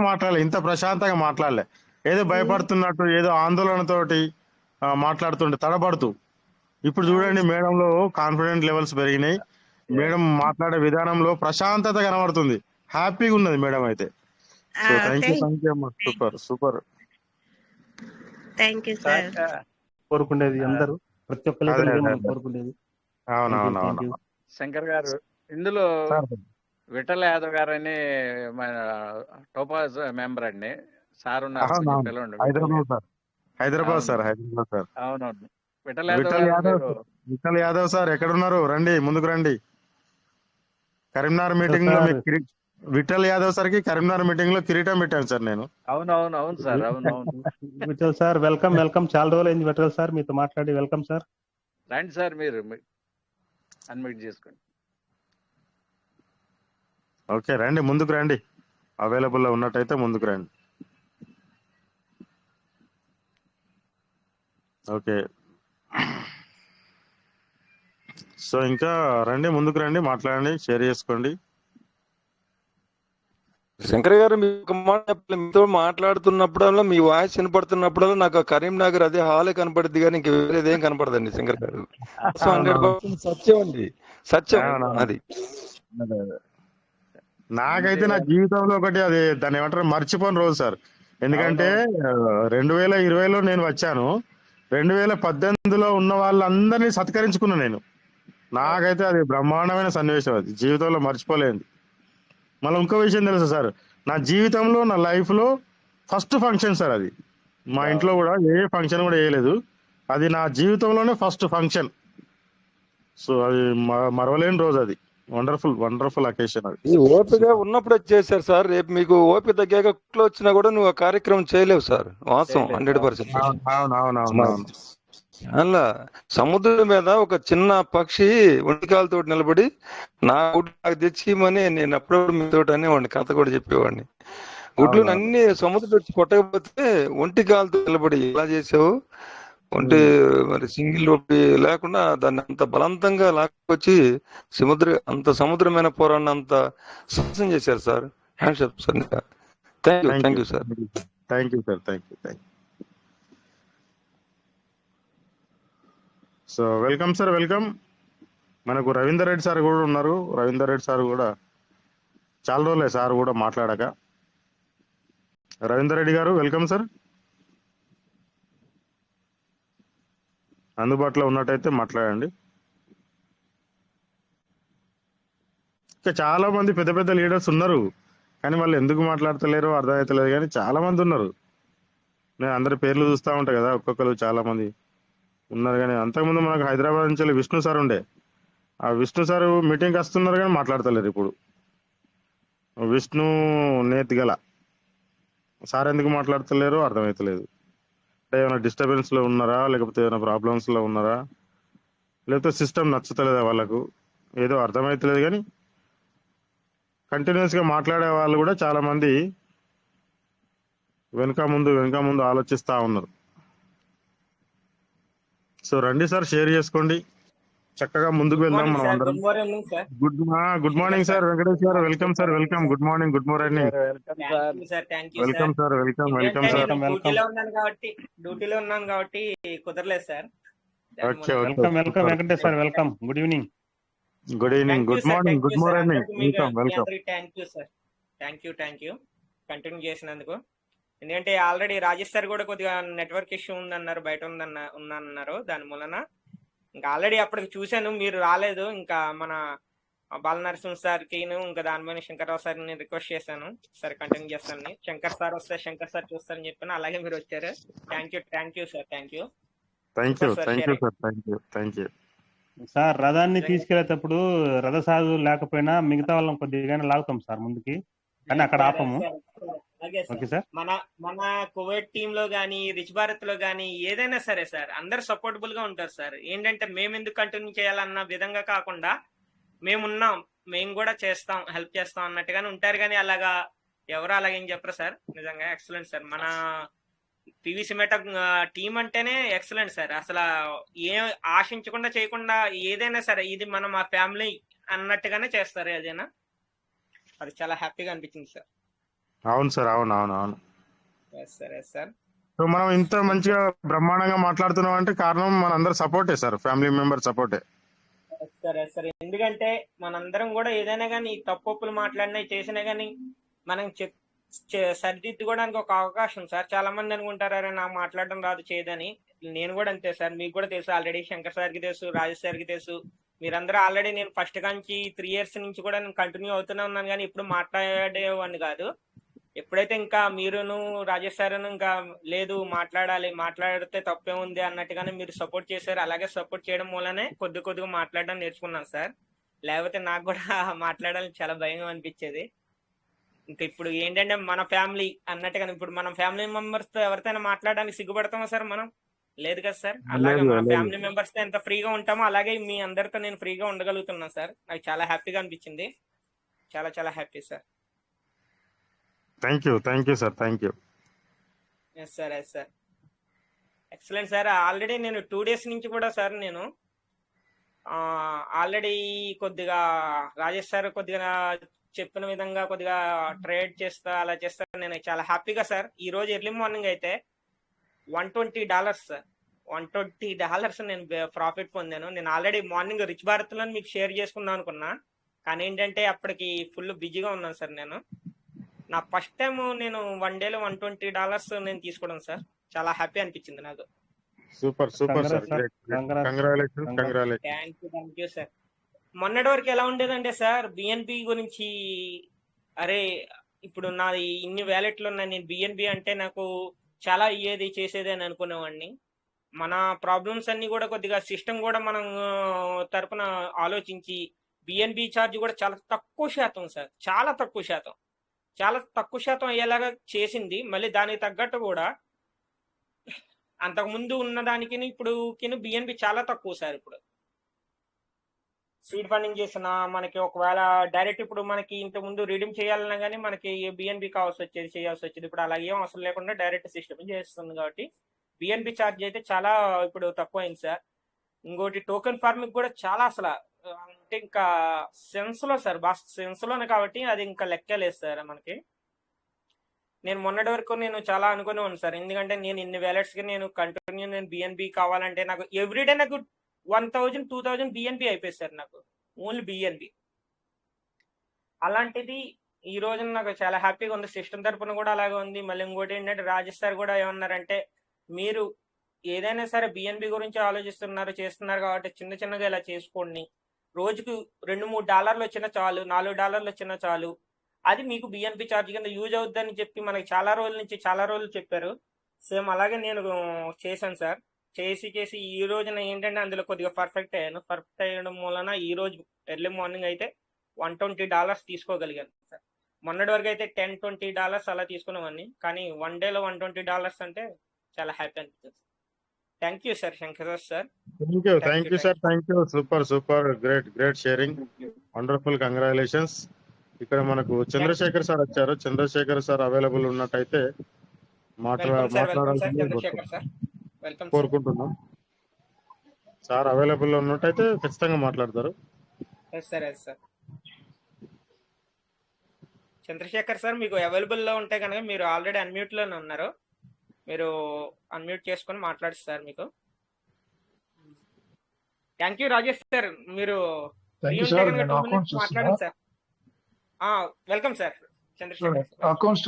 మాట్లాడలే. ఏదో భయపడుతున్నట్టు, ఏదో ఆందోళనతోటి మాట్లాడుతుండే, తడబడుతూ. ఇప్పుడు చూడండి మేడంలో కాన్ఫిడెంట్ లెవెల్స్ పెరిగినాయి. మేడం మాట్లాడే విధానంలో ప్రశాంతత కనబడుతుంది. హ్యాపీగా ఉన్నది మేడం అయితే. సో థ్యాంక్ యూ అమ్మా. సూపర్. Thank you sir. కోరుకునేది అందరూ, ప్రతి ఒక్కరు కోరుకునేది. అవునవునవును. శంకర్ గారు ఇందులో విఠల్ యాదవ్ గారు అని మన టోపాజ్ మెంబర్ అండి. సార్ ఉన్నారు, హైదరాబాద్ సార్. అవునవును. విఠల్ యాదవ్ సార్ ఎక్కడున్నారు? రండి, ముందుకు రండి. కరీంనగర్ మీటింగ్ లో విఠల్ యాదవ్ సార్ కి కరీంనగర్ మీటింగ్ లో కిరీటం పెట్టాను సార్ నేను. అవును సార్. అవునవును. Vithal sir welcome. చాలా రోజులు అయింది విఠల్ సార్ మీతో మాట్లాడి. Welcome sir. రండి సార్, మీరు అన్మ్యూట్ చేసుకోండి. ఓకే రండి, ముందుకు రండి. అవైలబుల్ లో ఉన్నట్టయితే ముందుకు రండి. ఓకే, సో ఇంకా రండి, ముందుకు రండి, మాట్లాడండి, షేర్ చేసుకోండి. శంకర్ గారు మీకు మాట చెప్పాలి. మీతో మాట్లాడుతున్నప్పుడల్లా, మీ వాయిస్ వినపడుతున్నప్పుడల్లా నాకు కరీంనగర్ అదే హాలే కనపడుద్ది కానీ ఇంక వేరేదేం కనపడదండి శంకర్ గారు. 100% సత్యం అండి, సత్యం అది. నాకైతే నా జీవితంలో ఒకటి అది దాన్ని ఏమంటారు మర్చిపోని రోజు సార్. ఎందుకంటే 2020లో నేను వచ్చాను. 2018లో ఉన్న వాళ్ళందరినీ సత్కరించుకున్నా నేను. నాకైతే అది బ్రహ్మాండమైన సన్నివేశం, అది జీవితంలో మర్చిపోలేదు. మళ్ళీ ఇంకో విషయం తెలుసా సార్, నా జీవితంలో, నా లైఫ్ లో ఫస్ట్ ఫంక్షన్ సార్ అది. మా ఇంట్లో కూడా ఏ ఫంక్షన్ కూడా వేయలేదు. అది నా జీవితంలోనే ఫస్ట్ ఫంక్షన్. సో అది మరవలేని రోజు, అది వండర్ఫుల్ అకేషన్. అది ఈ ఓపిక ఉన్నప్పుడు చేశారు సార్. రేపు మీకు ఓపిక తగ్గాక కుట్లు వచ్చినా కూడా నువ్వు ఆ కార్యక్రమం చేయలేవు సార్. వాస్తవం 100%. అవునవునవునవును. అలా సముద్రం మీద ఒక చిన్న పక్షి ఒంటికాలతో నిలబడి నా గుడ్లు నాకు తెచ్చిమని నేను అప్పుడప్పుడు మీతో అనేవాడిని, కథ కూడా చెప్పేవాడిని. గుడ్లు అన్ని సముద్రం వచ్చి కొట్టకపోతే ఒంటికాలతో నిలబడి ఎలా చేసావు, మరి సింగిల్ రూపీ లేకుండా దాన్ని అంత బలవంతంగా లాక్కొచ్చి అంత సముద్రమైన పోరాన్ని అంత సాహసం చేశారు sir. Handshake sir. Thank you sir. Thank you. So welcome sir, welcome. మనకు రవీందర్ రెడ్డి సార్ కూడా ఉన్నారు. రవీందర్ రెడ్డి సార్ కూడా చాలా రోజులే సార్ కూడా మాట్లాడాక. రవీందర్ రెడ్డి గారు వెల్కమ్ సార్. అందుబాటులో ఉన్నట్టయితే మాట్లాడండి. ఇంకా చాలా మంది పెద్ద పెద్ద లీడర్స్ ఉన్నారు, కానీ వాళ్ళు ఎందుకు మాట్లాడతలేరో అర్థమవుతలేదు. కానీ చాలా మంది ఉన్నారు. నేను అందరి పేర్లు చూస్తూ ఉంటా కదా, ఒక్కొక్కరు చాలా మంది ఉన్నారు. కానీ అంతకుముందు మనకు హైదరాబాద్ నుంచి విష్ణు సార్ ఉండే. ఆ విష్ణు సార్ మీటింగ్కి వస్తున్నారు కానీ మాట్లాడతలేరు. ఇప్పుడు విష్ణు నేతిగల సార్ ఎందుకు మాట్లాడతలేరో అర్థమవుతలేదు. అంటే ఏమైనా డిస్టర్బెన్స్ లో ఉన్నారా, లేకపోతే ఏమైనా ప్రాబ్లమ్స్ లో ఉన్నారా, లేకపోతే సిస్టమ్ నచ్చుతలేదా వాళ్ళకు, ఏదో అర్థమవుతలేదు. కానీ కంటిన్యూస్ గా మాట్లాడే వాళ్ళు కూడా చాలా మంది వెనక ముందు ఆలోచిస్తా ఉన్నారు. సో రండి సార్, షేర్ చేసుకోండి, చక్కగా ముందుకు వెళ్దాం మనం అందరం. Good morning sir. వెంకటేష్ గారు welcome sir. Welcome. Good morning. Welcome sir. డ్యూటీలో ఉన్నాను కాబట్టి కుదరలేదు sir. Okay. Welcome Venkatesh sir. Welcome. Good evening. Good morning. Welcome. Thank you continue చేసినందుకు. ఎందుకంటే ఆల్రెడీ రాజేష్ సార్ కూడా కొద్దిగా నెట్వర్క్ ఇష్యూ ఉందన్నారు, బయట ఉందన్నారు. దాని మూలన ఇంకా ఆల్రెడీ అప్పటికి చూశాను, మీరు రాలేదు. ఇంకా మన బాలనరసింహ సార్కి ఇంకా దానిపైన శంకర్రావు సార్ నేను రిక్వెస్ట్ చేశాను, సార్ కంటిన్యూ చేస్తానని. శంకర్ సార్ వస్తే శంకర్ సార్ చూస్తారని చెప్పాను, అలాగే మీరు వచ్చారు. Thank you sir, thank you sir. రథాన్ని తీసుకెళ్లేటప్పుడు రథ సాధు లేకపోయినా మిగతా వాళ్ళని కొద్దిగానే లాగుతాం సార్ ముందుకి, కానీ అక్కడ ఆపము. Okay sir. మన కువైట్ టీమ్ లో గానీ రిచ్ భారత్ లో గానీ ఏదైనా సరే సార్ అందరు సపోర్టబుల్ గా ఉంటారు సార్. ఏంటంటే మేము ఎందుకు కంటిన్యూ చేయాలన్న విధంగా కాకుండా మేమున్నాం, మేము కూడా చేస్తాం, హెల్ప్ చేస్తాం అన్నట్టుగానే ఉంటారు. కానీ అలాగా ఎవరు అలాగేం చెప్పరు సార్. నిజంగా ఎక్సలెంట్ సార్. మన పివిసి మెట టీం అంటేనే ఎక్సలెంట్ సార్. అసలు ఏం ఆశించకుండా చేయకుండా ఏదైనా సరే ఇది మా ఫ్యామిలీ అన్నట్టుగానే చేస్తారు ఏదైనా. అది చాలా హ్యాపీగా అనిపించింది సార్. అవును సార్, అవును. సార్ సో మనం ఇంత మంచిగా బ్రహ్మాండంగా మాట్లాడుతున్నాం అంటే కారణం మన అందరు సపోర్టే సార్, ఫ్యామిలీ మెంబర్ సపోర్టే. సరే. ఎందుకంటే మనందరం కూడా ఏదైనా కానీ తప్పులు మాట్లాడినా చేసినా కానీ మనం సరిదిద్దుకోవడానికి ఒక అవకాశం సార్. చాలా మంది అనుకుంటారు అరే నాకు మాట్లాడడం రాదు చేయదని. నేను కూడా అంతే సార్, మీకు కూడా తెలుసు ఆల్రెడీ. శంకర్ సార్కి తెలుసు, రాజేష్ సార్కి తెలుసు. మీరందరూ ఆల్రెడీ నేను ఫస్ట్ కాంచి 3 years నుంచి కూడా నేను కంటిన్యూ అవుతూనే ఉన్నాను, కానీ ఇప్పుడు మాట్లాడేవాడిని కాదు. ఎప్పుడైతే ఇంకా మీరును రాజేష్ సార్ను ఇంకా లేదు మాట్లాడితే తప్పే ఉంది అన్నట్టుగానే మీరు సపోర్ట్ చేశారు. అలాగే సపోర్ట్ చేయడం వల్లనే కొద్దిగా మాట్లాడడం నేర్చుకున్నాను సార్. లేకపోతే నాకు కూడా మాట్లాడాలని చాలా భయం అనిపించేది. ఇంకా ఇప్పుడు ఏంటంటే మన ఫ్యామిలీ అన్నట్టుగా ఇప్పుడు మనం ఫ్యామిలీ మెంబర్స్ తో ఎవరితోనైనా మాట్లాడడానికి సిగ్గుపడతామా సార్? మనం లేదు కదా సార్. అలాగే మన ఫ్యామిలీ మెంబర్స్ తో ఎంత ఫ్రీగా ఉంటామో అలాగే మీ అందరితో నేను ఫ్రీగా ఉండగలుగుతున్నాను సార్. నాకు చాలా హ్యాపీగా అనిపించింది. చాలా happy sir. Thank you sir, thank you. Yes sir excellent sir. Already నేను 2 days నుంచి కూడా సార్ నేను ఆల్రెడీ కొద్దిగా రాజేష్ సార్ కొద్దిగా చెప్పిన విధంగా కొద్దిగా ట్రేడ్ చేస్తా అలా చేస్తా. నేను చాలా హ్యాపీగా సార్. ఈ రోజు ఎర్లీ మార్నింగ్ అయితే $120 సార్, $120 నేను ప్రాఫిట్ పొందాను. నేను ఆల్రెడీ మార్నింగ్ రిచ్ భారత్ లో మీకు షేర్ చేసుకుందాం అనుకున్నా, కానీ ఏంటంటే అప్పటికి ఫుల్ బిజీగా ఉన్నాను సార్. నేను నా ఫస్ట్ టైం నేను 1 day $120 నేను తీసుకోవడం సార్. చాలా హ్యాపీ అనిపించింది నాకు. Super sir. Thank you sir. మొన్నటి వరకు ఎలా ఉండేదంటే సార్ బిఎన్బి గురించి, అరే ఇప్పుడు నాది ఇన్ని వ్యాలెట్లు ఉన్నాయి, నేను బిఎన్బి అంటే నాకు చాలా అయ్యేది చేసేది అని అనుకునేవాడిని. మన ప్రాబ్లమ్స్ అన్ని కూడా కొద్దిగా సిస్టమ్ కూడా మనం తరపున ఆలోచించి బిఎన్బి ఛార్జ్ కూడా చాలా తక్కువ శాతం సార్, చాలా తక్కువ శాతం అయ్యేలాగా చేసింది. మళ్ళీ దానికి తగ్గట్టు కూడా అంతకుముందు ఉన్న దానికి ఇప్పుడు బిఎన్బి చాలా తక్కువ సార్. ఇప్పుడు సీడ్ ఫండింగ్ చేసిన మనకి ఒకవేళ డైరెక్ట్ ఇప్పుడు మనకి ఇంతకుముందు రీడీమ్ చేయాలన్నా కానీ మనకి బిఎన్బి చేయాల్సి వచ్చేది. ఇప్పుడు అలా ఏం అవసరం లేకుండా డైరెక్ట్ సిస్టమ్ చేస్తుంది కాబట్టి బిఎన్బి ఛార్జ్ అయితే చాలా ఇప్పుడు తక్కువ అయింది సార్. ఇంకోటి టోకెన్ ఫార్మింగ్ కూడా చాలా అసలు అంటే ఇంకా సెన్స్ లో సార్, బాగా సెన్స్ లోనే కాబట్టి అది ఇంకా లెక్కలేదు సార్ మనకి. నేను మొన్నటి వరకు నేను చాలా అనుకునేవాను సార్, ఎందుకంటే నేను ఇన్ని వ్యాలెట్స్ కి నేను కంటిన్యూ నేను బిఎన్బి కావాలంటే నాకు ఎవ్రీడే నాకు 1000 2000 బిఎన్బి అయిపోయింది సార్, నాకు ఓన్లీ బిఎన్బి. అలాంటిది ఈ రోజున నాకు చాలా హ్యాపీగా ఉంది. సిస్టమ్ తరపున కూడా అలాగే ఉంది. మళ్ళీ ఇంకోటి ఏంటంటే రాజేష్ సార్ కూడా ఏమన్నారంటే మీరు ఏదైనా సరే బిఎన్బి గురించి ఆలోచిస్తున్నారు చేస్తున్నారు కాబట్టి చిన్నగా ఇలా చేసుకోండి. రోజుకు $2-3 వచ్చినా చాలు, $4 వచ్చినా చాలు, అది మీకు బిఎన్బి ఛార్జ్ కింద యూజ్ అవుద్దని చెప్పి మనకి చాలా రోజులు చెప్పారు. సేమ్ అలాగే నేను చేశాను సార్. చేసి ఈ రోజున ఏంటంటే అందులో కొద్దిగా పర్ఫెక్ట్ అయ్యాను. పర్ఫెక్ట్ అయ్యడం వలన ఈ రోజు ఎర్లీ మార్నింగ్ అయితే $120 తీసుకోగలిగాను సార్. మొన్నటి వరకు అయితే $10-20 అలా తీసుకునేవాడిని, కానీ 1 day $120 అంటే చాలా హ్యాపీ అనిపిస్తుంది. Thank you sir Shankar sir. Thank you sir. Super great sharing, wonderful, congratulations. ఇక్కడ మనకు చంద్రశేఖర్ సార్ వచ్చారు. చంద్రశేఖర్ సార్ అవైలబుల్ ఉన్నట్టయితే మాట్లాడాల్సింది కోరుకుంటున్నాం. సార్ అవైలబుల్ ఉన్నట్టయితే ఖచ్చితంగా మాట్లాడతారు. చంద్రశేఖర్ సార్ మీకు అవైలబుల్ లో ఉంటే కనుక మీరు ఆల్రెడీ అన్మ్యూట్ లోనే ఉన్నారు, మీరు అన్మ్యూట్ చేసుకొని మాట్లాడుతారు మీకు. Thank you Rajesh sir. మీరు మాట్లాడండి sir. Welcome sir Chandrasekhar. Accounts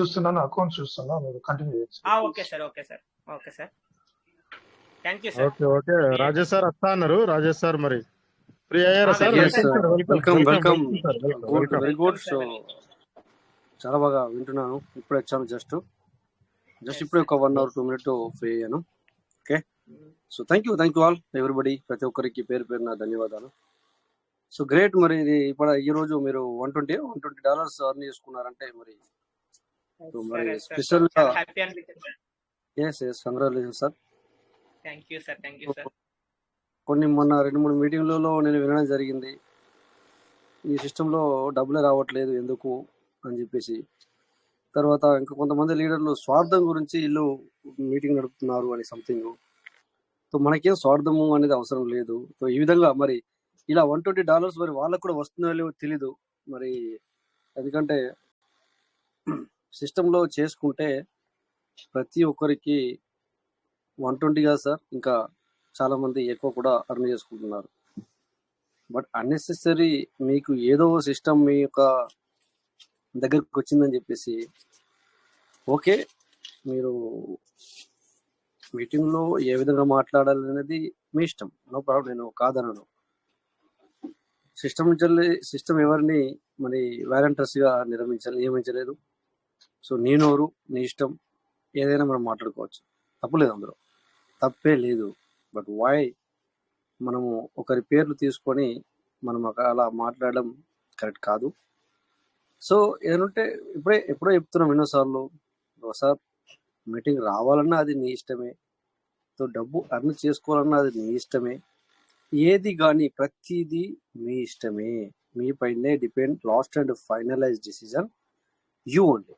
చూస్తున్నా మీరు కంటిన్యూ చేయొచ్చు. Okay sir thank you sir. Okay Rajesh sir వస్తా అన్నారు. రాజేష్ సార్ మరి ఫ్రీ అయ్యారా sir? Yes sir, welcome welcome good, welcome. Very good. So చాలా బాగా వింటున్నాను. ఇప్పుడే వచ్చాను, జస్ట్ ఇప్పుడే ఒక 1 or 2 minutes ఫ్రీ అయ్యాను. Okay, so thank you all everybody, ప్రతి ఒక్కరికి పేరు పేరున ధన్యవాదాలు. So great. మరి ఇది ఇప్పుడు ఈ రోజు మీరు $120 అర్న్ చేసుకున్నారంటే మరి స్పెషల్ గా హ్యాపీ అనిపించింది. Congratulation sir. Thank you sir. కొన్ని మొన్న 2-3 మీటింగ్లలో నేను వినడం జరిగింది, ఈ సిస్టంలో డబ్బులే రావట్లేదు ఎందుకు అని చెప్పేసి. తర్వాత ఇంకా కొంతమంది లీడర్లు స్వార్థం గురించి వీళ్ళు మీటింగ్ నడుపుతున్నారు అని సంథింగ్. సో మనకేం స్వార్థము అనేది అవసరం లేదు. సో ఈ విధంగా మరి ఇలా $120 మరి వాళ్ళకు కూడా వస్తుందో లేవో తెలీదు మరి, ఎందుకంటే సిస్టంలో చేసుకుంటే ప్రతి ఒక్కరికి 120 కాదు సార్, ఇంకా చాలా మంది ఎక్కువ కూడా అర్న్ చేసుకుంటున్నారు. బట్ అన్నెసెసరీ మీకు ఏదో సిస్టమ్ మీ యొక్క దగ్గరకు వచ్చిందని చెప్పేసి, ఓకే మీరు మీటింగ్లో ఏ విధంగా మాట్లాడాలి అనేది మీ ఇష్టం, నో ప్రాబ్లం, నేను కాదనను. సిస్టమ్ ఎవరిని మరి వాలంటీర్స్గా నియమించలేదు. సో నేనెవరు, నీ ఇష్టం, ఏదైనా మనం మాట్లాడుకోవచ్చు, తప్పులేదు, అందులో తప్పే లేదు. బట్ వై మనము ఒకరి పేర్లు తీసుకొని మనం అలా మాట్లాడడం కరెక్ట్ కాదు. సో ఏదంటే ఎప్పుడో చెప్తున్నాం ఎన్నోసార్లు, ఒకసారి మీటింగ్ రావాలన్నా అది నీ ఇష్టమే, సో డబ్బు అర్న్ చేసుకోవాలన్నా అది నీ ఇష్టమే, ఏది కానీ ప్రతిదీ మీ ఇష్టమే, మీ పైనే depend. Last and finalise decision you only.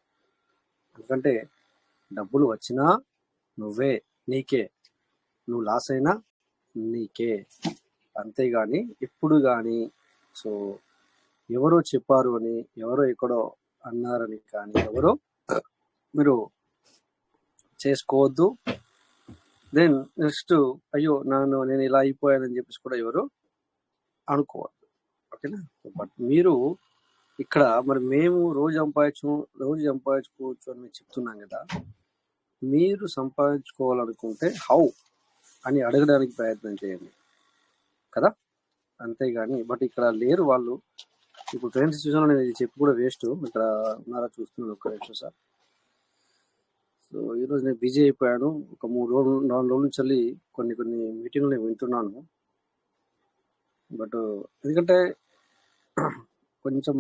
ఎందుకంటే డబ్బులు వచ్చినా నీకే, నువ్వు లాస్ అయినా నీకే, అంతేగాని ఇప్పుడు కానీ సో ఎవరో చెప్పారు అని, ఎవరో ఎక్కడో అన్నారని కానీ ఎవరో మీరు చేసుకోవద్దు. దెన్ నెక్స్ట్ అయ్యో నేను ఇలా అయిపోయానని చెప్పేసి కూడా ఎవరు అనుకోవద్దు. ఓకేనా? బట్ మీరు ఇక్కడ మరి మేము రోజు సంపాదించుకోవచ్చు అని మేము చెప్తున్నాం కదా, మీరు సంపాదించుకోవాలనుకుంటే హౌ అని అడగడానికి ప్రయత్నం చేయండి కదా, అంతేగాని. బట్ ఇక్కడ లేరు వాళ్ళు. ఇప్పుడు ట్రైన్ సిచ్యువేషన్లో నేను ఇది చెప్పి కూడా వేస్ట్. ఇక్కడ ఉన్నారా చూస్తున్నాను, ఒక్క నిమిషం సార్. సో ఈరోజు నేను బిజీ అయిపోయాను. ఒక 3-4 రోజుల నుంచి కొన్ని మీటింగ్లు నేను వింటున్నాను. బట్ ఎందుకంటే కొంచెం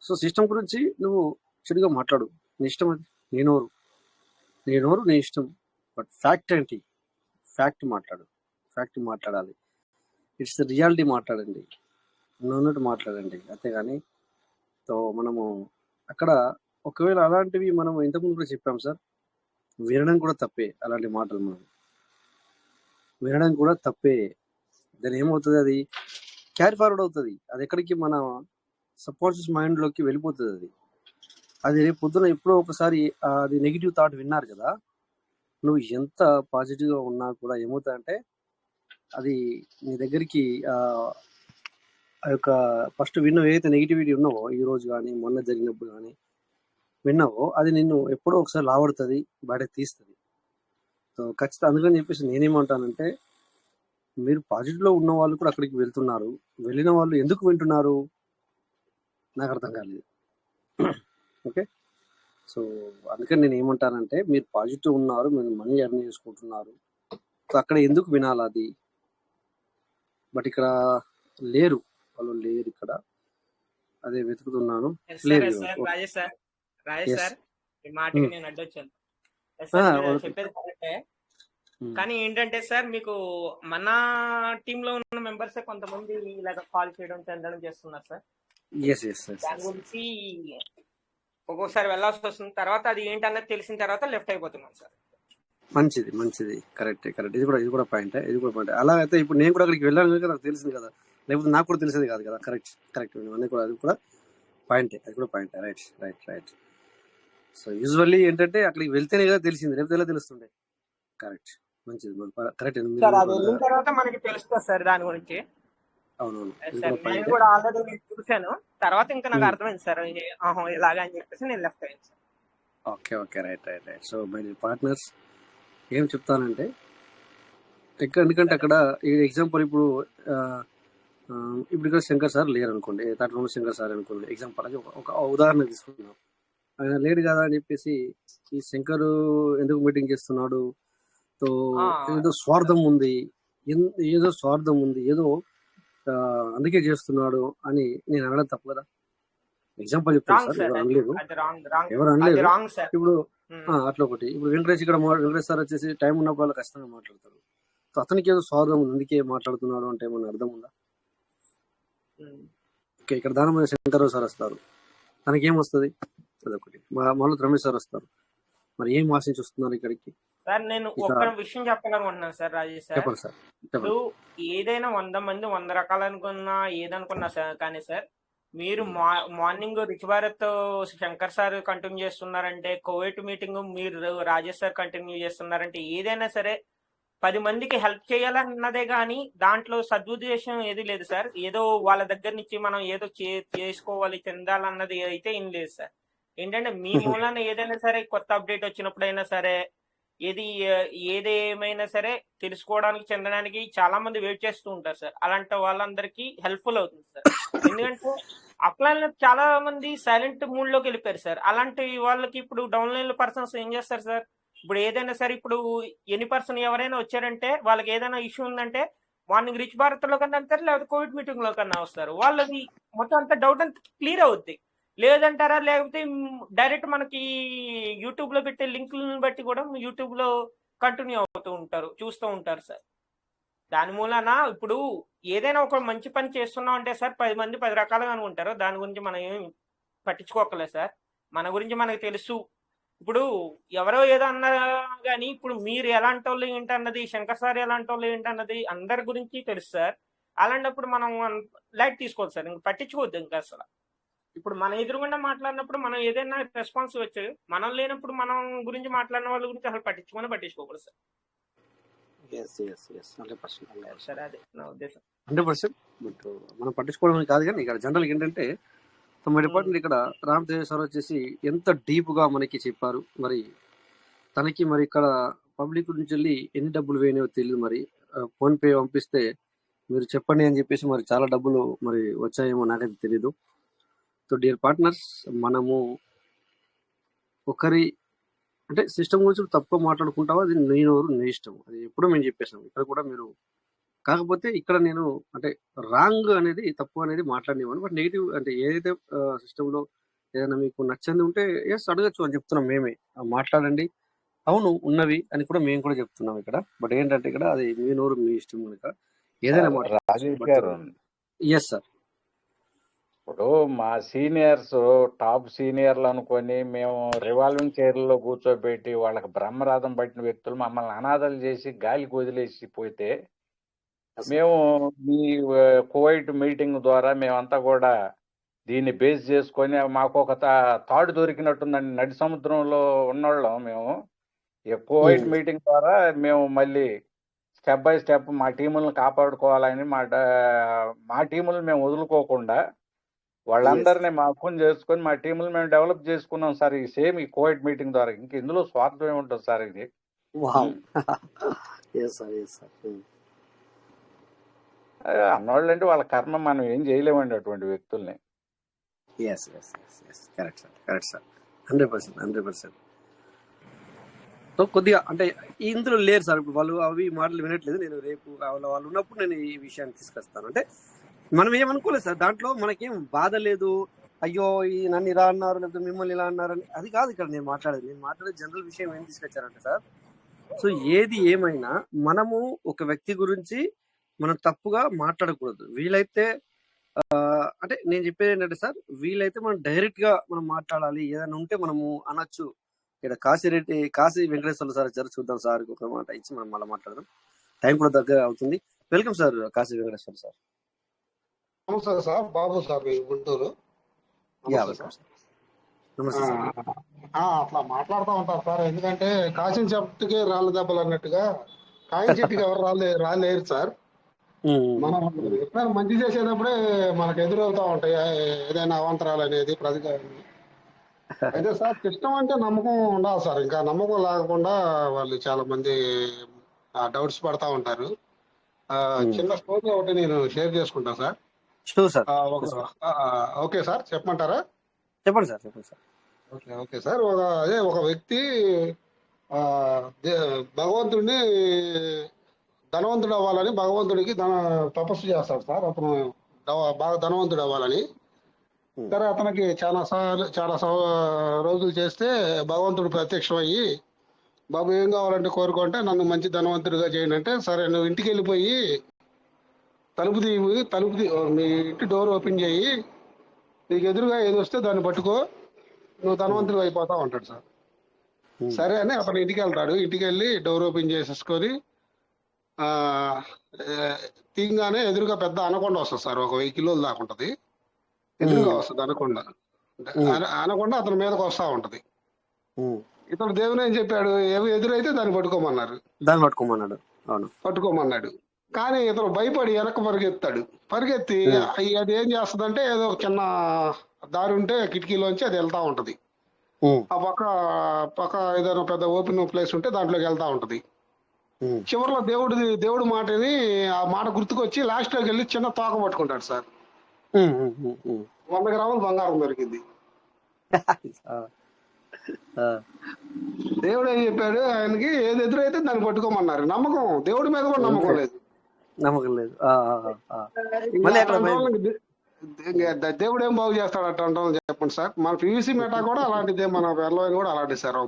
సో సిస్టమ్ గురించి నువ్వు చెడుగా మాట్లాడు, నీ ఇష్టం, అది నేనోరు నీ ఇష్టం. బట్ ఫ్యాక్ట్ ఏంటి, ఫ్యాక్ట్ మాట్లాడాలి. ఇట్స్ రియాలిటీ మాట్లాడండి, ఉన్నట్టు మాట్లాడండి, అంతేగాని. సో మనము అక్కడ ఒకవేళ అలాంటివి మనం ఇంతకుముందు కూడా చెప్పాం సార్, వినడం కూడా తప్పే. అలాంటి మాటలు మనం వినడం కూడా తప్పే. దాని ఏమవుతుంది, అది క్యారీ ఫార్వర్డ్ అవుతుంది, అది ఎక్కడికి మన సబ్కాన్షియస్ మైండ్లోకి వెళ్ళిపోతుంది. అది రేపు పొద్దున ఎప్పుడో ఒకసారి అది నెగిటివ్ థాట్ విన్నారు కదా, నువ్వు ఎంత పాజిటివ్గా ఉన్నా కూడా ఏమవుతుందంటే అది నీ దగ్గరికి ఆ యొక్క ఫస్ట్ ఏదైతే నెగిటివిటీ ఉన్నావో, ఈ రోజు కానీ మొన్న జరిగినప్పుడు కానీ విన్నావో, అది నిన్ను ఎప్పుడో ఒకసారి లావడుతుంది, బయట తీస్తుంది. సో ఖచ్చితంగా అందుకని చెప్పేసి నేనేమంటానంటే, మీరు పాజిటివ్లో ఉన్న వాళ్ళు కూడా అక్కడికి వెళ్తున్నారు, వెళ్ళిన వాళ్ళు ఎందుకు వింటున్నారు నాకు అర్థం కాలేదు. ఓకే, సో అందుకని నేను ఏమంటానంటే, మీరు పాజిటివ్ ఉన్నారు, మీరు మనీ ఎర్న్ చేసుకుంటున్నారు, సో అక్కడ ఎందుకు వినాలి అది. బట్ ఇక్కడ లేరు, వాళ్ళు లేరు ఇక్కడ, అదే వెతుకుతున్నాను. లేదు. రాజేష్ సార్, ఈ మాటకి నేను అడ్డొచ్చాను. మీరు చెప్పేది కరెక్టే, కానీ ఏంటంటే సార్, మీకు మన టీమ్ లో ఉన్న మెంబర్స్ కొంతమంది ఇలాగ కాల్ చేయడం చెందడం చేస్తున్నారు సార్. దాని గురించి ఒక్కొక్కసారి వెళ్ళాల్సి వస్తుంది, తర్వాత అది ఏంటన్నది తెలిసిన తర్వాత లెఫ్ట్ అయిపోతున్నాం సార్. మంచిది, కరెక్ట్. ఇది కూడా పాయింట్. అలా అయితే ఇప్పుడు నేను కూడా అక్కడికి వెళ్ళాను కనుక నాకు తెలిసింది కదా, లేకపోతే నాకు కూడా తెలిసేది కాదు కదా. కరెక్ట్. అది కూడా పాయింట్. రైట్. సో యూజువల్లీ ఏంటంటే అక్కడికి వెళ్తేనే కదా తెలిసింది, లేకపోతే ఎలా తెలుస్తుండే. కరెక్ట్, మంచిది, కరెక్ట్. వెళ్ళిన తర్వాత మనకి తెలుస్తుంది సార్ దాని గురించి. అవునవును, నేను కూడా ఆల్రెడీ చూశాను, తర్వాత ఇంకా నాకు అర్థమైంది సార్ ఇలాగా అని చెప్పేసి నేను లెఫ్ట్ అయ్యాను sir. Okay, right. So my partners, ఏం చెప్తానంటే, ఎందుకంటే అక్కడ ఎగ్జాంపుల్ ఇప్పుడు ఇక్కడ శంకర్ సార్ లేరు అనుకోండి, తాటి శంకర్ సార్ అనుకోండి, ఎగ్జాంపుల్ అది ఒక ఉదాహరణ తీసుకున్నాం. ఆయన లేడు కదా అని చెప్పేసి ఈ శంకర్ ఎందుకు మీటింగ్ చేస్తున్నాడు, సో ఏదో స్వార్థం ఉంది, ఏదో అందుకే చేస్తున్నాడు అని నేను అనడం తప్పు కదా. ఎగ్జాంపుల్ చెప్తాను సార్, ఎవరు అనలేదు. ఇప్పుడు అట్లా ఒకటి, ఇప్పుడు వెంకటేష్ సార్ వచ్చేసి టైం ఉన్నప్పుడు వాళ్ళు ఖచ్చితంగా మాట్లాడతారు. సో అతనికి ఏదో స్వార్థం ఉంది అందుకే మాట్లాడుతున్నాడు అంటే ఏమన్నా అర్థం ఉందా? ఓకే, ఇక్కడ దానమైన శంకర్రావు సార్ వస్తారు, తనకేం వస్తుంది? అదొకటి. మళ్ళీ రమేష్ సార్ వస్తారు, మరి ఏం ఆశించి వస్తున్నారు ఇక్కడికి? సార్ నేను ఒక విషయం చెప్పాలనుకుంటున్నాను సార్, రాజేష్ సార్. చెప్పండి సార్. ఇప్పుడు ఏదైనా 100 మంది 100 రకాలు అనుకున్నా ఏదనుకున్నా సార్, కానీ సార్ మీరు morning rich Bharat Shankar sir continue చేస్తున్నారంటే, కోవిడ్ మీటింగ్ మీరు రాజేష్ సార్ కంటిన్యూ చేస్తున్నారంటే, ఏదైనా సరే 10 మందికి హెల్ప్ చేయాలన్నదే కానీ దాంట్లో సదుద్దేశం ఏది లేదు సార్. ఏదో వాళ్ళ దగ్గర నుంచి మనం ఏదో చేసుకోవాలి, చెందాలన్నది అయితే ఏం లేదు సార్. ఏంటంటే మీ మూలాన ఏదైనా సరే కొత్త అప్డేట్ వచ్చినప్పుడైనా సరే, ఏదేమైనా సరే తెలుసుకోవడానికి, చెందడానికి చాలా మంది వెయిట్ చేస్తూ ఉంటారు సార్. అలాంటి వాళ్ళందరికీ హెల్ప్ఫుల్ అవుతుంది సార్. ఎందుకంటే అప్లైన్ చాలా మంది సైలెంట్ మూడ్ లోకి వెళ్ళిపోయారు సార్. అలాంటి వాళ్ళకి ఇప్పుడు డౌన్లైన్ పర్సన్స్ ఏం చేస్తారు సార్, ఇప్పుడు ఏదైనా సరే ఇప్పుడు ఎనీ పర్సన్ ఎవరైనా వచ్చారంటే వాళ్ళకి ఏదైనా ఇష్యూ ఉందంటే మార్నింగ్ రిచ్ భారత్ లో కన్నా వెళ్తారు, లేకపోతే కోవిడ్ మీటింగ్ లో కన్నా వస్తారు. వాళ్ళది మొత్తం అంత డౌట్ అంతా క్లియర్ అవుద్ది. లేదంటారా, లేకపోతే డైరెక్ట్ మనకి యూట్యూబ్ లో పెట్టే లింకులను బట్టి కూడా యూట్యూబ్ లో కంటిన్యూ అవుతూ ఉంటారు, చూస్తూ ఉంటారు సార్. దాని మూలన ఇప్పుడు ఏదైనా ఒక మంచి పని చేస్తున్నాం అంటే సార్ 10 మంది 10 రకాలుగా అనుకుంటారు. దాని గురించి మనం ఏం పట్టించుకోకలేదు సార్, మన గురించి మనకు తెలుసు. ఇప్పుడు ఎవరో ఏదో అన్నా కానీ ఇప్పుడు మీరు ఎలాంటి వాళ్ళు ఏంటన్నది, శంకర్ సార్ ఎలాంటి వాళ్ళు ఏంటన్నది అందరి గురించి తెలుసు సార్. అలాంటప్పుడు మనం లైట్ తీసుకోవద్దు సార్, ఇంక పట్టించుకోవద్దు ఇంకా అసలు. ఇప్పుడు మన ఎదురుగుండా మాట్లాడినప్పుడు మనం ఏదైనా రెస్పాన్స్ వచ్చు, మనం లేనప్పుడు మనం గురించి మాట్లాడిన వాళ్ళ గురించి అసలు పట్టించుకోకూడదు సార్. 100%. బట్ మనం పట్టించుకోవడం కాదు, కానీ ఇక్కడ జనరల్ ఏంటంటే మన డిపార్ట్మెంట్ ఇక్కడ రామతేజ సార్ వచ్చేసి ఎంత డీప్ గా మనకి చెప్పారు. మరి తనకి మరి ఇక్కడ పబ్లిక్ నుంచి వెళ్ళి ఎన్ని డబ్బులు వేయనో తెలియదు. మరి ఫోన్ పే పంపిస్తే మీరు చెప్పండి అని చెప్పేసి మరి చాలా డబ్బులు మరి వచ్చాయేమో నాకైతే తెలీదు. సో డియర్ పార్ట్నర్స్, మనము ఒకరి అంటే సిస్టమ్ గురించి తక్కువ మాట్లాడుకుంటావా, అది నేను నీ ఇష్టం, అది ఎప్పుడూ మేము చెప్పేసాం. ఇక్కడ కూడా మీరు కాకపోతే ఇక్కడ నేను అంటే రాంగ్ అనేది తప్పు అనేది మాట్లాడినేవాను. బట్ నెగిటివ్ అంటే ఏదైతే సిస్టంలో ఏదైనా మీకు నచ్చంది ఉంటే ఎస్ అడగచ్చు అని చెప్తున్నాం మేమే. మాట్లాడండి, అవును ఉన్నవి అని కూడా మేము కూడా చెప్తున్నాం ఇక్కడ. బట్ ఏంటంటే ఇక్కడ అది మీ నోరు మీ ఇష్టం కనుక ఏదైనా మాట్లాడచ్చు. Yes sir. ఇప్పుడు మా సీనియర్స్ టాప్ సీనియర్లు అనుకొని మేము రివాల్వింగ్ చైర్లలో కూర్చోబెట్టి వాళ్ళకి బ్రహ్మరాధం పట్టిన వ్యక్తులు మమ్మల్ని అనాథలు చేసి గాలికి వదిలేసి పోతే, మేము ఈ కువైట్ మీటింగ్ ద్వారా మేమంతా కూడా దీన్ని బేస్ చేసుకొని మాకు ఒక తాడు దొరికినట్టుందండి. నడి సముద్రంలో ఉన్నోళ్ళం మేము. ఈ కువైట్ మీటింగ్ ద్వారా మేము మళ్ళీ స్టెప్ బై స్టెప్ మా టీములను కాపాడుకోవాలని మా టీములను మేము వదులుకోకుండా వాళ్ళందరినీ మా ఫోన్ చేసుకొని మా టీములు మేము డెవలప్ చేసుకున్నాం సార్. ఈ సేమ్ ఈ కోవిడ్ మీటింగ్ ద్వారా. ఇంక ఇందులో స్వార్థం ఏముంటుంది సార్? ఇది అన్నవాళ్ళు అంటే వాళ్ళ కర్మ, మనం ఏం చేయలేమండి అటువంటి వ్యక్తుల్ని. Correct sir 100%. సో కొద్దిగా అంటే ఇందులో లేరు సార్. ఇప్పుడు వాళ్ళు అవి మాటలు వినట్లేదు. నేను రేపు వాళ్ళు ఉన్నప్పుడు నేను ఈ విషయాన్ని తీసుకొస్తాను. అంటే మనం ఏమనుకోలేదు సార్, దాంట్లో మనకేం బాధ లేదు. అయ్యో ఈ నన్ను ఇలా అన్నారు లేకపోతే మిమ్మల్ని ఇలా అన్నారని అది కాదు ఇక్కడ నేను మాట్లాడేది జనరల్ విషయం ఏం తీసుకొచ్చారంటే సార్, సో ఏది ఏమైనా మనము ఒక వ్యక్తి గురించి మనం తప్పుగా మాట్లాడకూడదు. వీలైతే అంటే నేను చెప్పేది ఏంటంటే సార్, వీలైతే మనం డైరెక్ట్ గా మనం మాట్లాడాలి. ఏదైనా ఉంటే మనము అనొచ్చు. ఇక్కడ కాశీ వెంకటేశ్వర సార్ వచ్చారు, చూద్దాం సార్ ఒక మాట ఇచ్చి మనం మళ్ళీ మాట్లాడదాం. టైం కూడా దగ్గర అవుతుంది. Welcome sir Kashi Venkateswara sir. నమస్తే సార్, బాబు సార్ గుంటూరు. అట్లా మాట్లాడుతూ ఉంటారు సార్. ఎందుకంటే కాసిన చెట్టుకే రాళ్ళ దెబ్బలు అన్నట్టుగా కాయిన చెట్టుకి ఎవరు రాలేరు సార్. మనం ఎప్పుడైనా మంచి చేసేటప్పుడే మనకు ఎదురవుతా ఉంటాయి ఏదైనా అవాంతరాలు అనేది ప్రతికారం. అయితే సార్ సిస్టమ్ అంటే నమ్మకం ఉండాలి సార్. ఇంకా నమ్మకం లేకుండా వాళ్ళు చాలా మంది డౌట్స్ పడతా ఉంటారు. చిన్న స్టోరీ ఒకటి నేను షేర్ చేసుకుంటా sir. Sure sir. Okay sir, చెప్పమంటారా? చెప్పండి సార్, చెప్పండి సార్. Okay sir. ఒక వ్యక్తి భగవంతుడిని ధనవంతుడు అవ్వాలని భగవంతుడికి తపస్సు చేస్తాడు సార్. అతను బాగా ధనవంతుడు అవ్వాలని. సరే, అతనికి చాలా రోజులు చేస్తే భగవంతుడు ప్రత్యక్షం అయ్యి, బాబు ఏం కావాలంటే కోరుకుంటే నన్ను మంచి ధనవంతుడిగా చేయండి అంటే, సరే నువ్వు ఇంటికి వెళ్ళిపోయి తలుపు మీ ఇంటి డోర్ ఓపెన్ చేయి, నీకు ఎదురుగా ఏది వస్తే దాన్ని పట్టుకో, నువ్వు ధనవంతుడు అయిపోతావు అంటాడు సార్. సరే అని అతను ఇంటికి వెళ్తాడు. ఇంటికి వెళ్ళి డోర్ ఓపెన్ చేసేసుకొని తీగానే ఎదురుగా పెద్ద అనకొండ వస్తుంది సార్. ఒక 1000 కిలోలు దాకా ఉంటుంది. ఎదురుగా వస్తుంది అనకొండ. అనకొండ అతని మీదకి వస్తా ఉంటది. ఇతను దేవుని ఏం చెప్పాడు, ఏవి ఎదురైతే దాన్ని పట్టుకోమన్నాడు. కానీ ఇతను భయపడి వెనక్కి పరిగెత్తి అది ఏం చేస్తుందంటే, ఏదో చిన్న దారి ఉంటే కిటికీలోంచి అది వెళ్తా ఉంటది. ఆ పక్క ఏదైనా పెద్ద ఓపెన్ ప్లేస్ ఉంటే దాంట్లోకి వెళ్తా ఉంటది. చివరిలో దేవుడు మాటని ఆ మాట గుర్తుకొచ్చి లాస్ట్ లోకి వెళ్ళి చిన్న తోక పట్టుకుంటాడు సార్. 100 గ్రాముల బంగారం దొరికింది. దేవుడు ఏం చెప్పాడు ఆయనకి, ఏది ఎదురైతే దాన్ని పట్టుకోమన్నారు. నమ్మకం, దేవుడి మీద కూడా నమ్మకం లేదు. దేవుడు ఏం బాగు చేస్తాడు అట్లా చెప్పండి సార్. మన పివిసి మెటా కూడా అలాంటిదే, మన వెర్లవైన కూడా అలాంటిది సార్.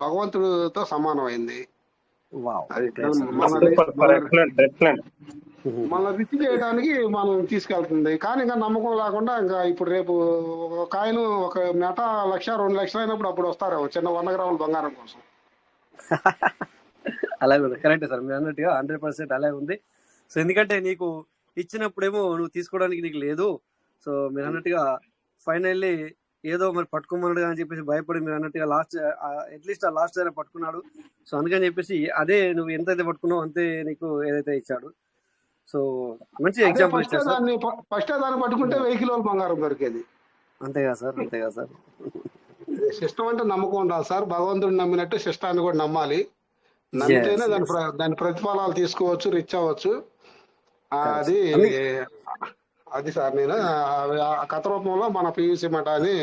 భగవంతుడితో సమానం అయింది. మన రిచ్ చేయడానికి మనం తీసుకెళ్తుంది. కానీ ఇంకా నమ్మకం లేకుండా ఇంకా ఇప్పుడు రేపు ఒక కాయిన్ ఒక మెటా 1,00,000 2 లక్షలు అయినప్పుడు అప్పుడు వస్తారు చిన్న 100 గ్రాముల బంగారం కోసం. అలాగే ఉంది, కరెక్టే సార్ మీరు అన్నట్టుగా 100% అలాగే ఉంది. సో ఎందుకంటే నీకు ఇచ్చినప్పుడేమో నువ్వు తీసుకోవడానికి నీకు లేదు. సో మీరు అన్నట్టుగా ఫైనల్లీ ఏదో మరి పట్టుకోమన్నాడు అని చెప్పేసి భయపడి మీరు అన్నట్టుగా అట్లీస్ట్ ఆ లాస్ట్ అయినా పట్టుకున్నాడు. సో అందుకని చెప్పేసి అదే నువ్వు ఎంతైతే పట్టుకున్నావు అంతే నీకు ఏదైతే ఇచ్చాడు. సో మంచి ఎగ్జాంపుల్ ఇచ్చారు సార్. ఫస్ట్ దాన్ని పట్టుకుంటే 1000 కిలోల బంగారం దొరికేది. అంతేగా సార్. సిస్టమ్ అంటే నమ్మకం ఉండాలి సార్. భగవంతుడిని నమ్మినట్టు సిస్టాన్ని కూడా నమ్మాలి. నమ్మితేనే దాని ప్రతిఫలాలు తీసుకోవచ్చు, రిచ్ అవ్వచ్చు. అది సార్ నేను ఆ కథ రూపంలో మన పివిసి మఠాన్ని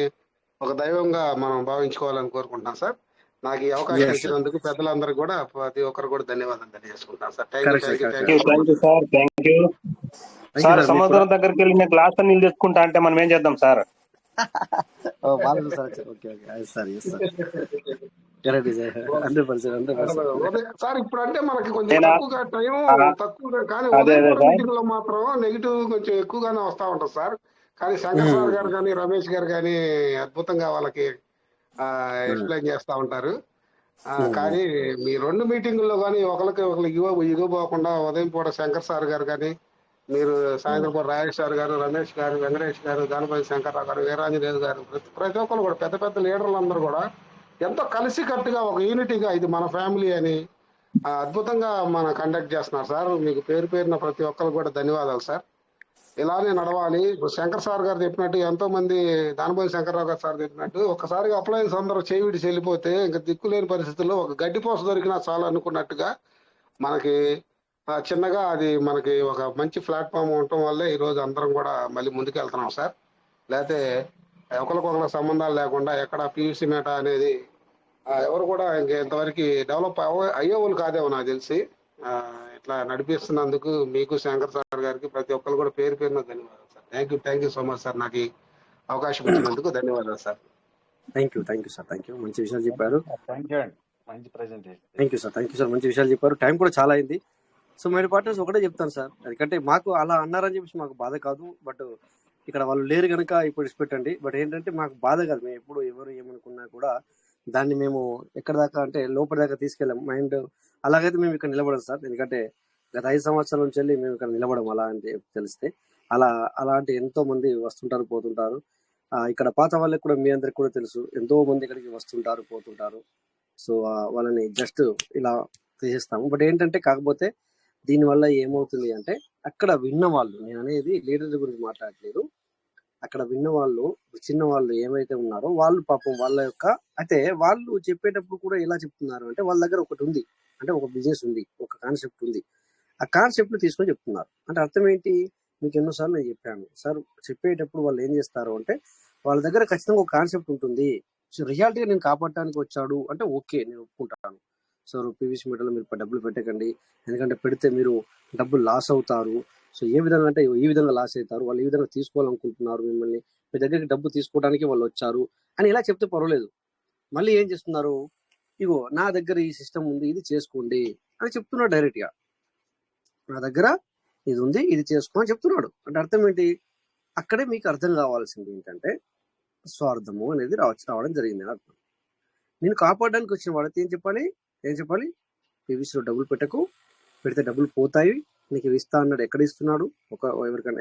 ఒక దైవంగా మనం భావించుకోవాలని కోరుకుంటున్నాం సార్. నాకు ఈ అవకాశం ఇచ్చినందుకు పెద్దలందరికీ కూడా ప్రతి ఒక్కరు కూడా ధన్యవాదాలు తెలియజేసుకుంటాను సార్. సార్ సముద్రం దగ్గరికి వెళ్ళి నేను గ్లాస్ నీళ్ళు తెచ్చుకుంటా అంటే మనం ఏం చేద్దాం సార్? సార్ ఇప్పుడు అంటే మనకి కొంచెం తక్కువగా టైం తక్కువ, కానీ మీటింగ్ లో మాత్రం నెగిటివ్ కొంచెం ఎక్కువగానే వస్తా ఉంటుంది సార్. కానీ శంకర్ సార్ గారు కానీ రమేష్ గారు కానీ అద్భుతంగా వాళ్ళకి ఎక్స్ప్లెయిన్ చేస్తా ఉంటారు. కానీ మీ 2 మీటింగుల్లో కానీ ఒకరికి ఇవ్వబోకుండా ఉదయం పూట శంకర్ సార్ గారు కానీ, మీరు సాయంత్రం పూట రాజేష్ సార్ గారు, రమేష్ గారు, వెంకటేష్ గారు, దానిపల్లి శంకర్రావు గారు, వీరాంజనేయులు గారు, ప్రతి ఒక్కరు కూడా పెద్ద పెద్ద లీడర్లు అందరూ కూడా ఎంతో కలిసికట్టుగా ఒక యూనిటీగా ఇది మన ఫ్యామిలీ అని అద్భుతంగా మన కండక్ట్ చేస్తున్నారు సార్. మీకు పేరు పేరున ప్రతి ఒక్కరు కూడా ధన్యవాదాలు సార్. ఇలానే నడవాలి. శంకర్ సార్ గారు చెప్పినట్టు, ఎంతో మంది దానిపల్లి శంకర్రావు గారు సార్ చెప్పినట్టు, ఒకసారిగా అప్లయన్స్ అందరూ చేవిడి చెల్లిపోతే ఇంకా దిక్కులేని పరిస్థితుల్లో ఒక గడ్డిపోస దొరికినా చాలు అనుకున్నట్టుగా మనకి చిన్నగా అది మనకి ఒక మంచి ప్లాట్ఫామ్ ఉండటం వల్లే ఈరోజు అందరం కూడా మళ్ళీ ముందుకు వెళ్తున్నాం సార్. లేకపోతే ఒకరికొకరు సంబంధాలు లేకుండా ఎక్కడ పివిసి మేట అనేది ఎవరు కూడా ఇంతవరకు డెవలప్ అయ్యేవాళ్ళు కాదేమో నాకు తెలిసి. ఇట్లా నడిపిస్తున్నందుకు మీకు శంకర్ సార్ గారికి ప్రతి ఒక్కరు కూడా పేరు పేరున ధన్యవాదాలు sir. Thank you so much sir. నాకు అవకాశం ఇచ్చినందుకు ధన్యవాదాలు సార్. Thank you sir. మంచి విషయాలు చెప్పారు. మంచి ప్రెజెంటేషన్. Thank you sir. మంచి విషయాలు చెప్పారు. టైం కూడా చాలా అయింది. సో మై పార్ట్నర్స్ ఒకటే చెప్తాను సార్, ఎందుకంటే మాకు అలా అన్నారని చెప్పేసి మాకు బాధ కాదు. బట్ ఇక్కడ వాళ్ళు లేరు కనుక ఇప్పుడు ఇచ్చిపెట్టండి. బట్ ఏంటంటే మాకు బాధ కాదు. మేము ఎప్పుడు ఎవరు ఏమనుకున్నా కూడా దాన్ని మేము ఎక్కడ దాకా అంటే లోపలి దాకా తీసుకెళ్ళాం మైండ్. అలాగైతే మేము ఇక్కడ నిలబడం సార్. ఎందుకంటే గత 5 సంవత్సరాల నుంచి వెళ్ళి మేము ఇక్కడ నిలబడం అలా అని తెలిస్తే అలాంటి ఎంతో మంది వస్తుంటారు పోతుంటారు. ఇక్కడ పాత వాళ్ళకి కూడా మీ అందరికి కూడా తెలుసు, ఎంతో మంది ఇక్కడికి వస్తుంటారు పోతుంటారు. సో వాళ్ళని జస్ట్ ఇలా తీసేస్తాము. బట్ ఏంటంటే కాకపోతే దీనివల్ల ఏమవుతుంది అంటే అక్కడ విన్న వాళ్ళు, నేను అనేది లీడర్ గురించి మాట్లాడట్లేదు, అక్కడ విన్న వాళ్ళు చిన్న వాళ్ళు ఏమైతే ఉన్నారో వాళ్ళు పాపం వాళ్ళ యొక్క అయితే వాళ్ళు చెప్పేటప్పుడు కూడా ఎలా చెప్తున్నారు అంటే వాళ్ళ దగ్గర ఒకటి ఉంది, అంటే ఒక బిజినెస్ ఉంది, ఒక కాన్సెప్ట్ ఉంది, ఆ కాన్సెప్ట్ ని తీసుకొని చెప్తున్నారు. అంటే అర్థం ఏంటి? మీకు ఎన్నోసార్లు నేను చెప్పాను సార్, చెప్పేటప్పుడు వాళ్ళు ఏం చేస్తారు అంటే వాళ్ళ దగ్గర ఖచ్చితంగా ఒక కాన్సెప్ట్ ఉంటుంది. సో రియాలిటీగా నేను కాపాడటానికి వచ్చాడు అంటే ఓకే, నేను ఒప్పుకుంటాను. సో పీవీసీ మీటర్లో మీరు డబ్బులు పెట్టకండి, ఎందుకంటే పెడితే మీరు డబ్బులు లాస్ అవుతారు. సో ఏ విధంగా అంటే ఈ విధంగా లాస్ అవుతారు, వాళ్ళు ఈ విధంగా తీసుకోవాలనుకుంటున్నారు, మిమ్మల్ని మీ దగ్గరికి డబ్బు తీసుకోవడానికి వాళ్ళు వచ్చారు అని ఇలా చెప్తే పర్వాలేదు. మళ్ళీ ఏం చేస్తున్నారు, ఇగో నా దగ్గర ఈ సిస్టమ్ ఉంది, ఇది చేసుకోండి అని చెప్తున్నాడు డైరెక్ట్ గా. నా దగ్గర ఇది ఉంది, ఇది చేసుకో అని చెప్తున్నాడు. అంటే అర్థం ఏంటి? అక్కడే మీకు అర్థం కావాల్సింది ఏంటంటే స్వార్థము అనేది రావడం జరిగింది అని అర్థం. నేను కాపాడడానికి వచ్చిన వాళ్ళకి ఏం చెప్పాలి? పీవీసీలో డబ్బులు పెట్టకు, పెడితే డబ్బులు పోతాయి, నీకు ఇస్తా అన్నాడు, ఎక్కడ ఇస్తున్నాడు?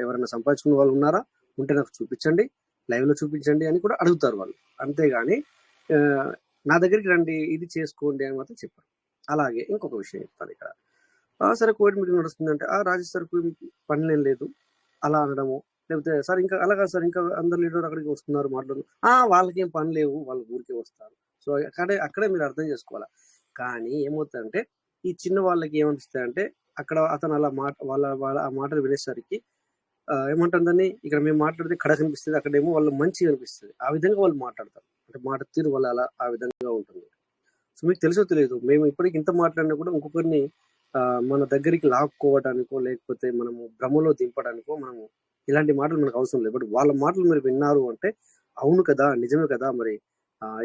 ఎవరైనా సంపాదించుకున్న వాళ్ళు ఉన్నారా? ఉంటే నాకు చూపించండి, లైవ్ లో చూపించండి అని కూడా అడుగుతారు వాళ్ళు. అంతేగాని నా దగ్గరికి రండి, ఇది చేసుకోండి అని మాత్రం చెప్పారు. అలాగే ఇంకొక విషయం చెప్తాను ఇక్కడ. సరే కోవిడ్ మీటింగ్ నడుస్తుందంటే రాజేష్ సార్ పని లేదు అలా అనడము, లేకపోతే సార్ ఇంకా అలాగా సార్ ఇంకా అందరు లీడర్ అక్కడికి వస్తున్నారు మాట్లాడు, వాళ్ళకేం పని లేవు, వాళ్ళ ఊరికే వస్తారు. సో అక్కడే మీరు అర్థం చేసుకోవాలి. కానీ ఏమవుతుందంటే ఈ చిన్న వాళ్ళకి ఏమనిపిస్తాయంటే అక్కడ అతను అలా వాళ్ళ ఆ మాటలు వినేసరికి ఏమంటుందని ఇక్కడ మేము మాట్లాడితే కడ కనిపిస్తుంది, అక్కడేమో వాళ్ళు మంచిగా అనిపిస్తుంది. ఆ విధంగా వాళ్ళు మాట్లాడతారు. అంటే మాట తీరు వల్ల అలా ఆ విధంగా ఉంటుంది. సో మీకు తెలుసో తెలియదు, మేము ఇప్పటికి ఇంత మాట్లాడినా కూడా ఇంకొకరిని మన దగ్గరికి లాక్కోవడానికో లేకపోతే మనము భ్రమలో దింపడానికో మనము ఇలాంటి మాటలు మనకు అవసరం లేదు. బట్ వాళ్ళ మాటలు మీరు విన్నారు అంటే అవును కదా, నిజమే కదా, మరి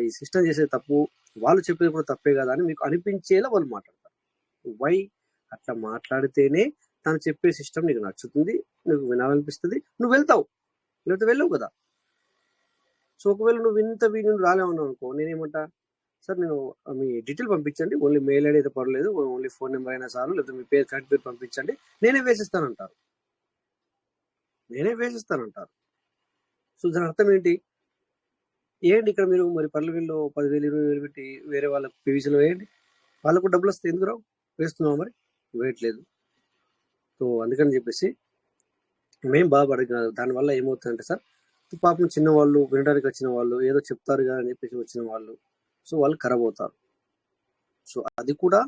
ఈ సిస్టమ్ చేసే తప్పు, వాళ్ళు చెప్పేది కూడా తప్పే కదా అని మీకు అనిపించేలా వాళ్ళు మాట్లాడతారు. వై అట్లా మాట్లాడితేనే తను చెప్పే సిస్టమ్ నీకు నచ్చుతుంది, నీకు వినాలనిపిస్తుంది, నువ్వు వెళ్తావు, లేకపోతే వెళ్ళవు కదా. సో ఒకవేళ నువ్వు నువ్వు రాలేమన్నావు అనుకో, నేనేమంటా, సార్ నేను మీ డీటెయిల్ పంపించండి, ఓన్లీ మెయిల్ ఐడి అయితే పర్లేదు, ఓన్లీ ఫోన్ నెంబర్ అయినా చాలు, లేకపోతే మీ కరెక్ట్ పేరు పంపించండి, నేనే వేసిస్తానంటారు. సో దాని అర్థం ఏంటి ఇక్కడ మీరు మరి పర్లవీళ్ళు 10,000 20,000 పెట్టి వేరే వాళ్ళకి పీవీసీలో వేయండి, వాళ్ళకు డబ్బులు వస్తే ఎందుకు రావు? వేస్తున్నావు, మరి వేయట్లేదు. సో అందుకని చెప్పేసి మేము బాధపడదు. దానివల్ల ఏమవుతుందంటే సార్, పాపం చిన్న వాళ్ళు, వినడానికి వచ్చిన వాళ్ళు, ఏదో చెప్తారు కదా అని చెప్పేసి వచ్చిన వాళ్ళు, సో వాళ్ళు ఖరాబ్ అవుతారు. సో అది కూడా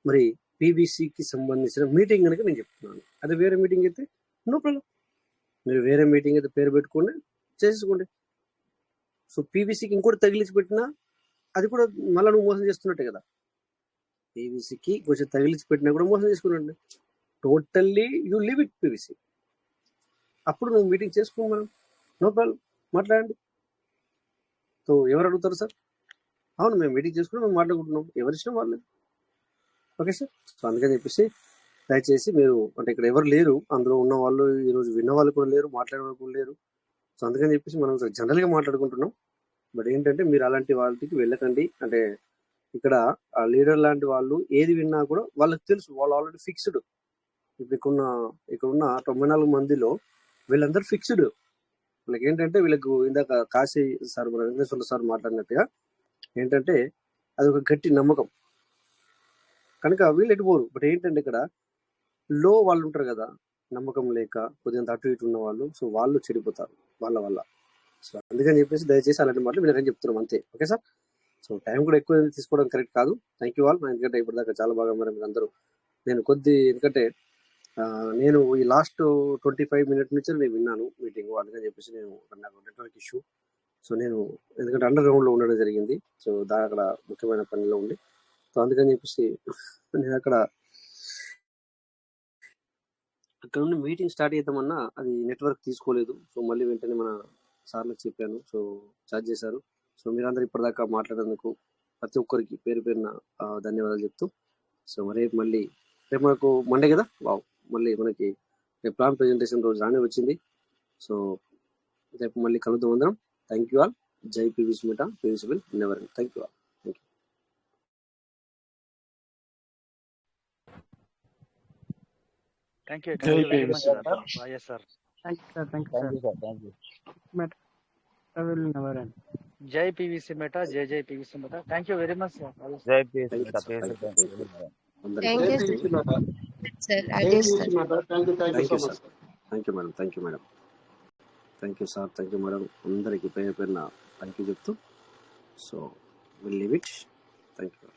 మరి పీవీసీకి సంబంధించిన మీటింగ్ కనుక నేను చెప్తున్నాను. అది వేరే మీటింగ్ అయితే నో ప్రాబ్లం, మీరు వేరే మీటింగ్ అయితే పేరు పెట్టుకోండి, చేసుకోండి. సో పీవీసీకి ఇంకోటి తగిలించి పెట్టినా అది కూడా మళ్ళీ నువ్వు మోసం చేస్తున్నట్టే కదా. పీవీసీకి కొంచెం తగిలించి పెట్టినా కూడా మోసం చేసుకున్నాండి. Totally you leave it PVC. అప్పుడు నువ్వు మీటింగ్ చేసుకో, మనం నో ప్రాబ్లం, మాట్లాడండి. సో ఎవరు అడుగుతారు సార్? అవును, మేము మీటింగ్ చేసుకుని మేము మాట్లాడుకుంటున్నాం, ఎవరి ఇష్టం వాళ్ళు. Okay sir. సో అందుకని చెప్పేసి దయచేసి మీరు అంటే ఇక్కడ ఎవరు లేరు, అందులో ఉన్న వాళ్ళు ఈరోజు విన్న వాళ్ళు కూడా లేరు, మాట్లాడే వాళ్ళు కూడా లేరు. సో అందుకని చెప్పేసి మనం జనరల్గా మాట్లాడుకుంటున్నాం. బట్ ఏంటంటే మీరు అలాంటి వాళ్ళకి వెళ్ళకండి. అంటే ఇక్కడ ఆ లీడర్ లాంటి వాళ్ళు ఏది విన్నా కూడా వాళ్ళకి తెలుసు, వాళ్ళు ఆల్రెడీ ఫిక్స్డ్. ఇక్కడున్న 94 మందిలో వీళ్ళందరూ ఫిక్స్డ్. వీళ్ళకి ఏంటంటే వీళ్ళకు ఇందాక కాశీ సార్, మన వెంకటేశ్వర సార్ మాట్లాడినట్టుగా ఏంటంటే అది ఒక గట్టి నమ్మకం కనుక వీళ్ళు ఎటుపోరు. బట్ ఏంటంటే ఇక్కడ లో వాళ్ళు ఉంటారు కదా, నమ్మకం లేక కొద్దిగా అటు ఇటు ఉన్న వాళ్ళు, సో వాళ్ళు చెడిపోతారు వాళ్ళ వల్ల. సో అందుకని చెప్పేసి దయచేసి అలాంటి మాటలు వీళ్ళకని చెప్తున్నాం అంతే. Okay sir. సో టైం కూడా ఎక్కువ తీసుకోవడం కరెక్ట్ కాదు. Thank you all. ఎందుకంటే ఇప్పటిదాకా చాలా బాగా మరి మీరు అందరూ ఎందుకంటే నేను ఈ లాస్ట్ 25 minutes నుంచి నేను విన్నాను మీటింగ్, అందుకని చెప్పేసి నాకు నెట్వర్క్ ఇష్యూ. సో నేను ఎందుకంటే అండర్ గ్రౌండ్ లో ఉండడం జరిగింది, సో అక్కడ ముఖ్యమైన పనిలో ఉండి, సో అందుకని చెప్పేసి నేను అక్కడ నుండి మీటింగ్ స్టార్ట్ చేద్దామన్నా అది నెట్వర్క్ తీసుకోలేదు. సో మళ్ళీ వెంటనే మన సార్లకు చెప్పాను, సో చార్జ్ చేశారు. సో మీరందరూ ఇప్పటిదాకా మాట్లాడేందుకు ప్రతి ఒక్కరికి పేరు పేరున ధన్యవాదాలు చెప్తూ, సో రేపు మనకు మండే కదా, మళ్ళీ మనకి రేపు ప్లాన్ ప్రెజెంటేషన్ రోజు రానే వచ్చింది. సో రేపు మళ్ళీ కలుద్దాం అందరం. Thank you all. జై PVC Meta, PVC will never end. Thank you all. Thank you. జై పీవీసీ సార్. జై పీవీసీ మీటా, జై PVC Meta. Thank you very much sir. జై PVC Meta. Thank you sir. Rajesh sir. Thank you madam. Thank you sir. Thank you madam. అందరికి పేరు పేరున thank you చెప్తూ, so will leave it. Thank you.